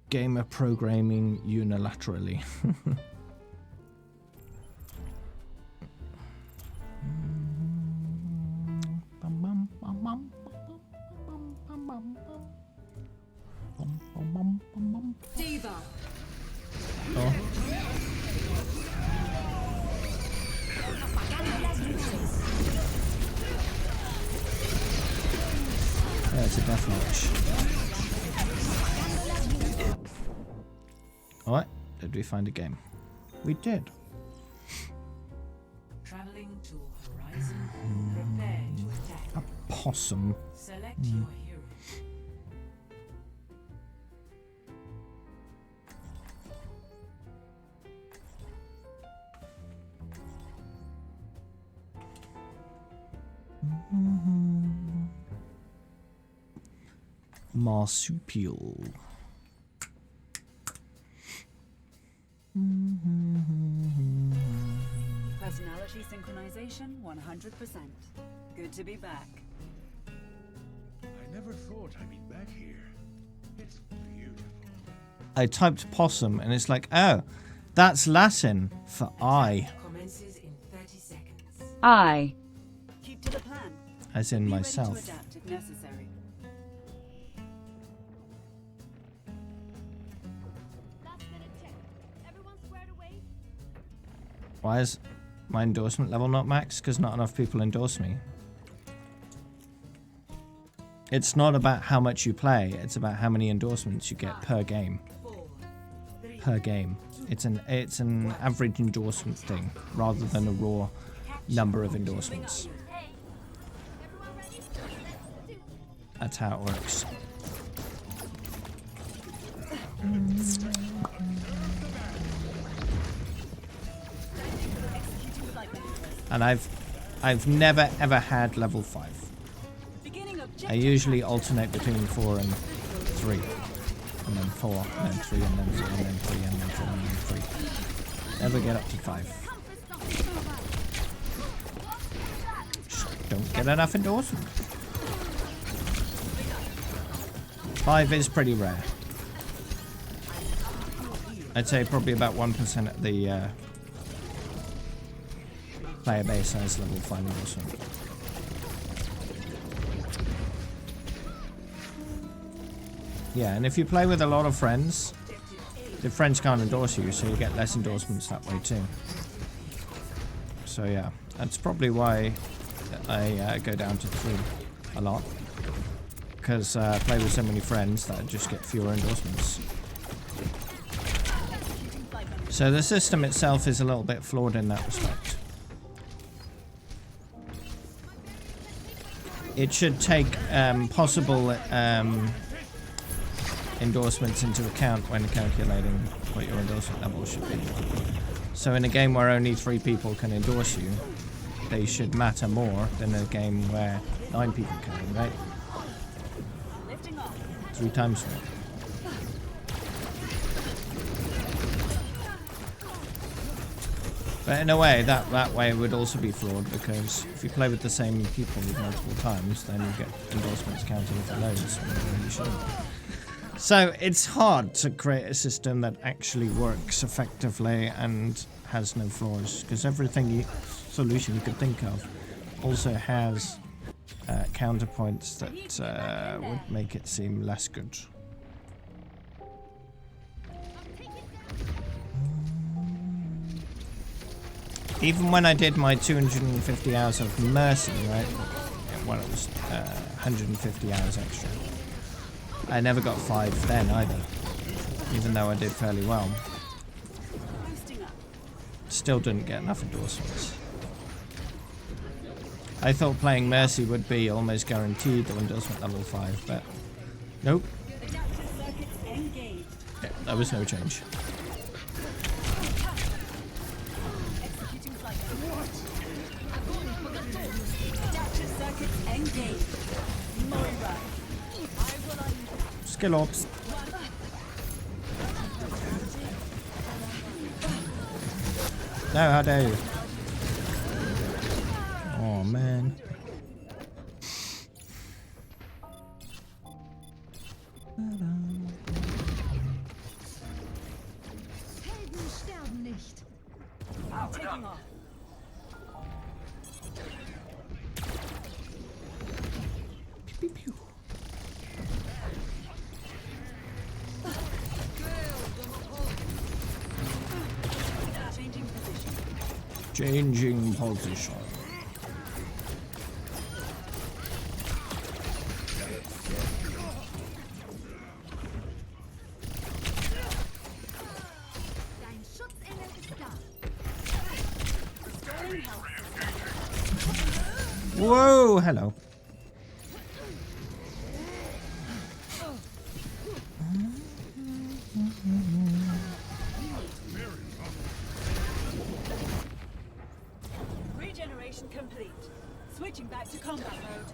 Gamer programming unilaterally. Diva. Oh. Yeah, it's a death match. Alright, did we find a game? We did. Traveling to horizon. Prepare to attack. A possum. Select your hero. Marsupial. Personality synchronization 100%. Good to be back. I never thought I'd be back here. It's beautiful. I typed possum and it's like, oh, that's Latin for eye, Commences in 30 seconds. I. Keep to the plan. as in Be myself. ready to adapt if necessary. Last minute check. Everyone squared away? Why is my endorsement level not max? Because not enough people endorse me. It's not about how much you play, it's about how many endorsements you get per game. 4, 3, Per game. It's an average endorsement thing, rather than a raw number of endorsements. That's how it works. And I've never ever had level 5. beginning objective. I usually alternate between 4 and 3. And then 4, and then 3, and then 4, and then 3, and then 4, and then 3. Never get up to 5. Just don't get enough endorsement. 5 is pretty rare. I'd say probably about 1% of the player base has level 5 endorsement. Yeah, and if you play with a lot of friends, the friends can't endorse you, so you get less endorsements that way too. So yeah, that's probably why I go down to 3 a lot. Because I play with so many friends that I just get fewer endorsements. So the system itself is a little bit flawed in that respect. It should take possible endorsements into account when calculating what your endorsement level should be. So in a game where only 3 people can endorse you, they should matter more than a game where 9 people can, right? Lifting off. 3 times more. But in a way, that way would also be flawed, because if you play with the same people multiple times, then you get endorsements counting for loads when you shouldn't. So it's hard to create a system that actually works effectively and has no flaws, because solution you could think of also has counterpoints that would make it seem less good. Even when I did my 250 hours of Mercy, right? Well, it was 150 hours extra. I never got 5 then either, even though I did fairly well. Still didn't get enough endorsements. I thought playing Mercy would be almost guaranteed the endorsement level 5, but nope. Yeah, there was no change. Skill ops. No, how dare you? Oh man. Helden sterben nicht. Taking off. Pew, pew. Changing position. Dein Schutzengel ist da. Whoa, hello. Regeneration complete. Switching back to combat mode.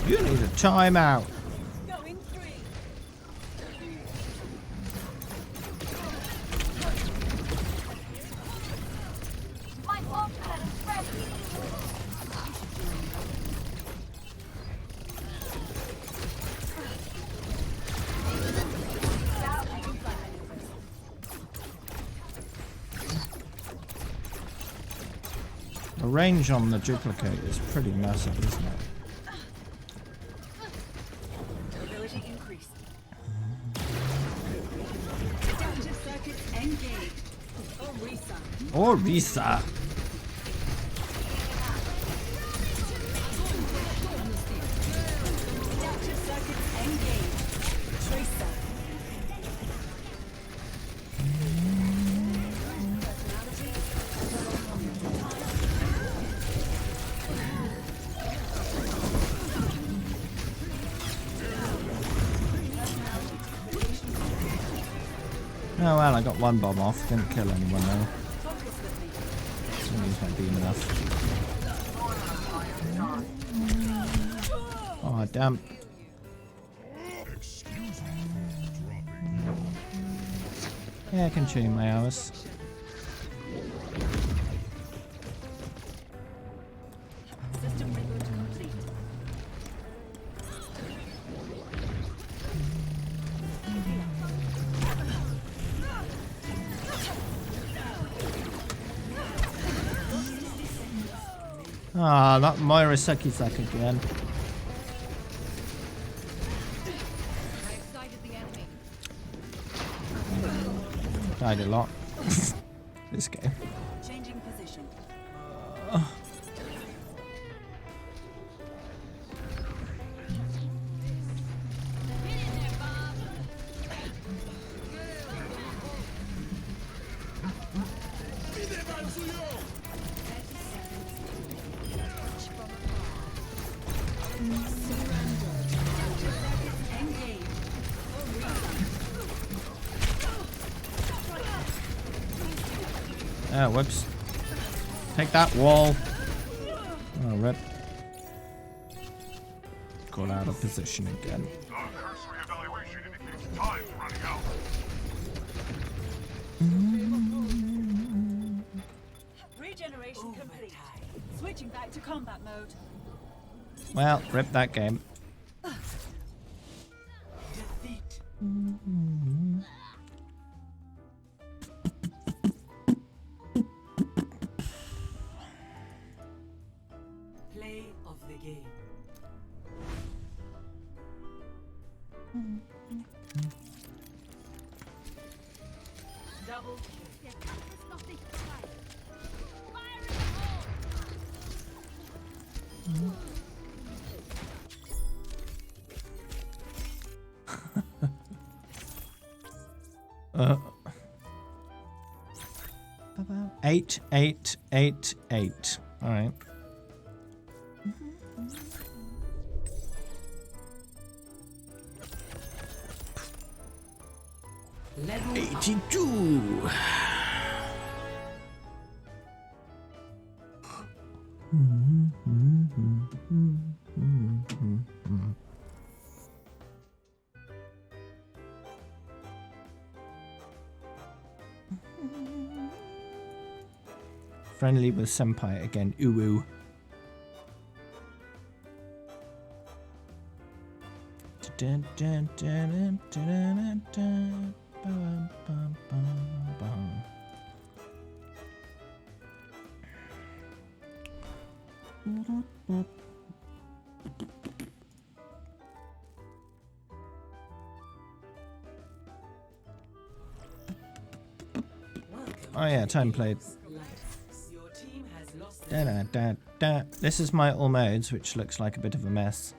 You need a timeout. Going free. My ultimate is ready. The range on the duplicate is pretty massive, isn't it? Ability increased. Adaptive circuits engaged. Orisa. Orisa. Adaptive circuits engaged. Tracer. Oh well, I got one bomb off. Didn't kill anyone though. Didn't use my beam enough. Oh damn. Yeah, I can tune my hours. System reboot complete. Ah, that Moira sucky sack again. Died a lot. This game. Changing position. Ah, whoops. Take that wall. Oh, rip. Got out of position again. Cursory evaluation indicates time's running out. Regeneration complete. Switching back to combat mode. Well, rip that game. Defeat. Play of the game. Double kill. Uh. 8, 8, 8, 8. All right. Level 82. Friendly with Senpai again. Uwu. Dun, dun, dun, dun, dun, dun, bum, bum, bum, bum. Oh yeah, time played. Your team has lost Da, da, da, da. This is my all modes, which looks like a bit of a mess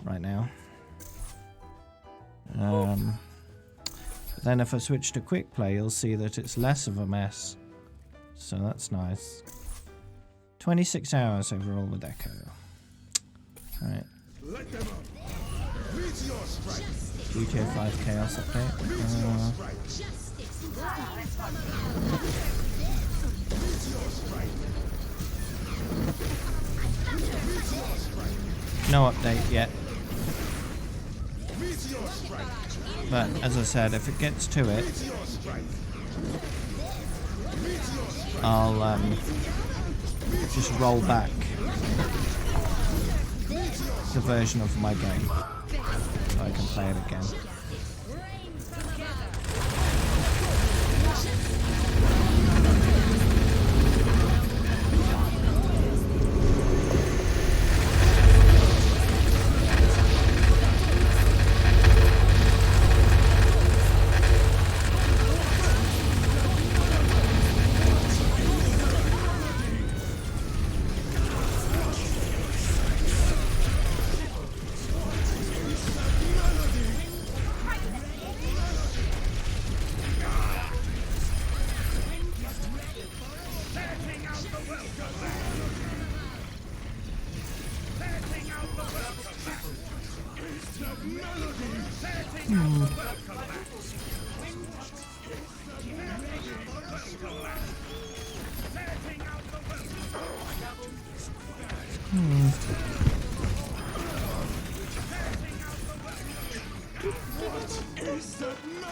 right now. Then if I switch to quick play, you'll see that it's less of a mess. So that's nice. 26 hours overall with Echo. Alright. Let them up. Meteor strike. GTA 5 Chaos update. Meteor strike. Meteor strike. Meteor strike. No update yet. Meteor strike. But as I said, if it gets to it, Meteor strike. Meteor strike. I'll just roll back the version of my game so I can play it again.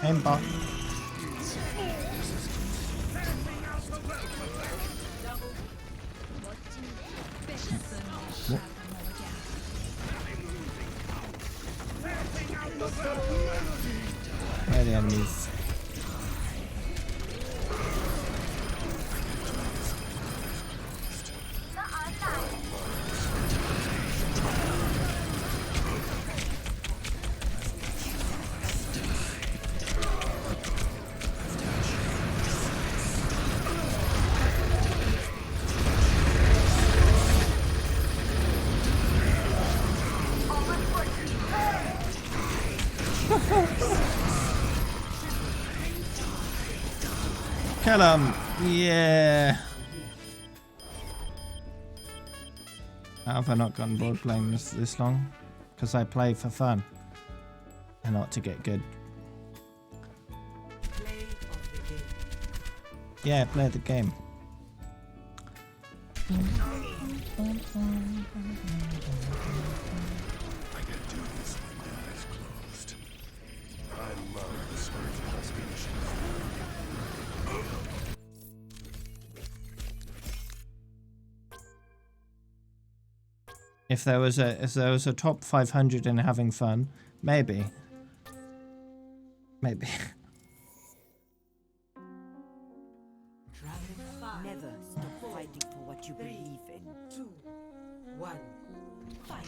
Aimbot. Where are the enemies? Kill him! Yeah! How have I not gotten bored playing this long? Because I play for fun and not to get good. play of the game. Yeah, play the game. can do this with my eyes closed. I love the spirit of expedition. If there was a top 500 in having fun, maybe. Maybe. Never stop fighting for what you believe in. 2, 1, fight.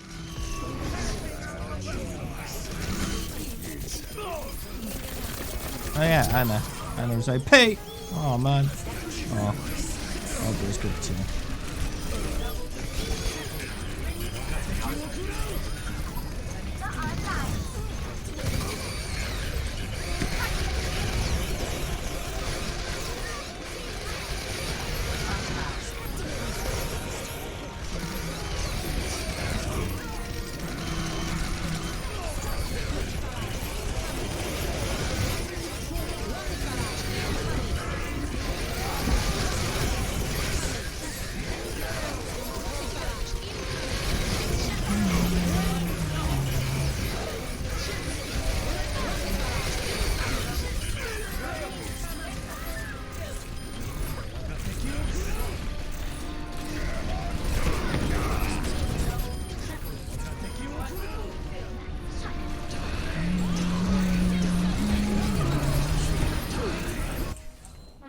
Oh yeah, Anna. Anna was like, Pete! Oh man. Oh. Olga was good too.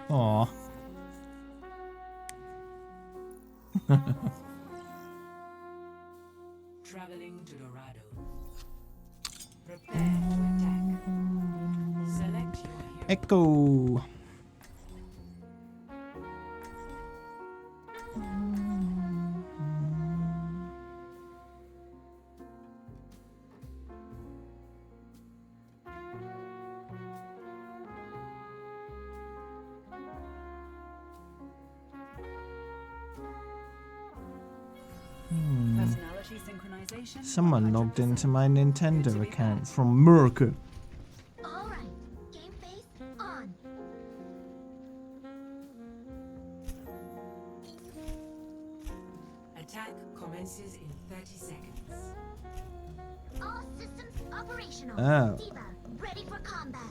Aw. Traveling to Dorado. Prepare to attack. Select your hero. Echo. Personality synchronization. Someone logged into my Nintendo account from America. Alright, game face on. Attack commences in 30 seconds. All systems operational. Oh. Diva, ready for combat.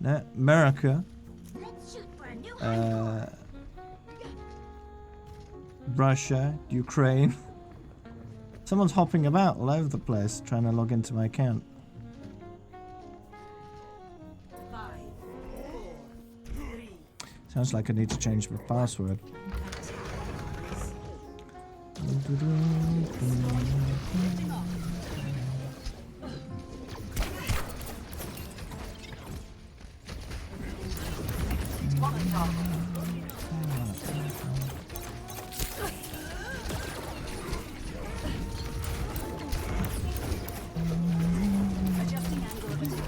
No, America. Let's shoot for a new high score. Russia, Ukraine. Someone's hopping about all over the place trying to log into my account. 5, 4, 3. Sounds like I need to change my password. Adjusting angle of attack.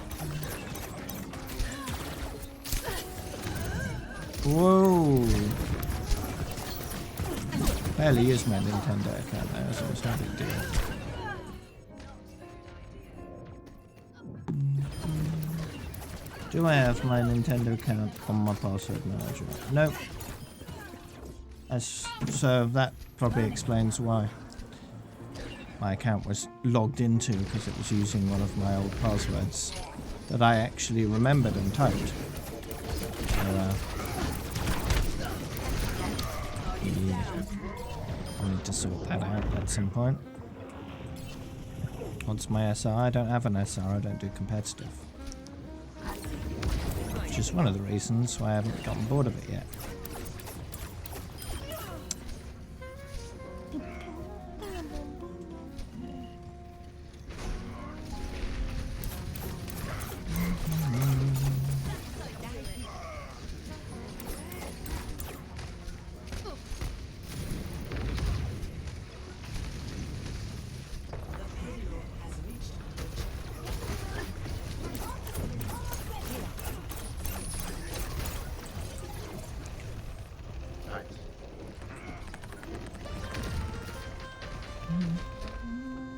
Whoa! Barely used my Nintendo account there, so it's no big deal. Do I have my Nintendo account on my password manager? Nope. So that probably explains why my account was logged into, because it was using one of my old passwords that I actually remembered and typed. So, yeah. I need to sort that out at some point. What's my SR? I don't have an SR, I don't do competitive. Which is one of the reasons why I haven't gotten bored of it yet.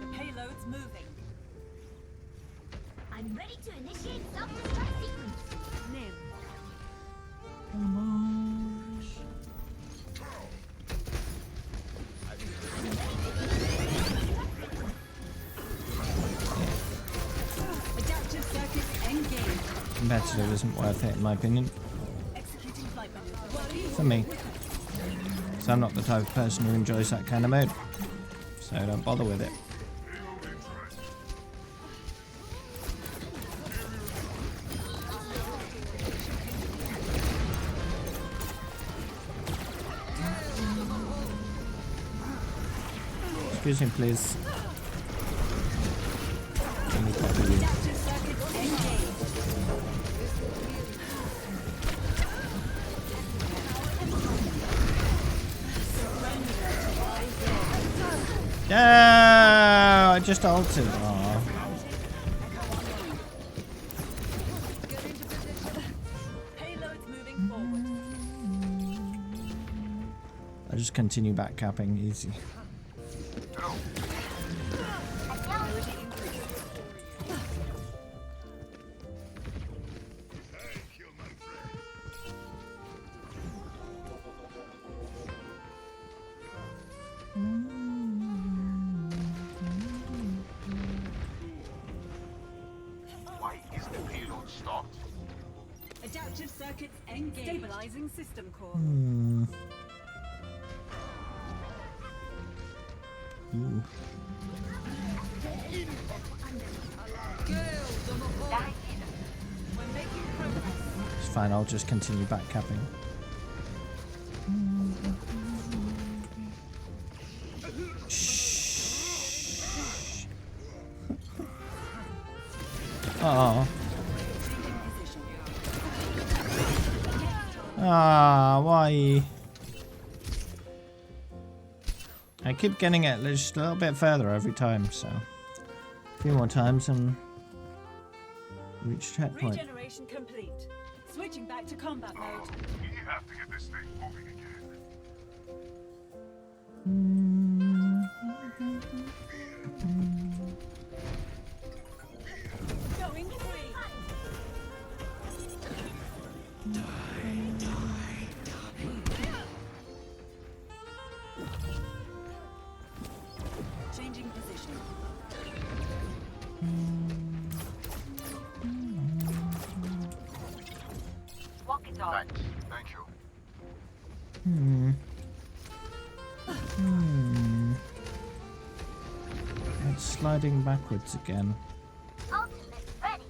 The payload's moving. I'm ready to initiate self-destruct sequence. Nim. competitive isn't worth it in my opinion. Executing flight maneuver. For me. So I'm not the type of person who enjoys that kind of mode. So don't bother with it. Excuse me, please. Let me copy you. No, I just ulted. Aww. Payloads moving forward. I just continue back capping easy. Thank you, my friend. Why is the payload stopped? Adaptive circuits engaged. Stabilizing system core. Ooh. We're making progress. It's fine, I'll just continue back capping. Shh. Oh. Ah, why? I keep getting it just a little bit further every time, so a few more times and reach checkpoint. Regeneration complete. Switching back to combat mode. We have to get this thing moving again. Going free. Changing position. Walk it off. Thanks. Thank you. It's sliding backwards again. Ultimate ready.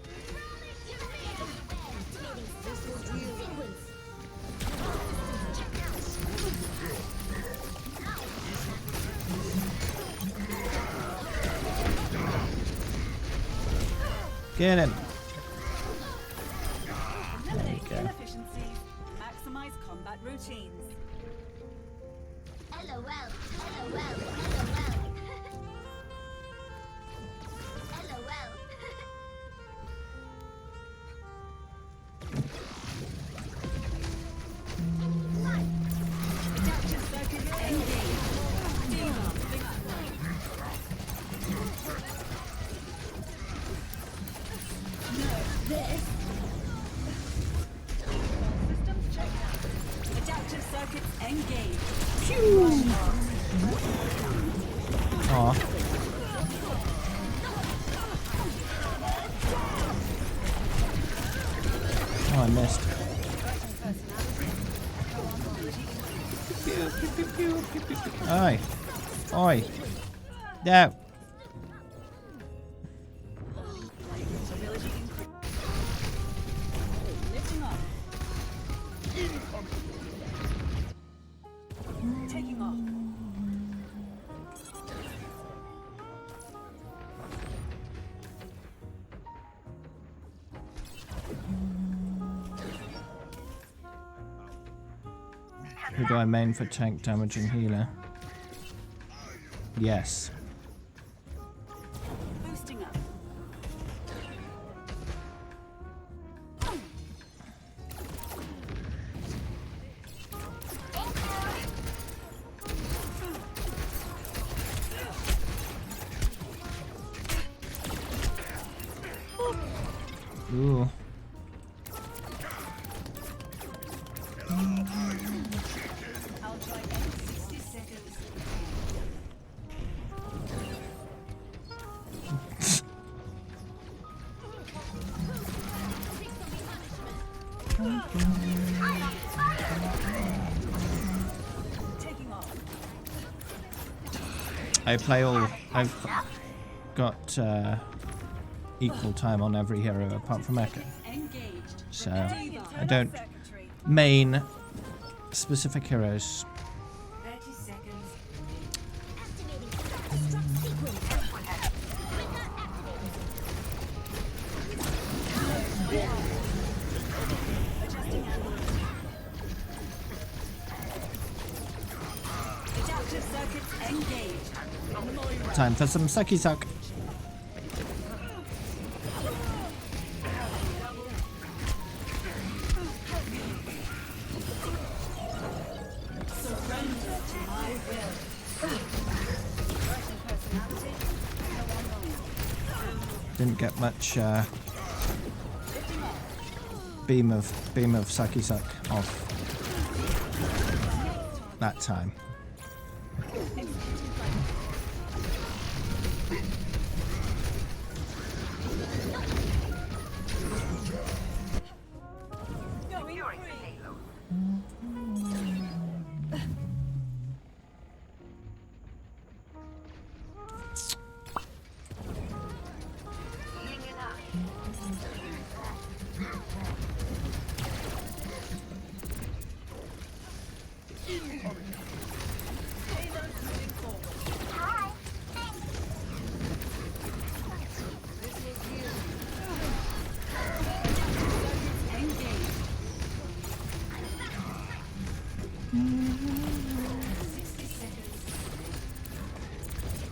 Get him. There we Eliminate go. inefficiencies. Maximize combat routines. LOL. LOL. LOL. LOL. Adaptive circuits engaged. Systems checked out. Adaptive circuits engaged. Aw. Oh, I missed. Oi. Oi. No. Ability increase. Lifting off. Taking off. Who do I main for tank damage and healer? Yes. Boosting up. Ooh. I'll try in 60 seconds. I play all. I've got equal time on every hero apart from Echo, so I don't main specific heroes. 30 seconds. Adaptive circuits engaged. Time for some sucky suck. Surrender to my will. Didn't get much beam of sucky suck off that time.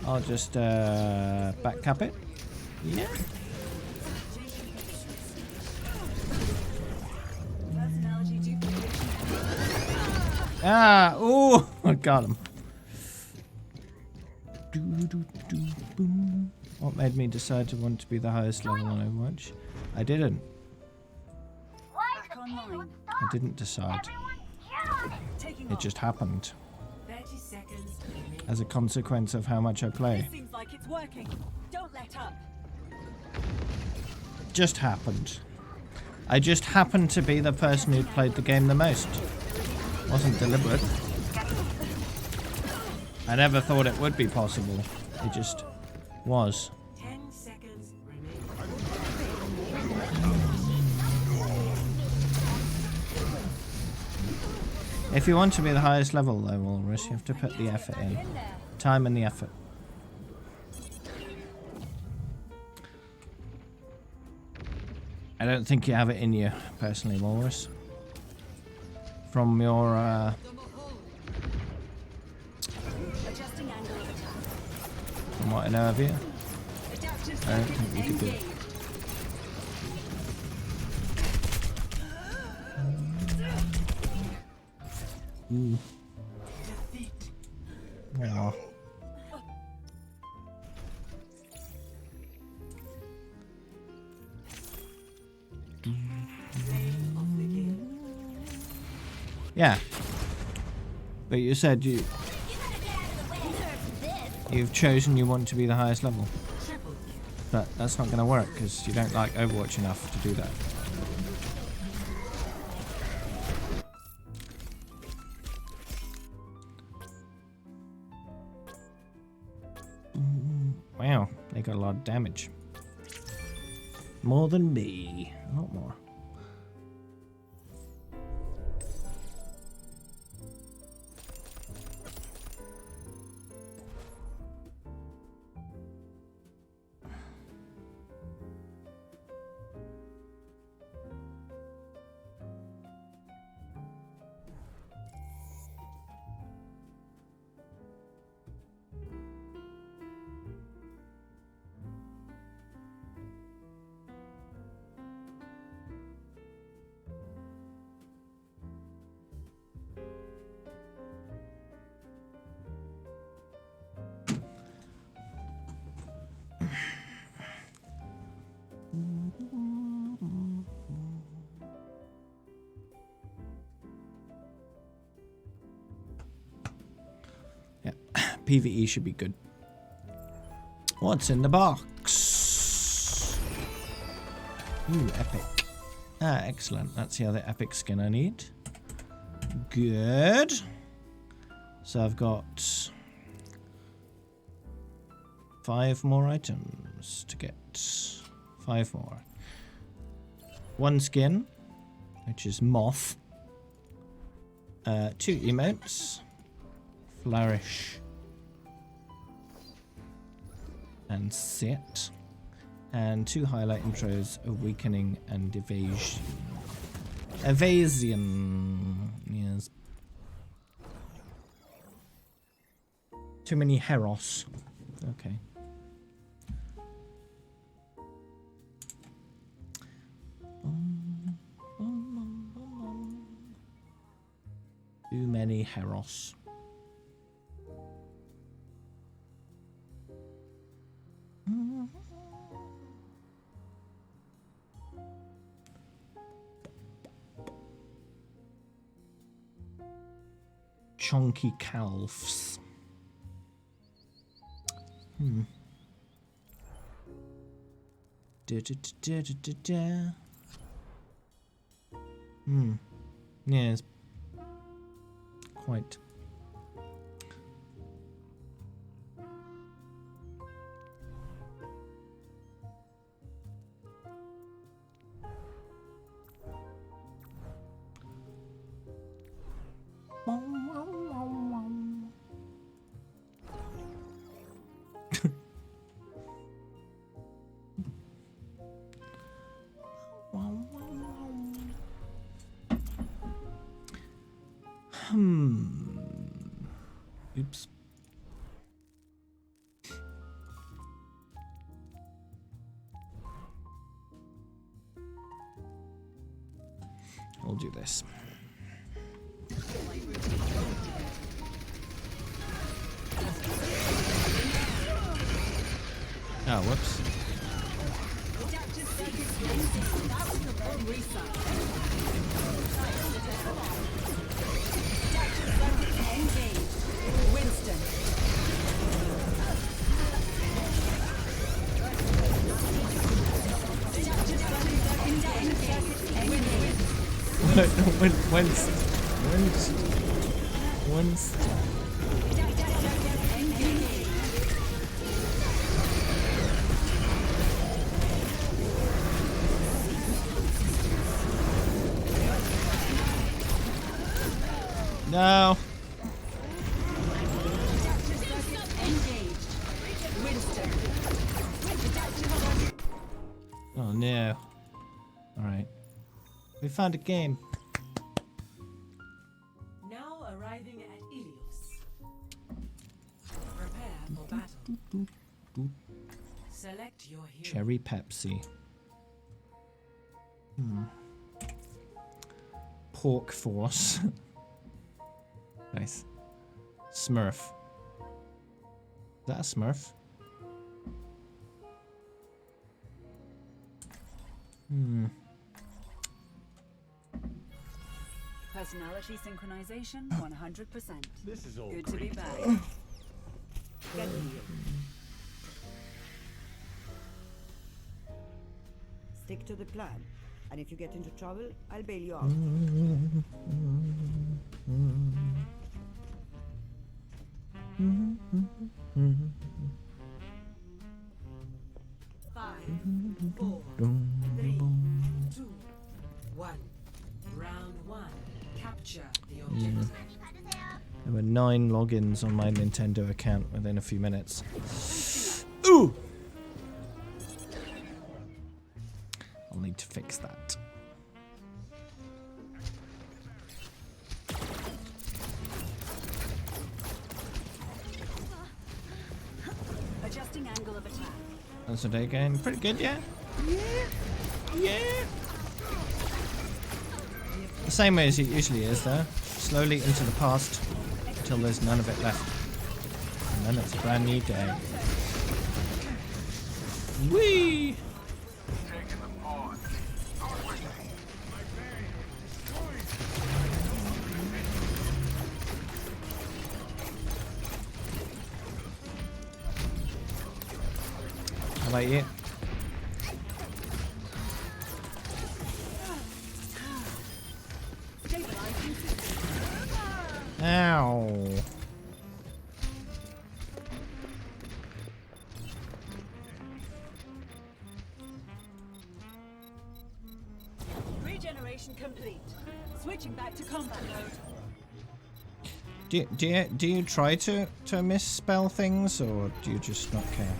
I'll just back cap it. Yeah. Ah! Ooh! I got him. What made me decide to want to be the highest level on Overwatch? I didn't. Back online. I didn't decide. Taking It off. just happened 30 seconds. as a consequence of how much I play. This seems like it's working. Don't let up. Just happened. I just happened to be the person who played the game the most. Wasn't deliberate. I never thought it would be possible. It just was. 10 seconds remaining. If you want to be the highest level though, Walrus, you have to put the effort in. Time and the effort. I don't think you have it in you, personally, Walrus. From your, Adjusting angle of attack. from what I know of you, Adaptive I don't circuits think you could do it. engaged. Ooh. Aw. Yeah. But you said you've chosen you want to be the highest level. But that's not going to work because you don't like Overwatch enough to do that. Wow, they got a lot of damage. More than me. A lot more. Yeah, PvE should be good. What's in the box? Ooh, epic. Ah, excellent. That's the other epic skin I need. Good. So I've got 5 more items to get. 5 more. 1 skin, which is Moth. 2 emotes. Flourish. And Sit. And 2 highlight intros, Awakening and Evasion. Evasion. Yes. Too many Heros. Okay. Too many Heros. Chunky calves. Yes. Quite. Oops. I'll do this. Oh, whoops. Winston. No. Oh no. Alright. We found a game. Now arriving at Ilios. Prepare for battle. Select your hero. Cherry Pepsi. Pork Force. Nice. Smurf. Is that a Smurf? Personality synchronization 100%. This is all Good to be great. back. Get with you. Stick to the plan. And if you get into trouble, I'll bail you out. Five, 4, 3, 2, 1. Round 1. Capture the objective. There were 9 logins on my Nintendo account within a few minutes. Ooh! I'll need to fix that. Adjusting angle of attack. How's the day going? Pretty good, yeah? Yeah! The same way as it usually is, though. Slowly into the past until there's none of it left. And then it's a brand new day. Whee! Taking the pause. How about you? Ow. Regeneration complete. Switching back to combat mode. Do you try to misspell things, or do you just not care?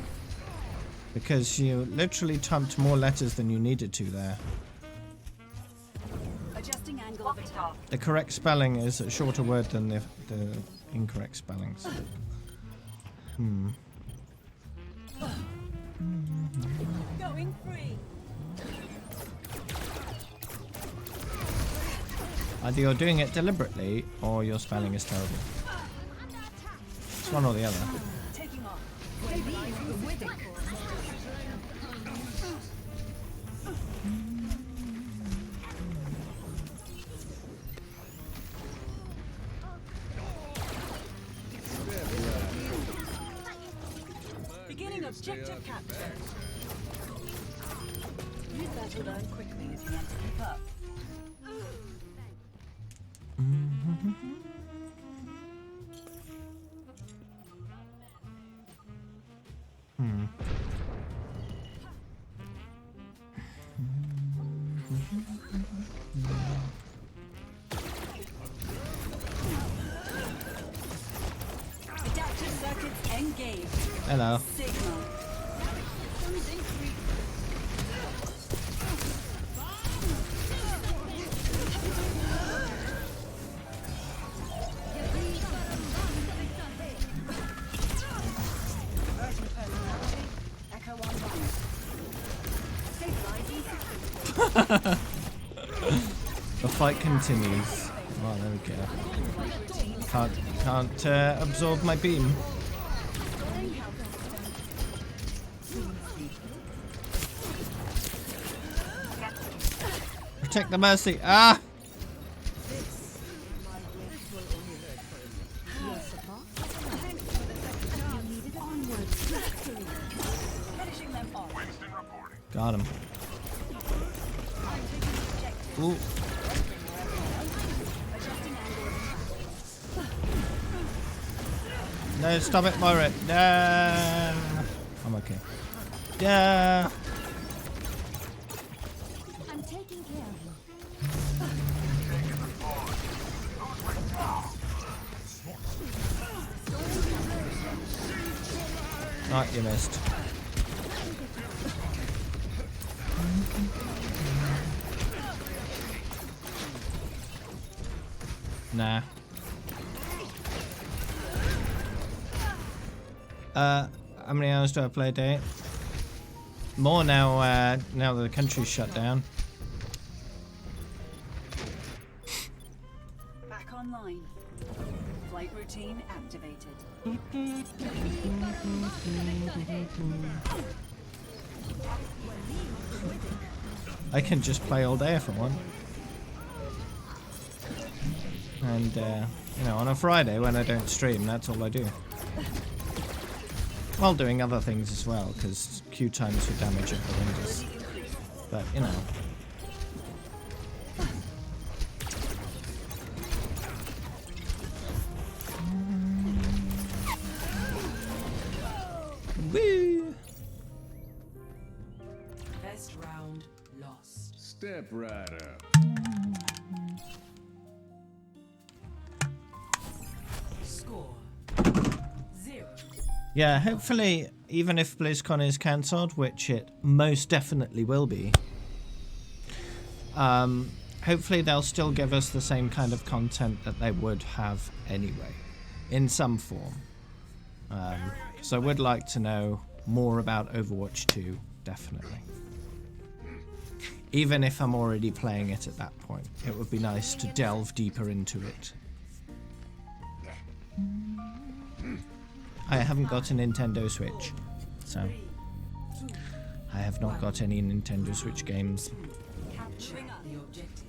Because you literally typed more letters than you needed to there. Adjusting angle of attack. The correct spelling is a shorter word than the incorrect spellings. Going free. Either you're doing it deliberately, or your spelling is terrible. It's one or the other. Taking off. Stabilizing with it. Beginning objective capture. Use that to learn quickly if you want to keep up. Adaptive circuits engaged. Hello. Signal. Echo online. Stabilizing. The fight continues. Oh, there we go. Can't absorb my beam. Protect the mercy. Ah! Finishing them off. Winston reporting. Got him. Ooh. Adjusting angle of attack. No, stop it, Moira. No. I'm okay. Yeah. I'm taking care of you. Oh, you missed. Nah. How many hours do I play a day? More now, now that the country's shut down. Back online. Flight routine activated. I can just play all day if I want. And, you know, on a Friday when I don't stream, that's all I do. While doing other things as well, because queue times for damage are horrendous. But, you know. Woo! Best round lost. Step right up. Score 0. Yeah, hopefully, even if BlizzCon is cancelled, which it most definitely will be, hopefully they'll still give us the same kind of content that they would have anyway, in some form. So I would like to know more about Overwatch 2, definitely. Even if I'm already playing it at that point, it would be nice to delve deeper into it. I haven't got a Nintendo Switch, so I have not got any Nintendo Switch games. Capturing the objective.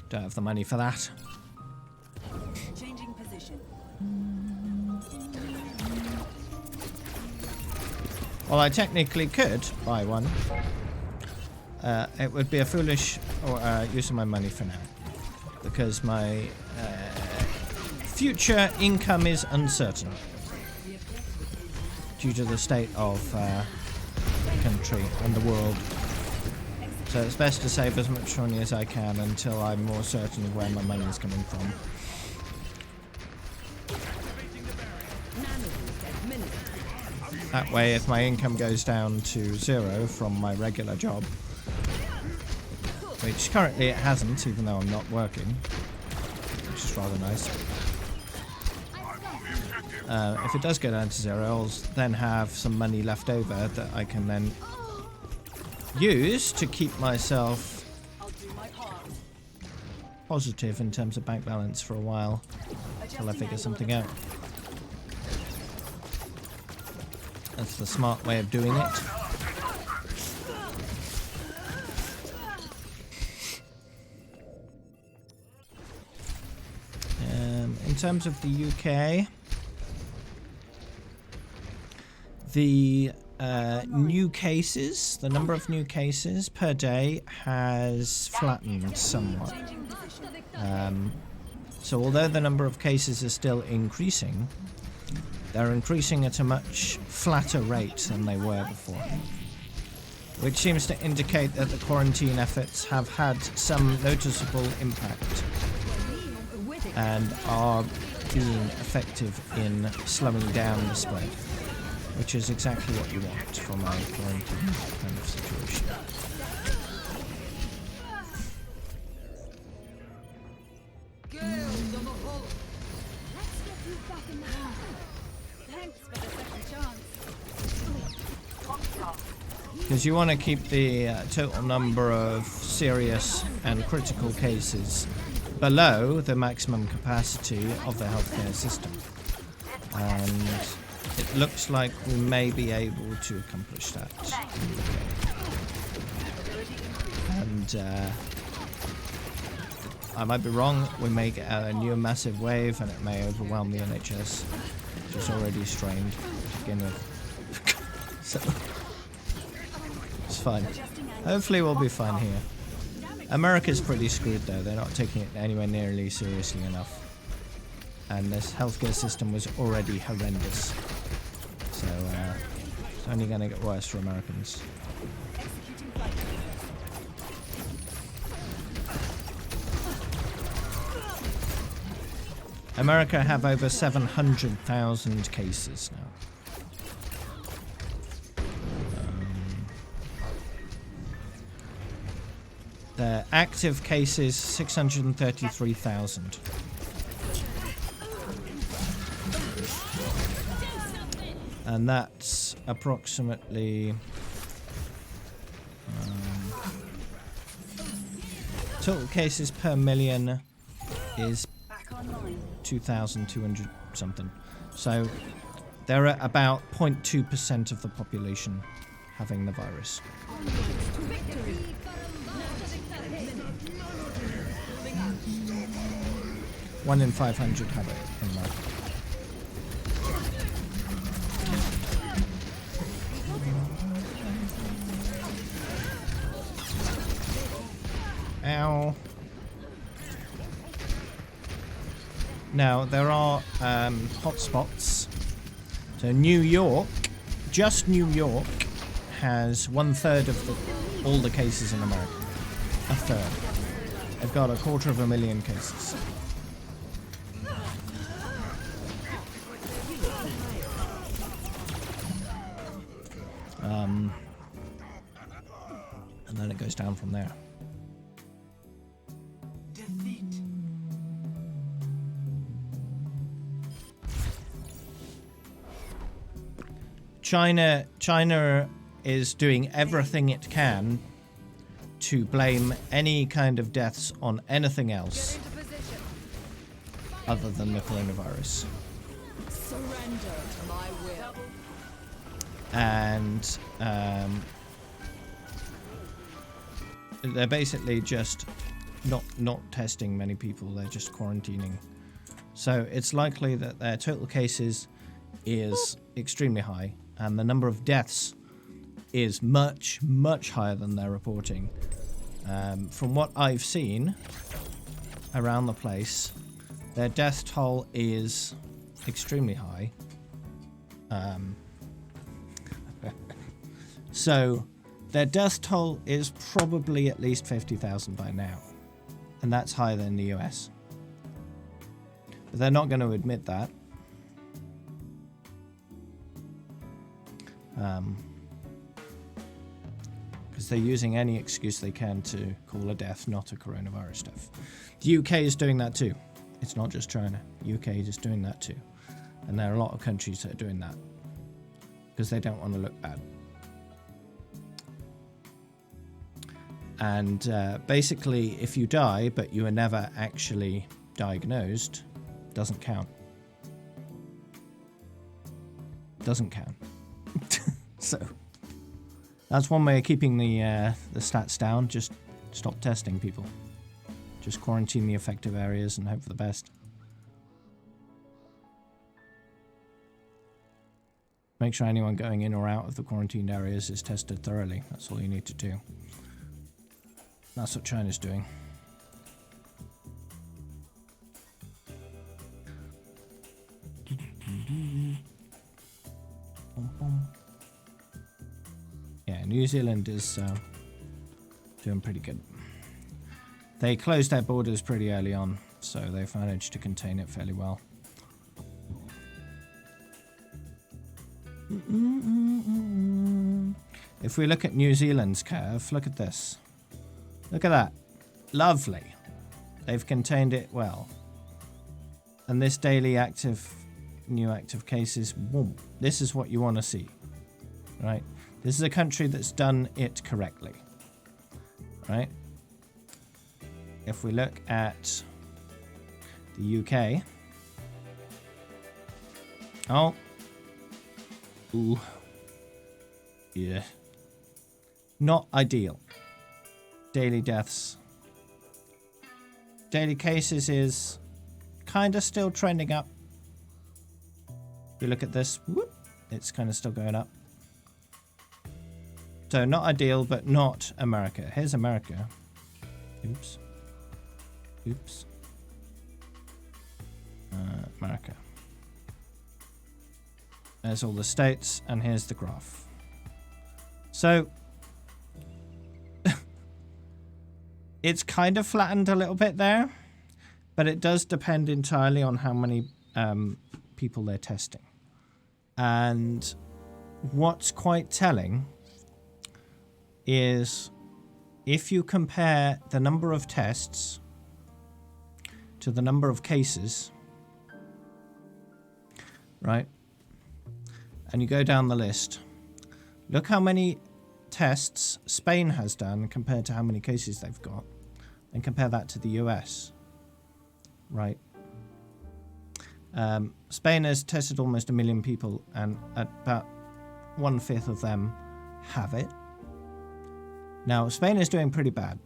Don't have the money for that. Changing position. Well, I technically could buy one. It would be a foolish use of my money for now, because my future income is uncertain due to the state of the country and the world. So it's best to save as much money as I can until I'm more certain of where my money is coming from. That way, if my income goes down to 0 from my regular job, which currently it hasn't, even though I'm not working, which is rather nice. If it does go down to 0, I'll then have some money left over that I can then use to keep myself positive in terms of bank balance for a while until I figure something out. That's the smart way of doing it. In terms of the UK, the new cases, the number of new cases per day has flattened somewhat. So although the number of cases is still increasing, they're increasing at a much flatter rate than they were before, which seems to indicate that the quarantine efforts have had some noticeable impact and are being effective in slowing down the spread, which is exactly what you want from a quarantine kind of situation. Because you want to keep the total number of serious and critical cases below the maximum capacity of the healthcare system. And it looks like we may be able to accomplish that. And I might be wrong, we may get a new massive wave and it may overwhelm the NHS, which is already strained to begin with. So, it's fine. Hopefully we'll be fine here. America's pretty screwed though, they're not taking it anywhere nearly seriously enough. And this healthcare system was already horrendous. So it's only going to get worse for Americans. America have over 700,000 cases now. The active cases, 633,000. And that's approximately total cases per million is 2,200 something. So they're at about 0.2% of the population having the virus. 1 in 500 have it in America. Ow. Now, there are hotspots. So New York, just New York, has 1/3 of all the cases in America. A third. They've got 250,000 cases. And then it goes down from there. China is doing everything it can to blame any kind of deaths on anything else other than the coronavirus. Surrender to my will. And they're basically just not testing many people, they're just quarantining. So it's likely that their total cases is extremely high, and the number of deaths is much, much higher than they're reporting. From what I've seen around the place, their death toll is extremely high. So their death toll is probably at least 50,000 by now. And that's higher than the US. But they're not going to admit that. Because they're using any excuse they can to call a death not a coronavirus death. The UK is doing that too. It's not just China. The UK is doing that too. And there are a lot of countries that are doing that. Because they don't want to look bad. And basically, if you die, but you are never actually diagnosed, doesn't count. Doesn't count. So, that's one way of keeping the stats down. Just stop testing people. Just quarantine the affected areas and hope for the best. Make sure anyone going in or out of the quarantined areas is tested thoroughly. That's all you need to do. That's what China's doing. Yeah, New Zealand is doing pretty good. They closed their borders pretty early on, so they've managed to contain it fairly well. If we look at New Zealand's curve, look at this. Look at that. Lovely. They've contained it well. And this daily new active cases, boom. This is what you want to see. Right? This is a country that's done it correctly. Right? If we look at the UK. Oh. Ooh. Yeah. Not ideal. Daily deaths. Daily cases is kind of still trending up. If you look at this, whoop, it's kind of still going up. So not ideal, but not America. Here's America. Oops. Oops. America. There's all the states, and here's the graph. So it's kind of flattened a little bit there, but it does depend entirely on how many people they're testing. And what's quite telling is if you compare the number of tests to the number of cases, right? And you go down the list, look how many tests Spain has done compared to how many cases they've got, and compare that to the US, right? Spain has tested almost 1 million people, and about 1/5 of them have it. Now, Spain is doing pretty bad,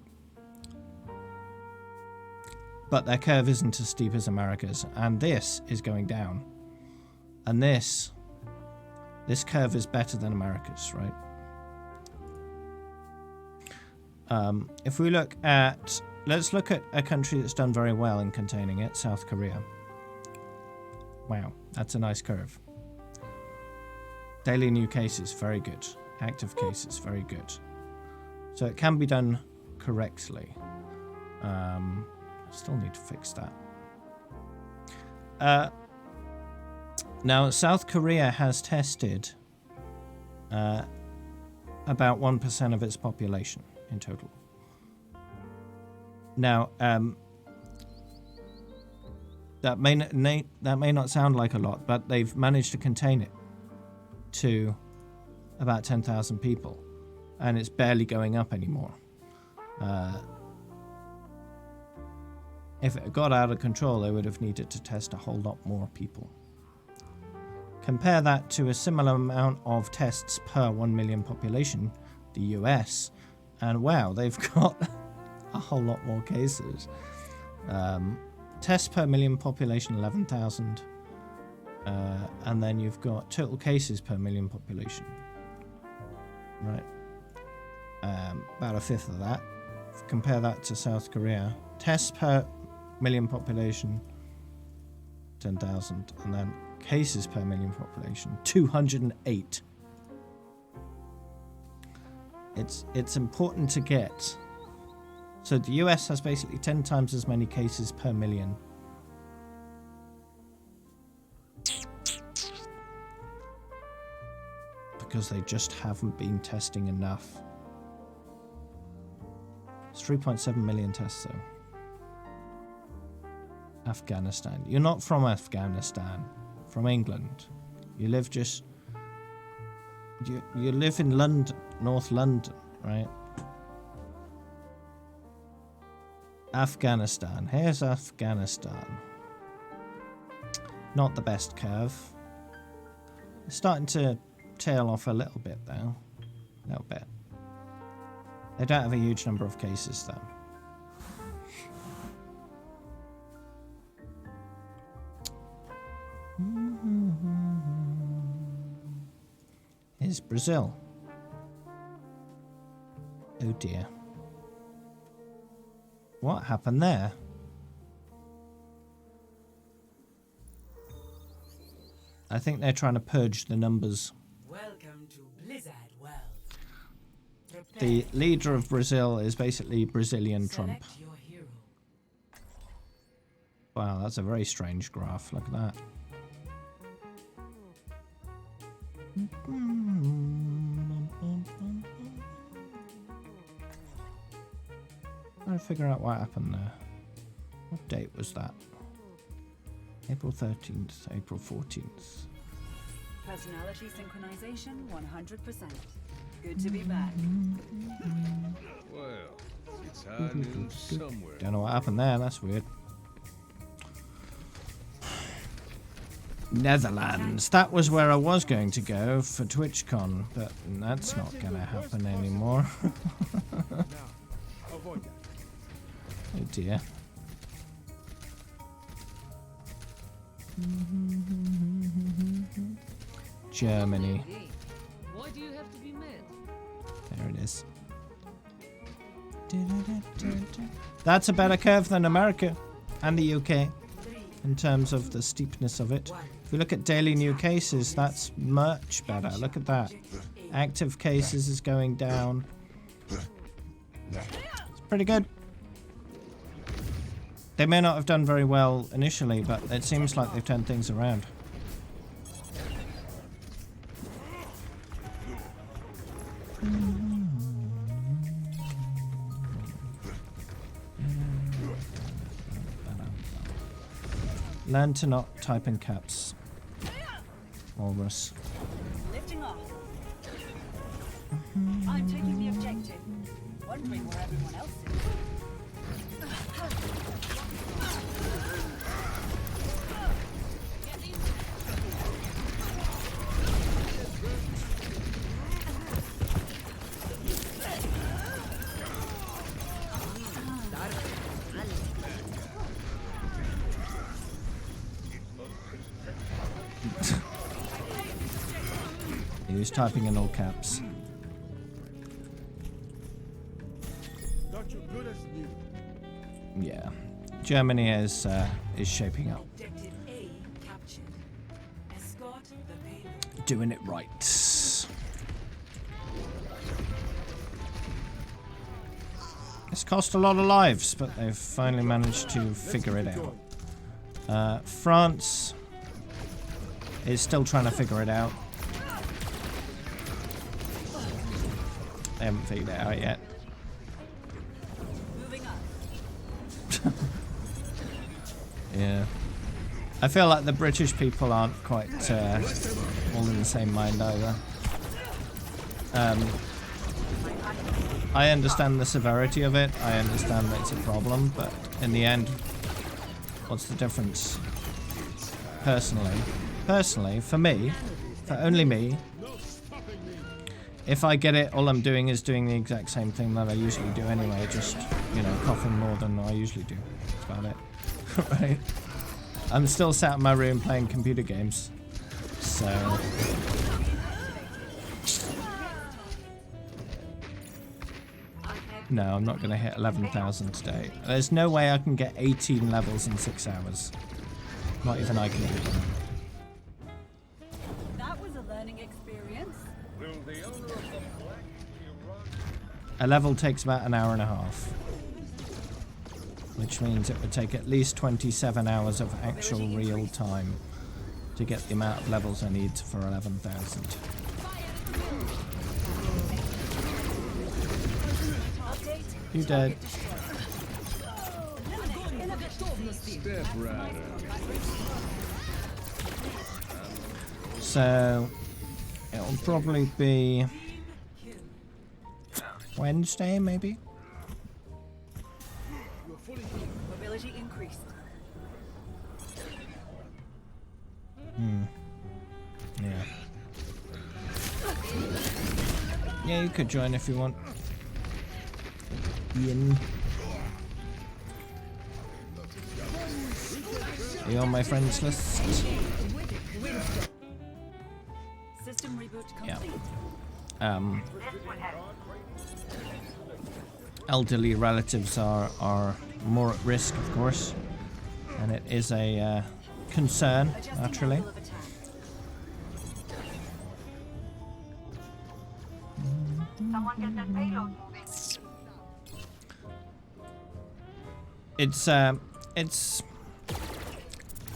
but their curve isn't as steep as America's, and this is going down. And this curve is better than America's, right? If we look at, let's look at a country that's done very well in containing it, South Korea. Wow, that's a nice curve. Daily new cases, very good. Active cases, very good. So it can be done correctly. Still need to fix that. Now, South Korea has tested about 1% of its population in total. Now, that may not sound like a lot, but they've managed to contain it to about 10,000 people, and it's barely going up anymore. If it got out of control, they would have needed to test a whole lot more people. Compare that to a similar amount of tests per 1 million population, the US, and wow, they've got a whole lot more cases. Tests per million population, 11,000. And then you've got total cases per million population. Right. About 1/5 of that. Compare that to South Korea. Tests per million population, 10,000. And then cases per million population, 208. it's important to get. So the US has basically 10 times as many cases per million. Because they just haven't been testing enough. It's 3.7 million tests though. Afghanistan. You're not from Afghanistan. From England. You live just... You live in London, North London, right? Afghanistan. Here's Afghanistan. Not the best curve. It's starting to tail off a little bit though. A little bit. They don't have a huge number of cases though. Here's Brazil. Oh dear. What happened there? I think they're trying to purge the numbers. Welcome to Blizzard World. The leader of Brazil is basically Brazilian Trump. Select your hero. Wow, that's a very strange graph. Look at that. Trying to figure out what happened there. What date was that? April 13th, April 14th. Personality synchronization 100%. Good to be back. Well, it's high noon somewhere. Don't know what happened there, that's weird. Netherlands. That was where I was going to go for TwitchCon, but that's not going to happen anymore. Oh dear. Germany. Why do you have to be mad? There it is. That's a better curve than America and the UK in terms of the steepness of it. If we look at daily new cases, that's much better. Look at that. Active cases is going down. It's pretty good. They may not have done very well initially, but it seems like they've turned things around. Learn to not type in caps. Walrus. Lifting off. I'm taking the objective. Wondering where everyone else is. He was typing in all caps. Yeah, Germany is shaping up. Objective A captured. Escort the payload. Doing it right. It's cost a lot of lives, but they've finally managed to figure it out. France is still trying to figure it out. They haven't figured it out yet. Moving up. Yeah. I feel like the British people aren't quite all in the same mind either. I understand the severity of it. I understand that it's a problem, but in the end, what's the difference? Personally, for me, for only me, if I get it, all I'm doing is doing the exact same thing that I usually do anyway, just, you know, coughing more than I usually do. That's about it. Right? I'm still sat in my room playing computer games. So... No, I'm not going to hit 11,000 today. There's no way I can get 18 levels in 6 hours. Not even I can do that. That was a learning experience. Will the owner of the black be run? A level takes about an hour and a half. Which means it would take at least 27 hours of actual real time to get the amount of levels I need for 11,000. You dead. So it'll probably be Wednesday, maybe? Mobility increased. Yeah. Yeah, you could join if you want. Ian. Are you on my friends list? System reboot Yeah. complete. Elderly relatives are more at risk, of course, and it is a concern, naturally. Angle of attack. Someone get that payload moving. It's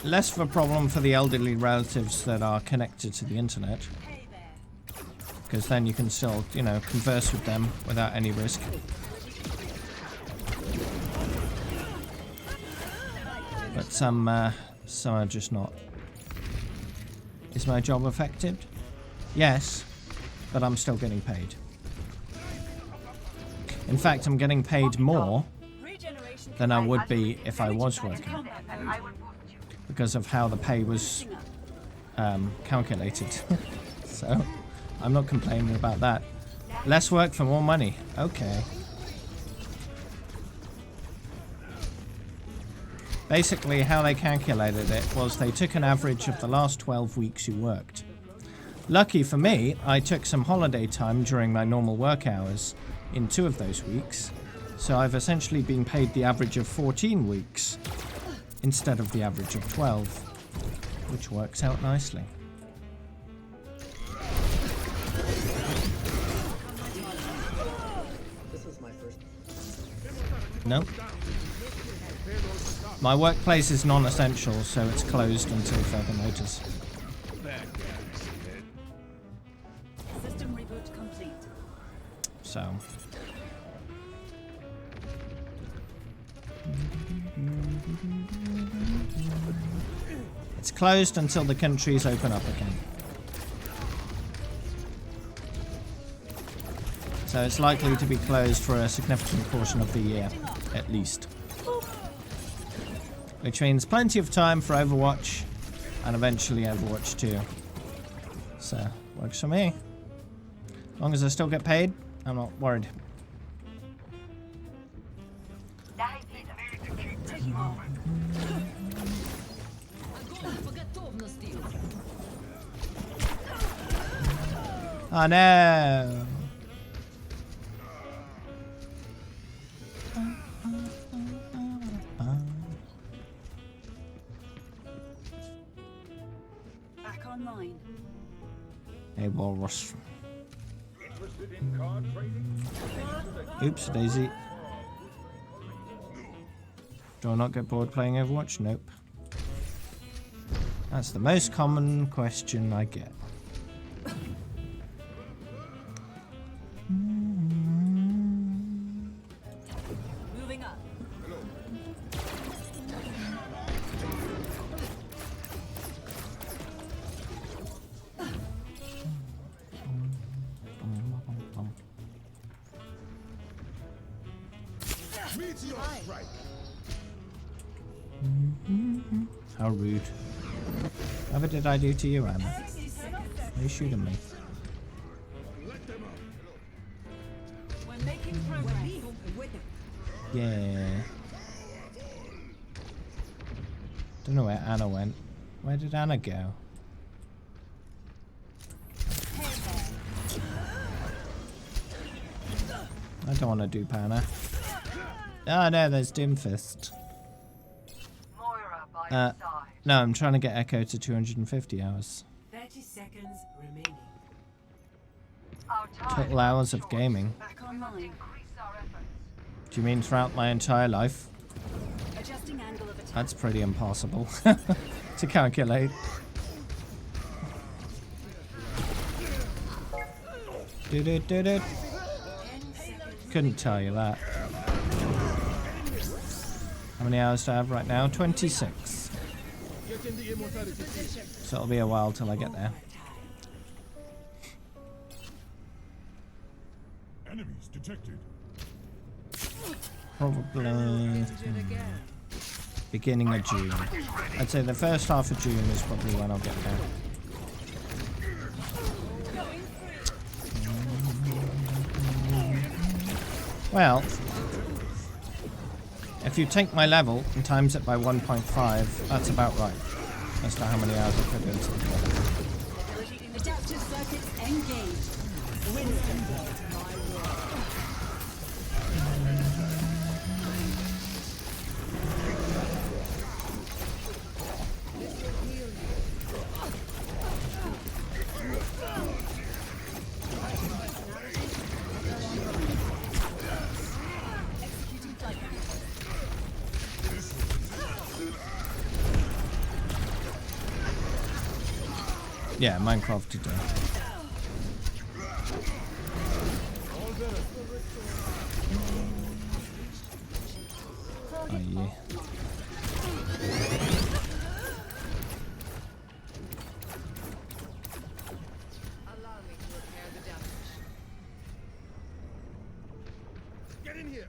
less of a problem for the elderly relatives that are connected to the internet, because then you can still, you know, converse with them without any risk. But some are just not. Is my job effective? Yes, but I'm still getting paid. In fact, I'm getting paid more than I would be if I was working, because of how the pay was calculated. So I'm not complaining about that. Less work for more money. Okay. Basically, how they calculated it was they took an average of the last 12 weeks you worked. Lucky for me, I took some holiday time during my normal work hours in 2 of those weeks, so I've essentially been paid the average of 14 weeks instead of the average of 12, which works out nicely. Nope. My workplace is non-essential, so it's closed until further notice. System reboot complete. So. It's closed until the countries open up again. So it's likely to be closed for a significant portion of the year, at least. Which means plenty of time for Overwatch, and eventually Overwatch 2. So, works for me. As long as I still get paid, I'm not worried. Oh no! Back online. Hey, Walrus. Oops, Daisy. Do I not get bored playing Overwatch? Nope. That's the most common question I get. Moving up. Meteor strike. How rude. Whatever did I do to you, Anna? Are you shooting me? Let them out. We're making progress. Yeah. Don't know where Anna went. Where did Anna go? I don't want to dupe Anna. Oh no, there's Doomfist. Moira by your side. No, I'm trying to get Echo to 250 hours. 30 seconds remaining. Our Total hours of gaming. Back online. increase our efforts. Do you mean throughout my entire life? Adjusting angle of attack. That's pretty impossible to calculate. Do. Couldn't tell you that. How many hours do I have right now? 26. So it'll be a while till I get there. Enemies detected. Probably beginning of June. I'd say the first half of June is probably when I'll get there. Well, if you take my level and times it by 1.5, that's about right as to how many hours I put into the game. Adaptive circuits engaged. Winston built my world. Executing flight management. Yeah, Minecraft today. Oh yeah. Allow me to repair the damage. Get in here.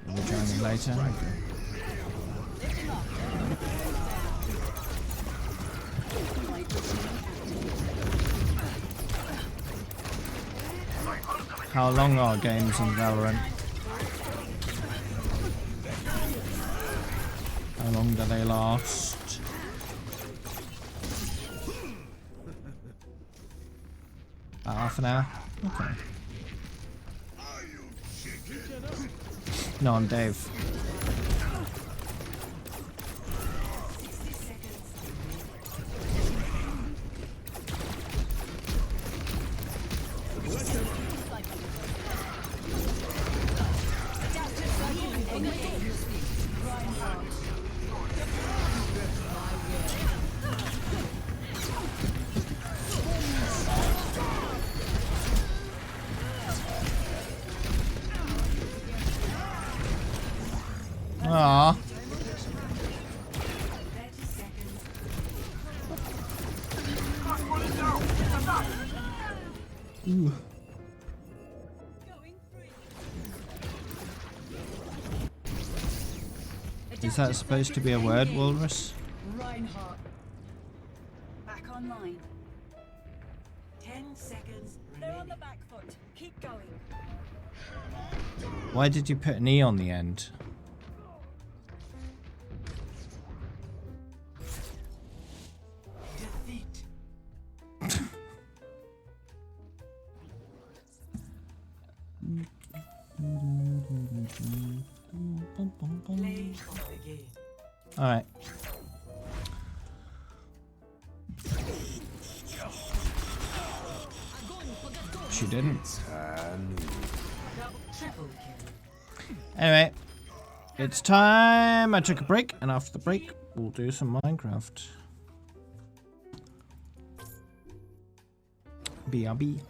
Will you join me later? Okay. How long are games in Valorant? How long do they last? About half an hour? Okay. No, I'm Dave. Aww. Ooh. Is that supposed to be a word, Walrus? Reinhardt. Back online. 10 seconds They're on remaining. the back foot. Keep going. Why did you put an E on the end? Defeat. Play of the game. Alright. She didn't. Triple kill. Anyway, it's time I took a break, and after the break, we'll do some Minecraft. BRB.